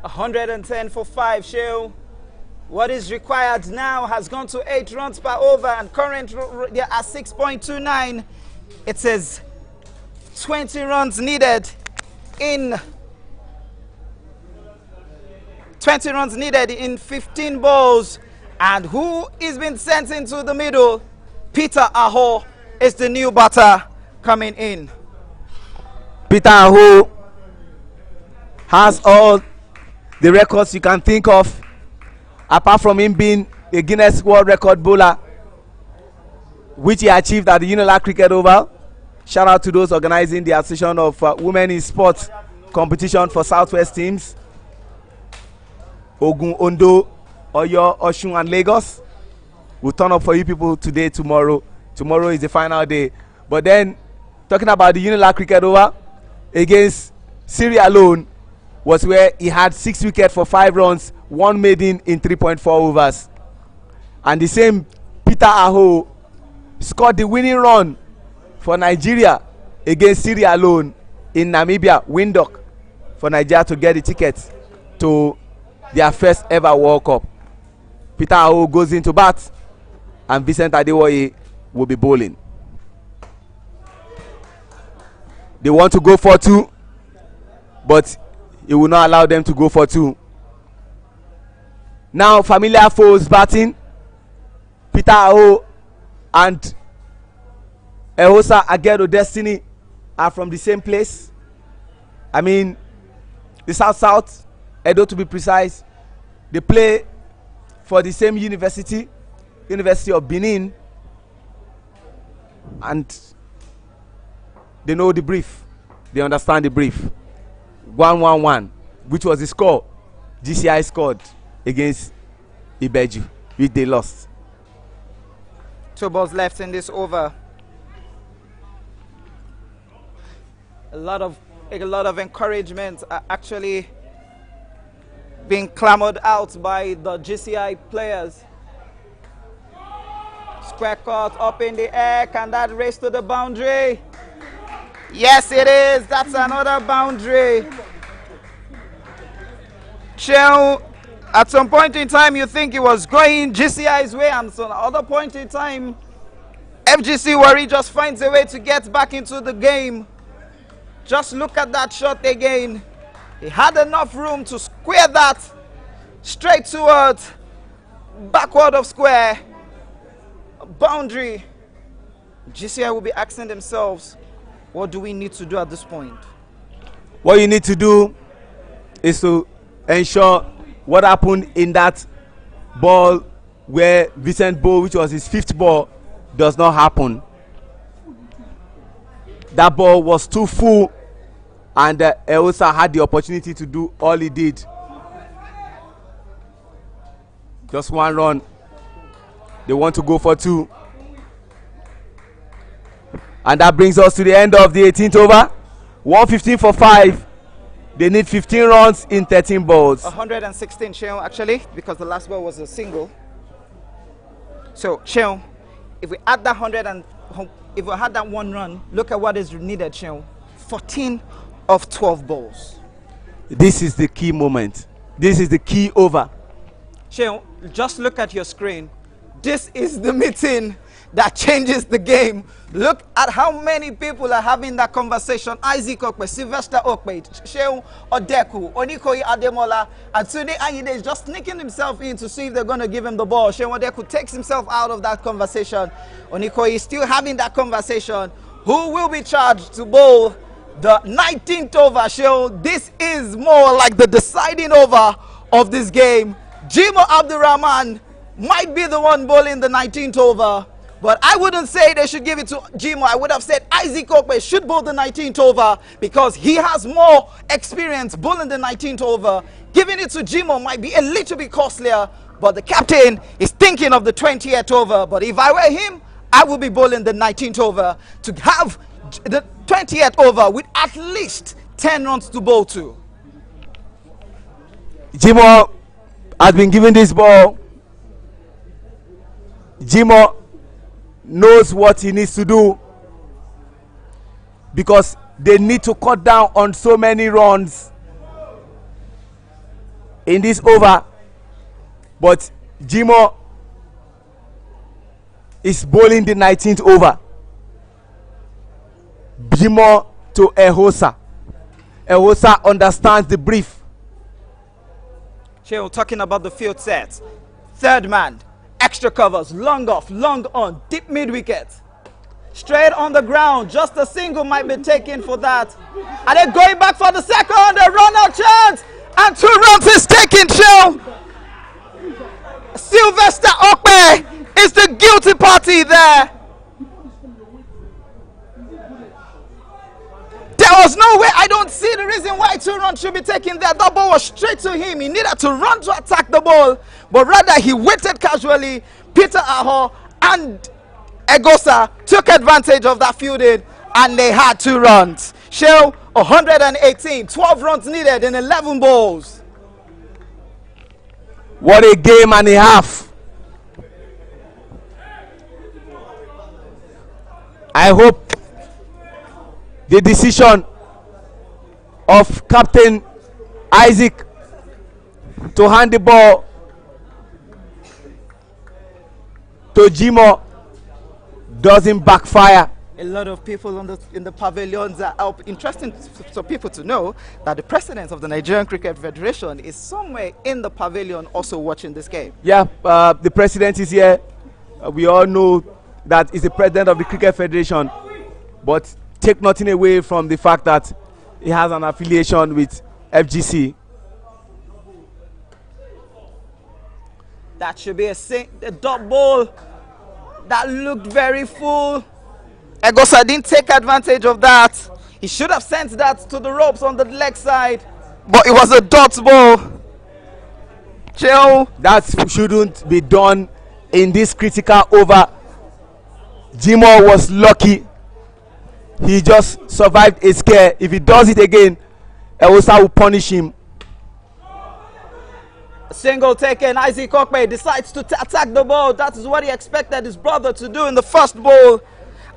110 for 5, Sheo. What is required now has gone to 8 runs per over, and current they are 6.29. It says 20 runs needed in 15 balls. And who is been sent into the middle? Peter Aho is the new batter coming in. Peter Aho has all the records you can think of, apart from him being a Guinness World Record bowler, which he achieved at the Unilag Cricket Oval. Shout out to those organizing the Association of Women in Sports competition for Southwest teams. Ogun, Ondo, Oyo, Oshun and Lagos. We'll turn up for you people today, tomorrow. Tomorrow is the final day. But then, talking about the Unilag Cricket Oval, against Syria alone, was where he had 6 wickets for 5 runs, 1 maiden in 3.4 overs. And the same Peter Aho scored the winning run for Nigeria against Syria alone in Namibia, Windhoek, for Nigeria to get the ticket to their first ever World Cup. Peter Aho goes into bat, and Vincent Adewoye will be bowling. They want to go for 2, but he will not allow them to go for 2. Now familiar foes batting. Peter Aho and Ehosa Agedo Destiny are from the same place. I mean, the South, Edo to be precise. They play for the same university, University of Benin. And they know the brief. They understand the brief. 1-1-1, which was the score GCI scored against Ibeju, which they lost. 2 balls left in this over. A lot of encouragement are actually being clamored out by the GCI players. Square cut up in the air. Can that race to the boundary? Yes, it is. That's another boundary. Chel, at some point in time, you think it was going GCI's way, and some other point in time, FGC Warri just finds a way to get back into the game. Just look at that shot again. He had enough room to square that straight towards backward of square. A boundary. GCI will be asking themselves, What do we need to do at this point? What you need to do is to ensure what happened in that ball where Vincent Bo, which was his 5th ball, does not happen. That ball was too full, and Ewosa had the opportunity to do all he did. Just 1 run. They want to go for 2. And that brings us to the end of the 18th over. 115 for 5. They need 15 runs in 13 balls. 116, Sheon, actually, because the last ball was a single. So, Sheon, if we add that 1 run, look at what is needed, Sheon. 14 of 12 balls. This is the key moment. This is the key over. Sheon, just look at your screen. This is the meeting that changes the game. Look at how many people are having that conversation. Isaac Okpe, Sylvester Okpe, Sheun Odeku, Onikoyi Ademola, and Tunde Anyide is just sneaking himself in to see if they're going to give him the ball. Sheun Odeku takes himself out of that conversation. Onikoyi is still having that conversation. Who will be charged to bowl the 19th over? Sheun, this is more like the deciding over of this game. Jimo Abdurrahman might be the one bowling the 19th over, but I wouldn't say they should give it to Jimo. I would have said Isaac Okpe should bowl the 19th over because he has more experience bowling the 19th over. Giving it to Jimo might be a little bit costlier, but the captain is thinking of the 20th over. But if I were him, I would be bowling the 19th over to have the 20th over with at least 10 runs to bowl to. Jimo has been given this ball. Jimo knows what he needs to do because they need to cut down on so many runs in this over, but Jimo is bowling the 19th over. Jimo to Ewosa. Ewosa understands the brief. Sheon, talking about the field set. 3rd man, extra covers, long off, long on, deep mid wicket. Straight on the ground, just a single might be taken for that. And then going back for the 2nd, a run out chance, and 2 runs is taken, Sheon. Sylvester Okpe is the guilty party there. There was no way. I don't see the reason why 2 runs should be taken there. That ball was straight to him. He needed to run to attack the ball, but rather he waited casually. Peter Aho and Egosa took advantage of that fielding, and they had 2 runs. Shell 118, 12 runs needed in 11 balls. What a game and a half. I hope the decision of Captain Isaac to hand the ball to Jimo doesn't backfire. A lot of people in the pavilions are interesting for people to know that the president of the Nigerian Cricket Federation is somewhere in the pavilion also watching this game. Yeah, the president is here. We all know that he's the president of the Cricket Federation, but take nothing away from the fact that he has an affiliation with FGC. That should be a dot ball that looked very full. Egosa didn't take advantage of that. He should have sent that to the ropes on the leg side, but it was a dot ball. Joe, that shouldn't be done in this critical over. Jimo was lucky. He just survived a scare. If he does it again, Ewosa will punish him. Single taken. Isaac Okpe decides to attack the ball. That is what he expected his brother to do in the first ball,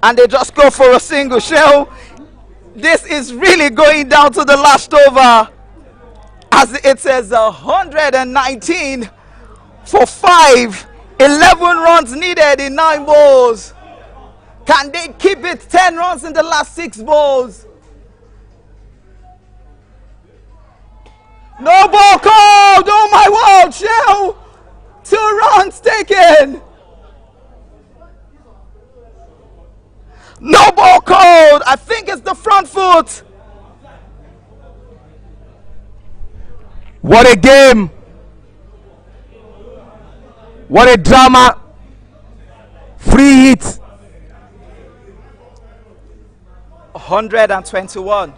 and they just go for a single. Shell, this is really going down to the last over, as it says 119 for 5. 11 runs needed in 9 balls. Can they keep it? 10 runs in the last 6 balls. No ball called. Oh my word, Shell. 2 runs taken. No ball called. I think it's the front foot. What a game! What a drama! Free hit. 121.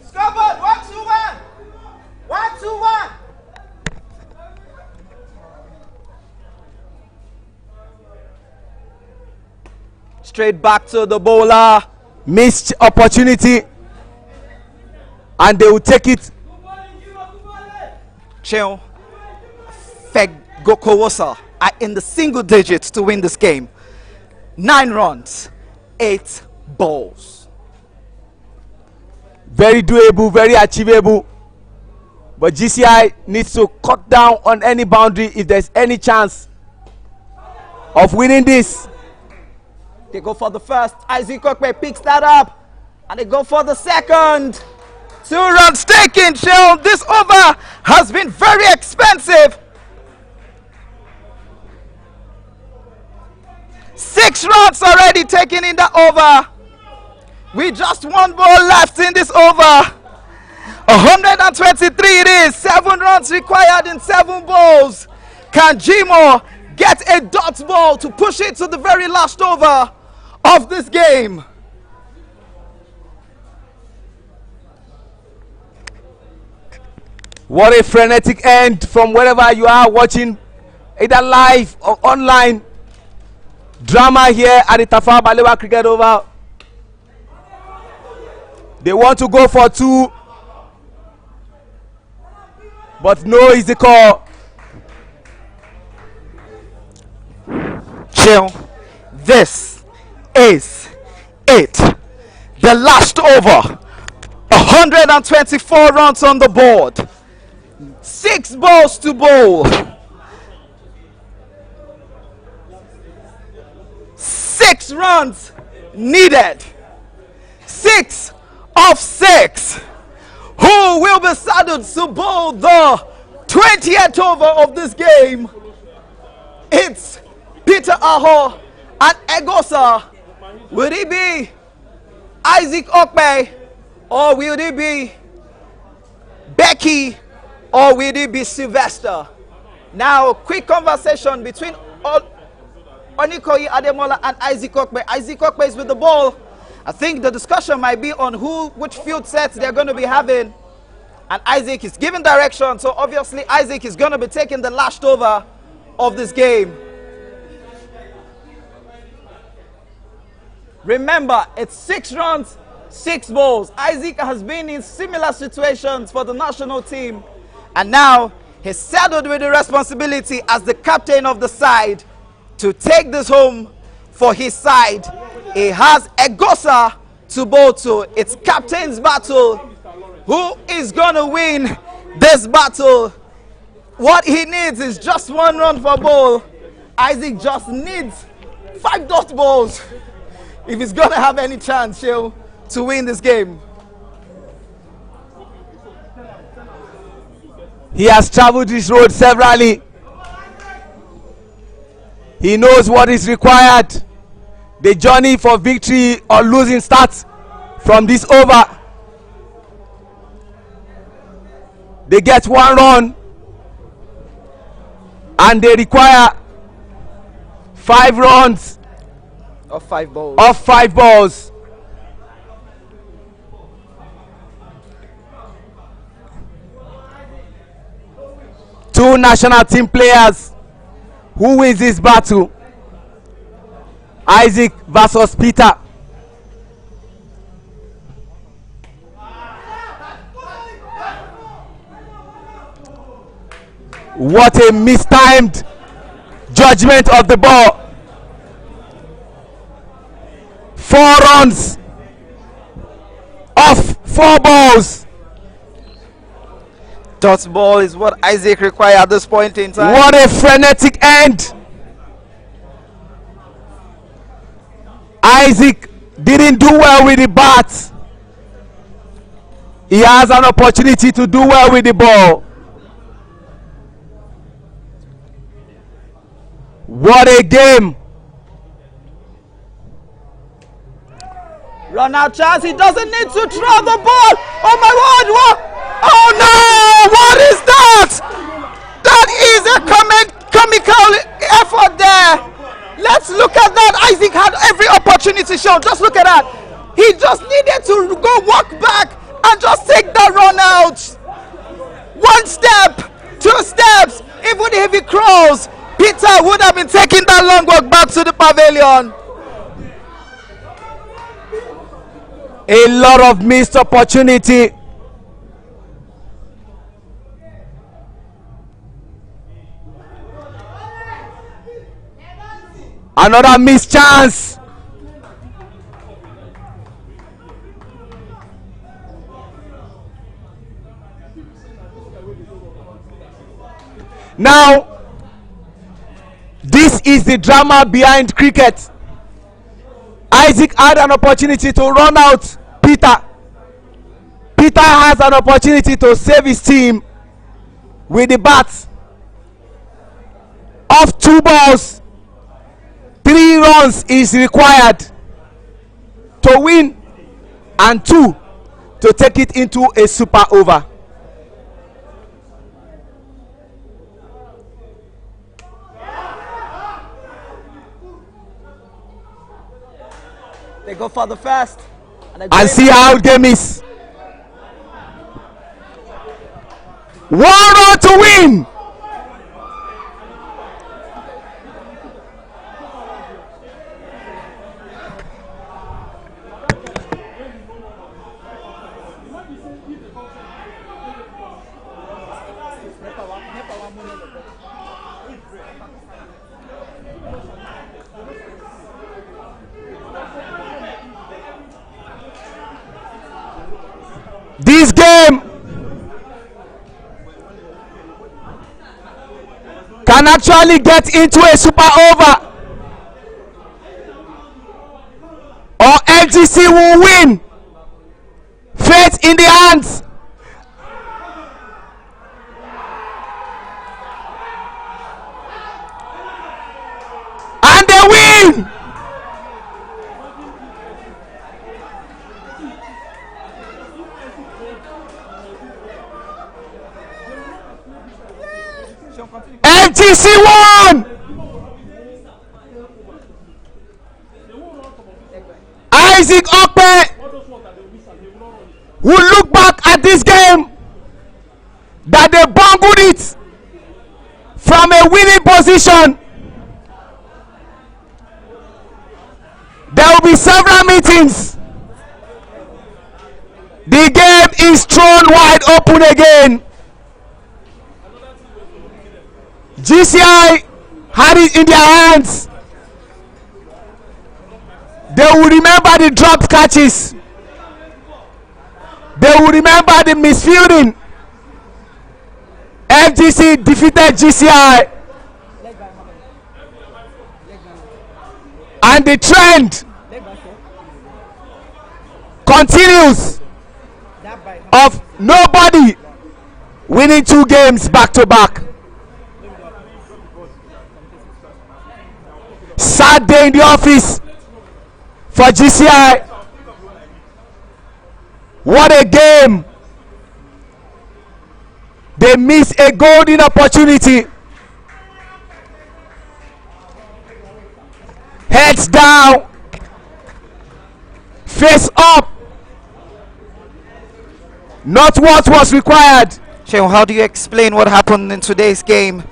Scoreboard 1-2-1. 1-2-1. Straight back to the bowler. Missed opportunity, and they will take it. Chill. Fegocowosa are in the single digits to win this game. 9 runs, 8 balls. Very doable, very achievable. But GCI needs to cut down on any boundary if there's any chance of winning this. They go for the first. Isaac Okpe picks that up. And they go for the second. 2 runs taken, Chill. This over has been very expensive. 6 runs already taken in the over. With just 1 ball left in this over. 123 it is. 7 runs required in 7 balls. Can Jimo get a dot ball to push it to the very last over of this game? What a frenetic end from wherever you are watching, either live or online. Drama here at the Tafawa Balewa Cricket Oval. They want to go for 2, but no is the call. Chill. This is it. The last over. 124 runs on the board. 6 balls to bowl. 6 runs needed. 6 of 6. Who will be saddled to bowl the 20th over of this game? It's Peter Aho and Egosa. Will it be Isaac Okpe, or will it be Becky, or will it be Sylvester? Now, quick conversation between Onikoyi Ademola and Isaac Okpe. Isaac Okpe is with the ball. I think the discussion might be on which field sets they're going to be having. And Isaac is giving direction, so obviously Isaac is going to be taking the last over of this game. Remember, it's 6 runs, 6 balls. Isaac has been in similar situations for the national team. And now he's saddled with the responsibility as the captain of the side to take this home for his side. He has Egosa to bowl to. It's captain's battle. Who is going to win this battle? What he needs is just 1 run for ball. Isaac just needs 5 dot balls if he's going to have any chance, to win this game. He has traveled this road severally. He knows what is required. The journey for victory or losing starts from this over. They get 1 run and they require 5 runs Of 5 balls. of 5 balls. Two national team players. Who wins this battle? Isaac versus Peter. What a mistimed judgment of the ball. 4 runs off 4 balls. Dot ball is what Isaac requires at this point in time. What a frenetic end. Isaac didn't do well with the bat. He has an opportunity to do well with the ball. What a game. Run out chance. He doesn't need to throw the ball. Oh my word! What? Oh no! What is that? That is a comical effort there. Let's look at that. Isaac had every opportunity shown. Just look at that. He just needed to go walk back and just take that run out. One step, two steps, even if he crawls, Peter would have been taking that long walk back to the pavilion. A lot of missed opportunity. Another missed chance. Now, this is the drama behind cricket. Isaac had an opportunity to run out Peter. Peter has an opportunity to save his team with the bat. Off 2 balls, 3 runs is required to win and 2 to take it into a super over. They go for the first. And see how the game is. 1 run to win. This game can actually get into a super over, or FGC will win. Fate in the hands. And they win. FGC won. Isaac Okpe will look back at this game that they bungled it from a winning position. There will be several meetings. The game is thrown wide open again. GCI had it in their hands. They will remember the dropped catches. They will remember the misfielding. FGC defeated GCI. And the trend continues of nobody winning 2 games back to back. Sad day in the office for GCI. What a game. They miss a golden opportunity. Heads down, face up. Not what was required. Shehu, how do you explain what happened in today's game?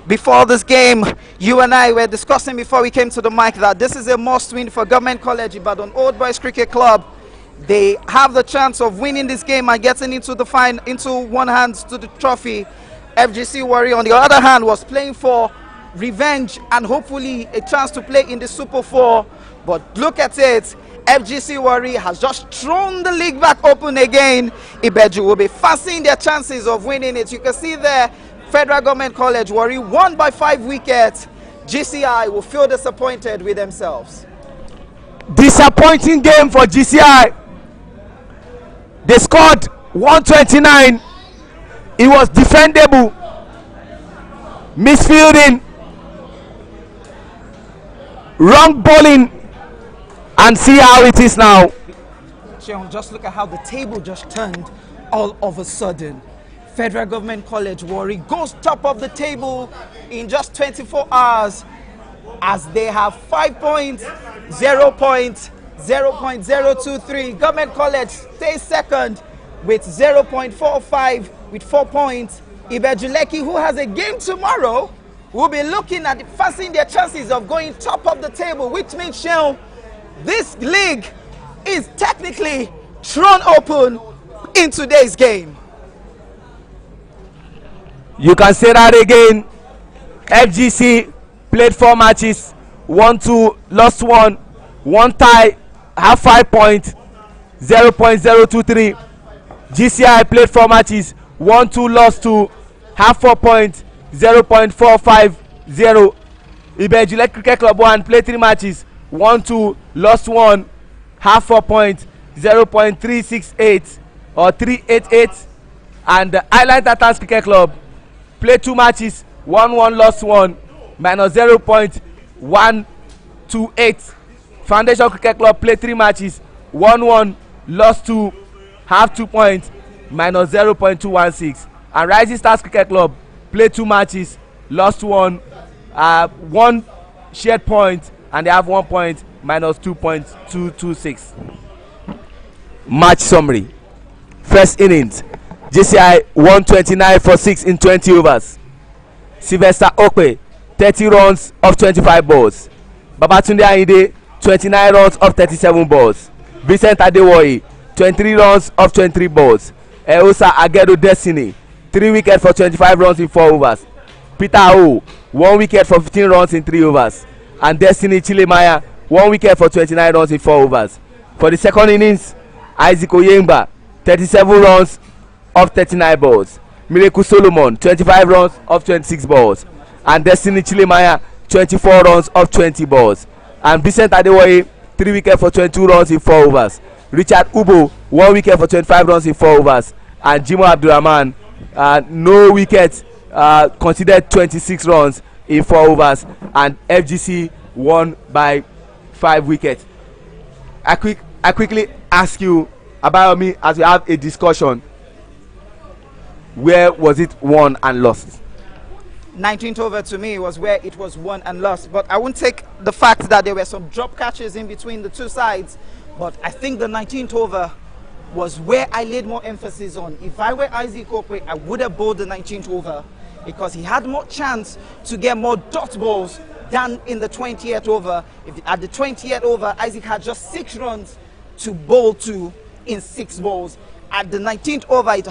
Before this game, you and I were discussing before we came to the mic that this is a must-win for Government College Ibadan Old Boys Cricket Club. They have the chance of winning this game and getting into the into one hand to the trophy. FGC Warrior, on the other hand, was playing for revenge and hopefully a chance to play in the Super 4. But look at it. FGC Warrior has just thrown the league back open again. Ibeju will be fancying their chances of winning it. You can see there, Federal Government College Warrior won by 5 wickets. GCI will feel disappointed with themselves. Disappointing game for GCI. They scored 129. It was defendable. Misfielding, wrong bowling, and see how it is now. Sean, just look at how the table just turned all of a sudden. Federal Government College Warri goes top of the table in just 24 hours as they have 5 points, 0 points, 0.023. Government College stays second with 0.45 with 4 points. Ibejuleki, who has a game tomorrow, will be looking at fancying their chances of going top of the table, which means, Sean, this league is technically thrown open in today's game. You can say that again. FGC played 4 matches, won 2, lost 1, 1 tie, have 5 points, 0.023. GCI played 4 matches, won 2, lost 2, have 4 points, 0.450. Ibejuleki Cricket Club 1 played 3 matches, won 2, lost 1, have 4 points, 0.368 or 388. And the Island Titans Cricket Club played 2 matches, won 1, lost 1, minus 0.128. Foundation Cricket Club played 3 matches, won 1, lost 2, have 2 points, minus 0.216. And Rising Stars Cricket Club played 2 matches, lost 1, 1 shared point, and they have 1 point, minus 2.226. Match summary. First innings, GCI 129 for 6 in 20 overs. Sylvester Okwe 30 runs off 25 balls. Babatunde Ayinde 29 runs off 37 balls. Vincent Adewoye 23 runs off 23 balls. Eosa Agedo Destiny 3 wickets for 25 runs in 4 overs. Peter O 1 wicket for 15 runs in 3 overs. And Destiny Chilemaya 1 wicket for 29 runs in 4 overs. For the second innings, Isaac Oyemba 37 runs off 39 balls. Miracle Solomon 25 runs off 26 balls. And Destiny Chilemaya 24 runs off 20 balls. And Vincent Adewoye 3 wickets for 22 runs in 4 overs. Richard Ubo 1 wicket for 25 runs in 4 overs. And Jimo Abdulrahman no wickets, considered 26 runs in 4 overs. And FGC won by 5 wickets. I quickly ask you about me as we have a discussion. Where was it won and lost? 19th over to me was where it was won and lost, but I won't take the fact that there were some drop catches in between the two sides, but I think the 19th over was where I laid more emphasis on. If I were Isaac Okwe, I would have bowled the 19th over because he had more chance to get more dot balls than in the 20th over. At the 20th over, Isaac had just 6 runs to bowl to in 6 balls. At the 19th over, if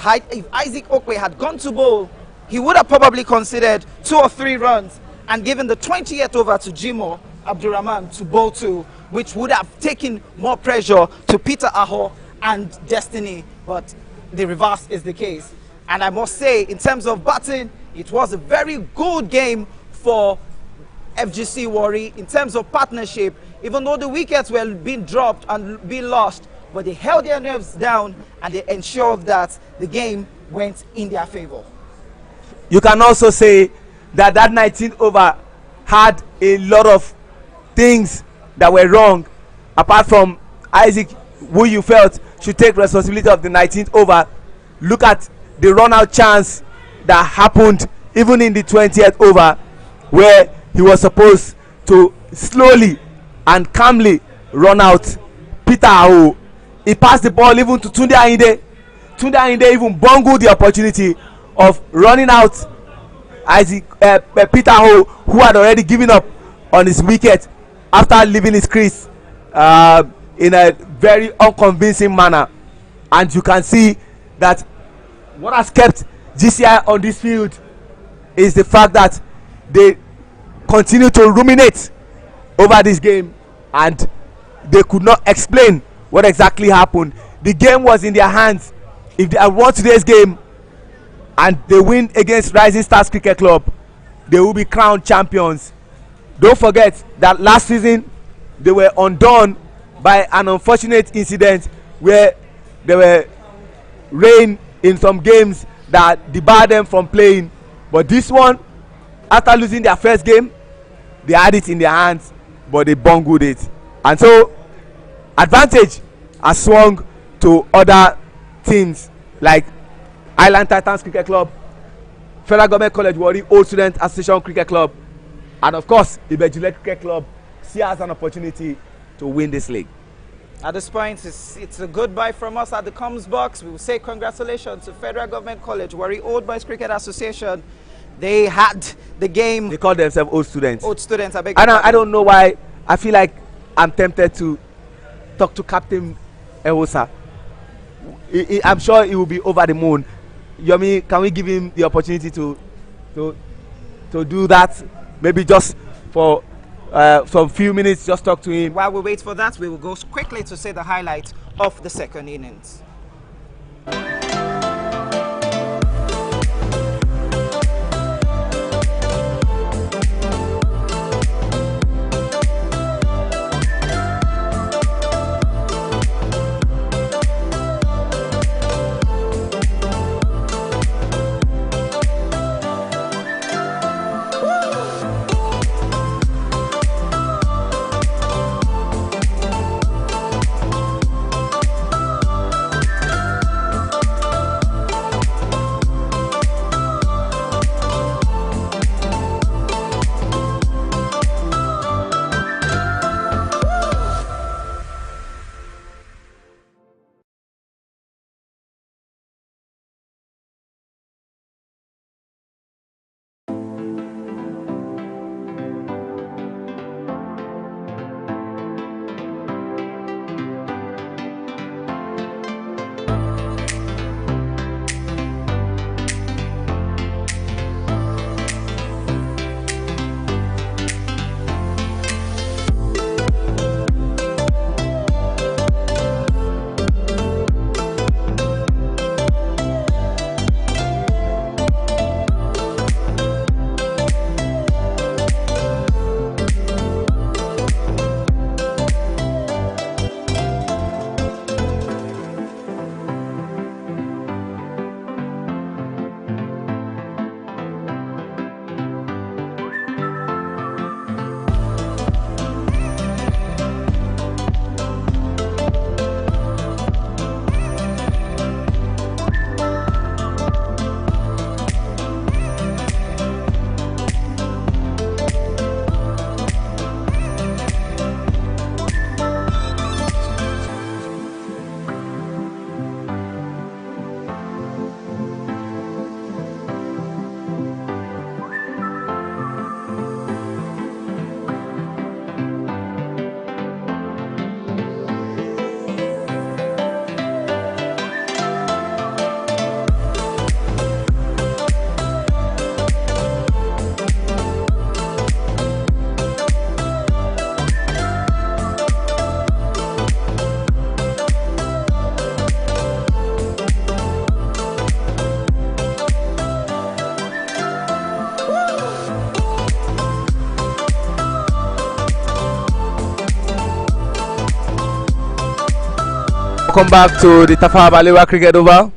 Isaac Okwe had gone to bowl, he would have probably considered 2 or 3 runs and given the 20th over to Jimo Abdulrahman to bowl to, which would have taken more pressure to Peter Aho and Destiny. But the reverse is the case. And I must say, in terms of batting, it was a very good game for FGC Warri in terms of partnership, even though the wickets were being dropped and being lost, but they held their nerves down and they ensured that the game went in their favor. You can also say that 19th over had a lot of things that were wrong, apart from Isaac, who you felt should take responsibility of the 19th over. Look at the run out chance that happened even in the 20th over, where he was supposed to slowly and calmly run out Peter Aho. He passed the ball even to Tunde Ayinde. Tunde Ayinde even bungled the opportunity of running out Isaac Peter Aho, who had already given up on his wicket after leaving his crease in a very unconvincing manner. And you can see that what has kept GCI on this field is the fact that they continue to ruminate over this game and they could not explain what exactly happened. The game was in their hands. If they had won today's game and they win against Rising Stars Cricket Club, they will be crowned champions. Don't forget that last season they were undone by an unfortunate incident where there were rain in some games that debarred them from playing. But this one, after losing their first game, they had it in their hands, but they bungled it. And so advantage has swung to other teams like Island Titans Cricket Club, Federal Government College Warri Old Student Association Cricket Club, and of course Ibadan Cricket Club see as an opportunity to win this league. At this point, it's a goodbye from us at the comms box. We will say congratulations to Federal Government College Warri Old Boys Cricket Association. They had the game. They call themselves old students. Old students, I beg I don't know why. I feel like I'm tempted to talk to Captain Fegocowosa. I'm sure he will be over the moon. Yomi, can we give him the opportunity to do that? Maybe just for some few minutes, just talk to him. While we wait for that, we will go quickly to say the highlight of the second innings. Welcome back to the Tafawa Balewa Cricket Oval,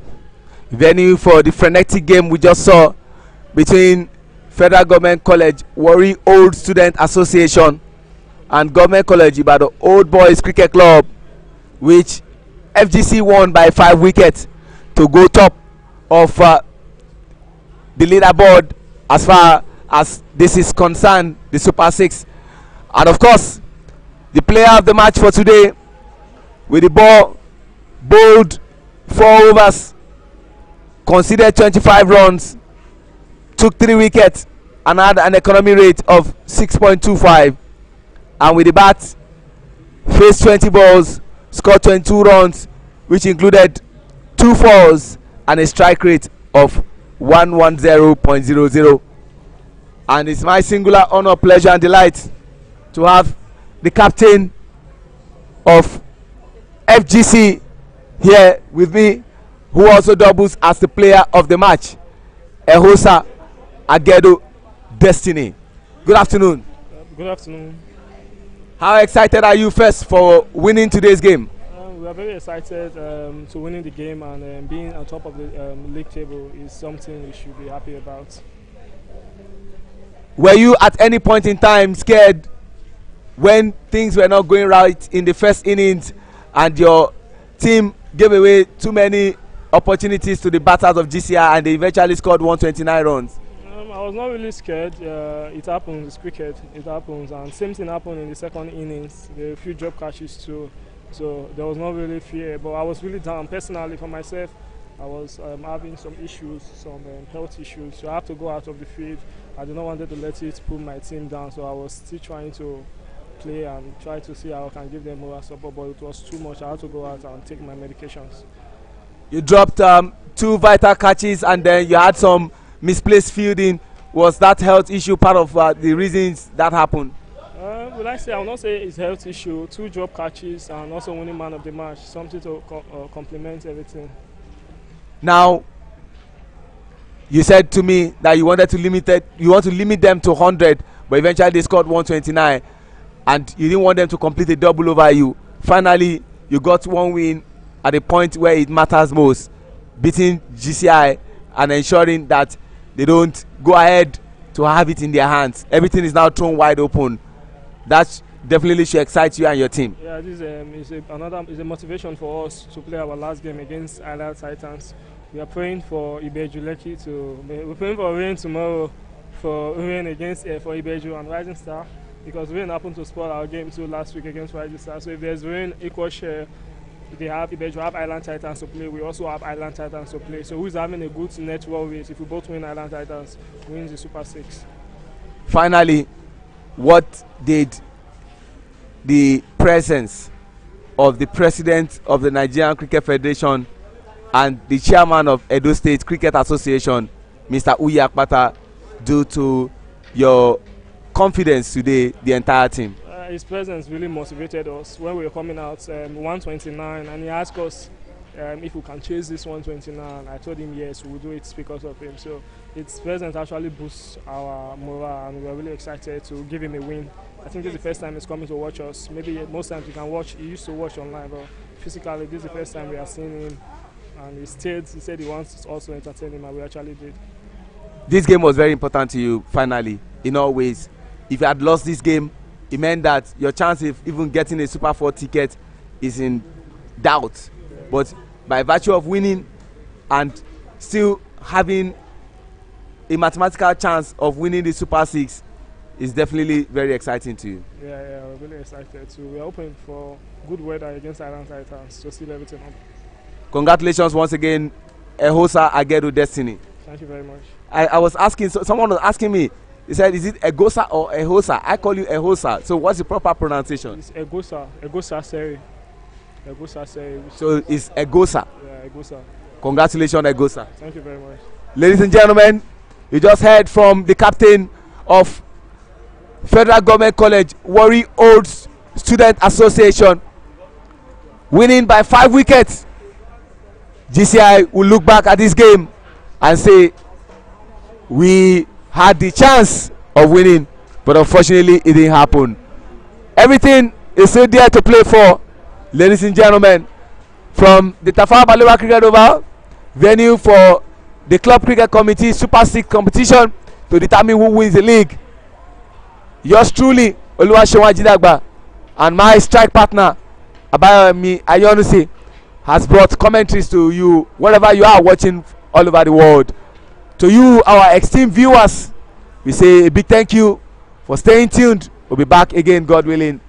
venue for the frenetic game we just saw between Federal Government College Warri Old Student Association and Government College Ibadan Old Boys Cricket Club, which FGC won by 5 wickets to go top of the leaderboard as far as this is concerned, the Super 6. And of course, the player of the match for today with the ball bowled 4 overs, conceded 25 runs, took 3 wickets and had an economy rate of 6.25, and with the bat faced 20 balls, scored 22 runs, which included 2 fours and a strike rate of 110.00. And it's my singular honor, pleasure and delight to have the captain of FGC here with me, who also doubles as the player of the match, Fegocowosa Agedo Destiny. Good afternoon. Good afternoon. How excited are you first for winning today's game? We are very excited to winning the game, and being on top of the league table is something we should be happy about. Were you at any point in time scared when things were not going right in the first innings and your team gave away too many opportunities to the batters of GCI and they eventually scored 129 runs? I was not really scared. It happens. It's cricket. It happens, and same thing happened in the second innings. There were a few drop catches too, so there was not really fear. But I was really down personally for myself. I was having some issues, some health issues, so I had to go out of the field. I did not want to let it pull my team down, so I was still trying to play and try to see how I can give them more support. But it was too much. I had to go out and take my medications. You dropped 2 vital catches and then you had some misplaced fielding. Was that health issue part of the reasons that happened? Would I say, I will not say it's health issue. 2 drop catches and also winning man of the match. Something to complement everything. Now, you said to me that you want to limit them to 100, but eventually they scored 129, and you didn't want them to complete a double over you. Finally, you got one win at a point where it matters most, beating GCI and ensuring that they don't go ahead to have it in their hands. Everything is now thrown wide open. That definitely should excite you and your team. Yeah, this is a motivation for us to play our last game against Island Titans. We are praying for Ibeju Lekki we're praying for rain tomorrow, for rain against for Ibeju and Rising Star, because rain happened to spoil our game too last week against Rising Star. So if there's rain, equal share. They have Ibeju have Island Titans to play. We also have Island Titans to play. So who's having a good network race? If we both win, Island Titans wins the Super 6. Finally, what did the presence of the president of the Nigerian Cricket Federation and the chairman of Edo State Cricket Association, Mr. Uyi Akpata, do to your confidence today, the entire team? His presence really motivated us when we were coming out 129, and he asked us if we can chase this 129. I told him yes, we will do it because of him. So his presence actually boosts our morale, and we are really excited to give him a win. I think this is the first time he's coming to watch us. Maybe most times you can watch, he used to watch online, but physically this is the first time we are seeing him, and he said he wants us also to entertain him, and we actually did. This game was very important to you, finally, in all ways. If you had lost this game, it meant that your chance of even getting a Super 4 ticket is in doubt. But by virtue of winning and still having a mathematical chance of winning the Super 6 is definitely very exciting to you. Yeah, we're really excited too. We're hoping for good weather against Island Titans to seal everything up. Congratulations once again, Ehosa Agedo Destiny. Thank you very much. I was asking, someone was asking me, he said, is it Egosa or Ehosa? I call you Ehosa. So what's the proper pronunciation? It's Egosa Seri. Egosa Seri. So it's Egosa. Yeah, Egosa. Congratulations, Egosa. Thank you very much. Ladies and gentlemen, you just heard from the captain of Federal Government College Warri Old Student Association, winning by 5 wickets. GCI will look back at this game and say, we had the chance of winning, but unfortunately it didn't happen. Everything is still there to play for, ladies and gentlemen. From the Tafawa Balewa Cricket Oval, venue for the Club Cricket Committee Super 6 competition to determine who wins the league. Yours truly, Oluwaseun Ajidagba, and my strike partner, Abayomi Ayonusi, has brought commentaries to you wherever you are watching all over the world. To you, our esteemed viewers, we say a big thank you for staying tuned. We'll be back again, God willing.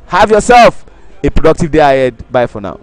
Have yourself a productive day ahead. Bye for now.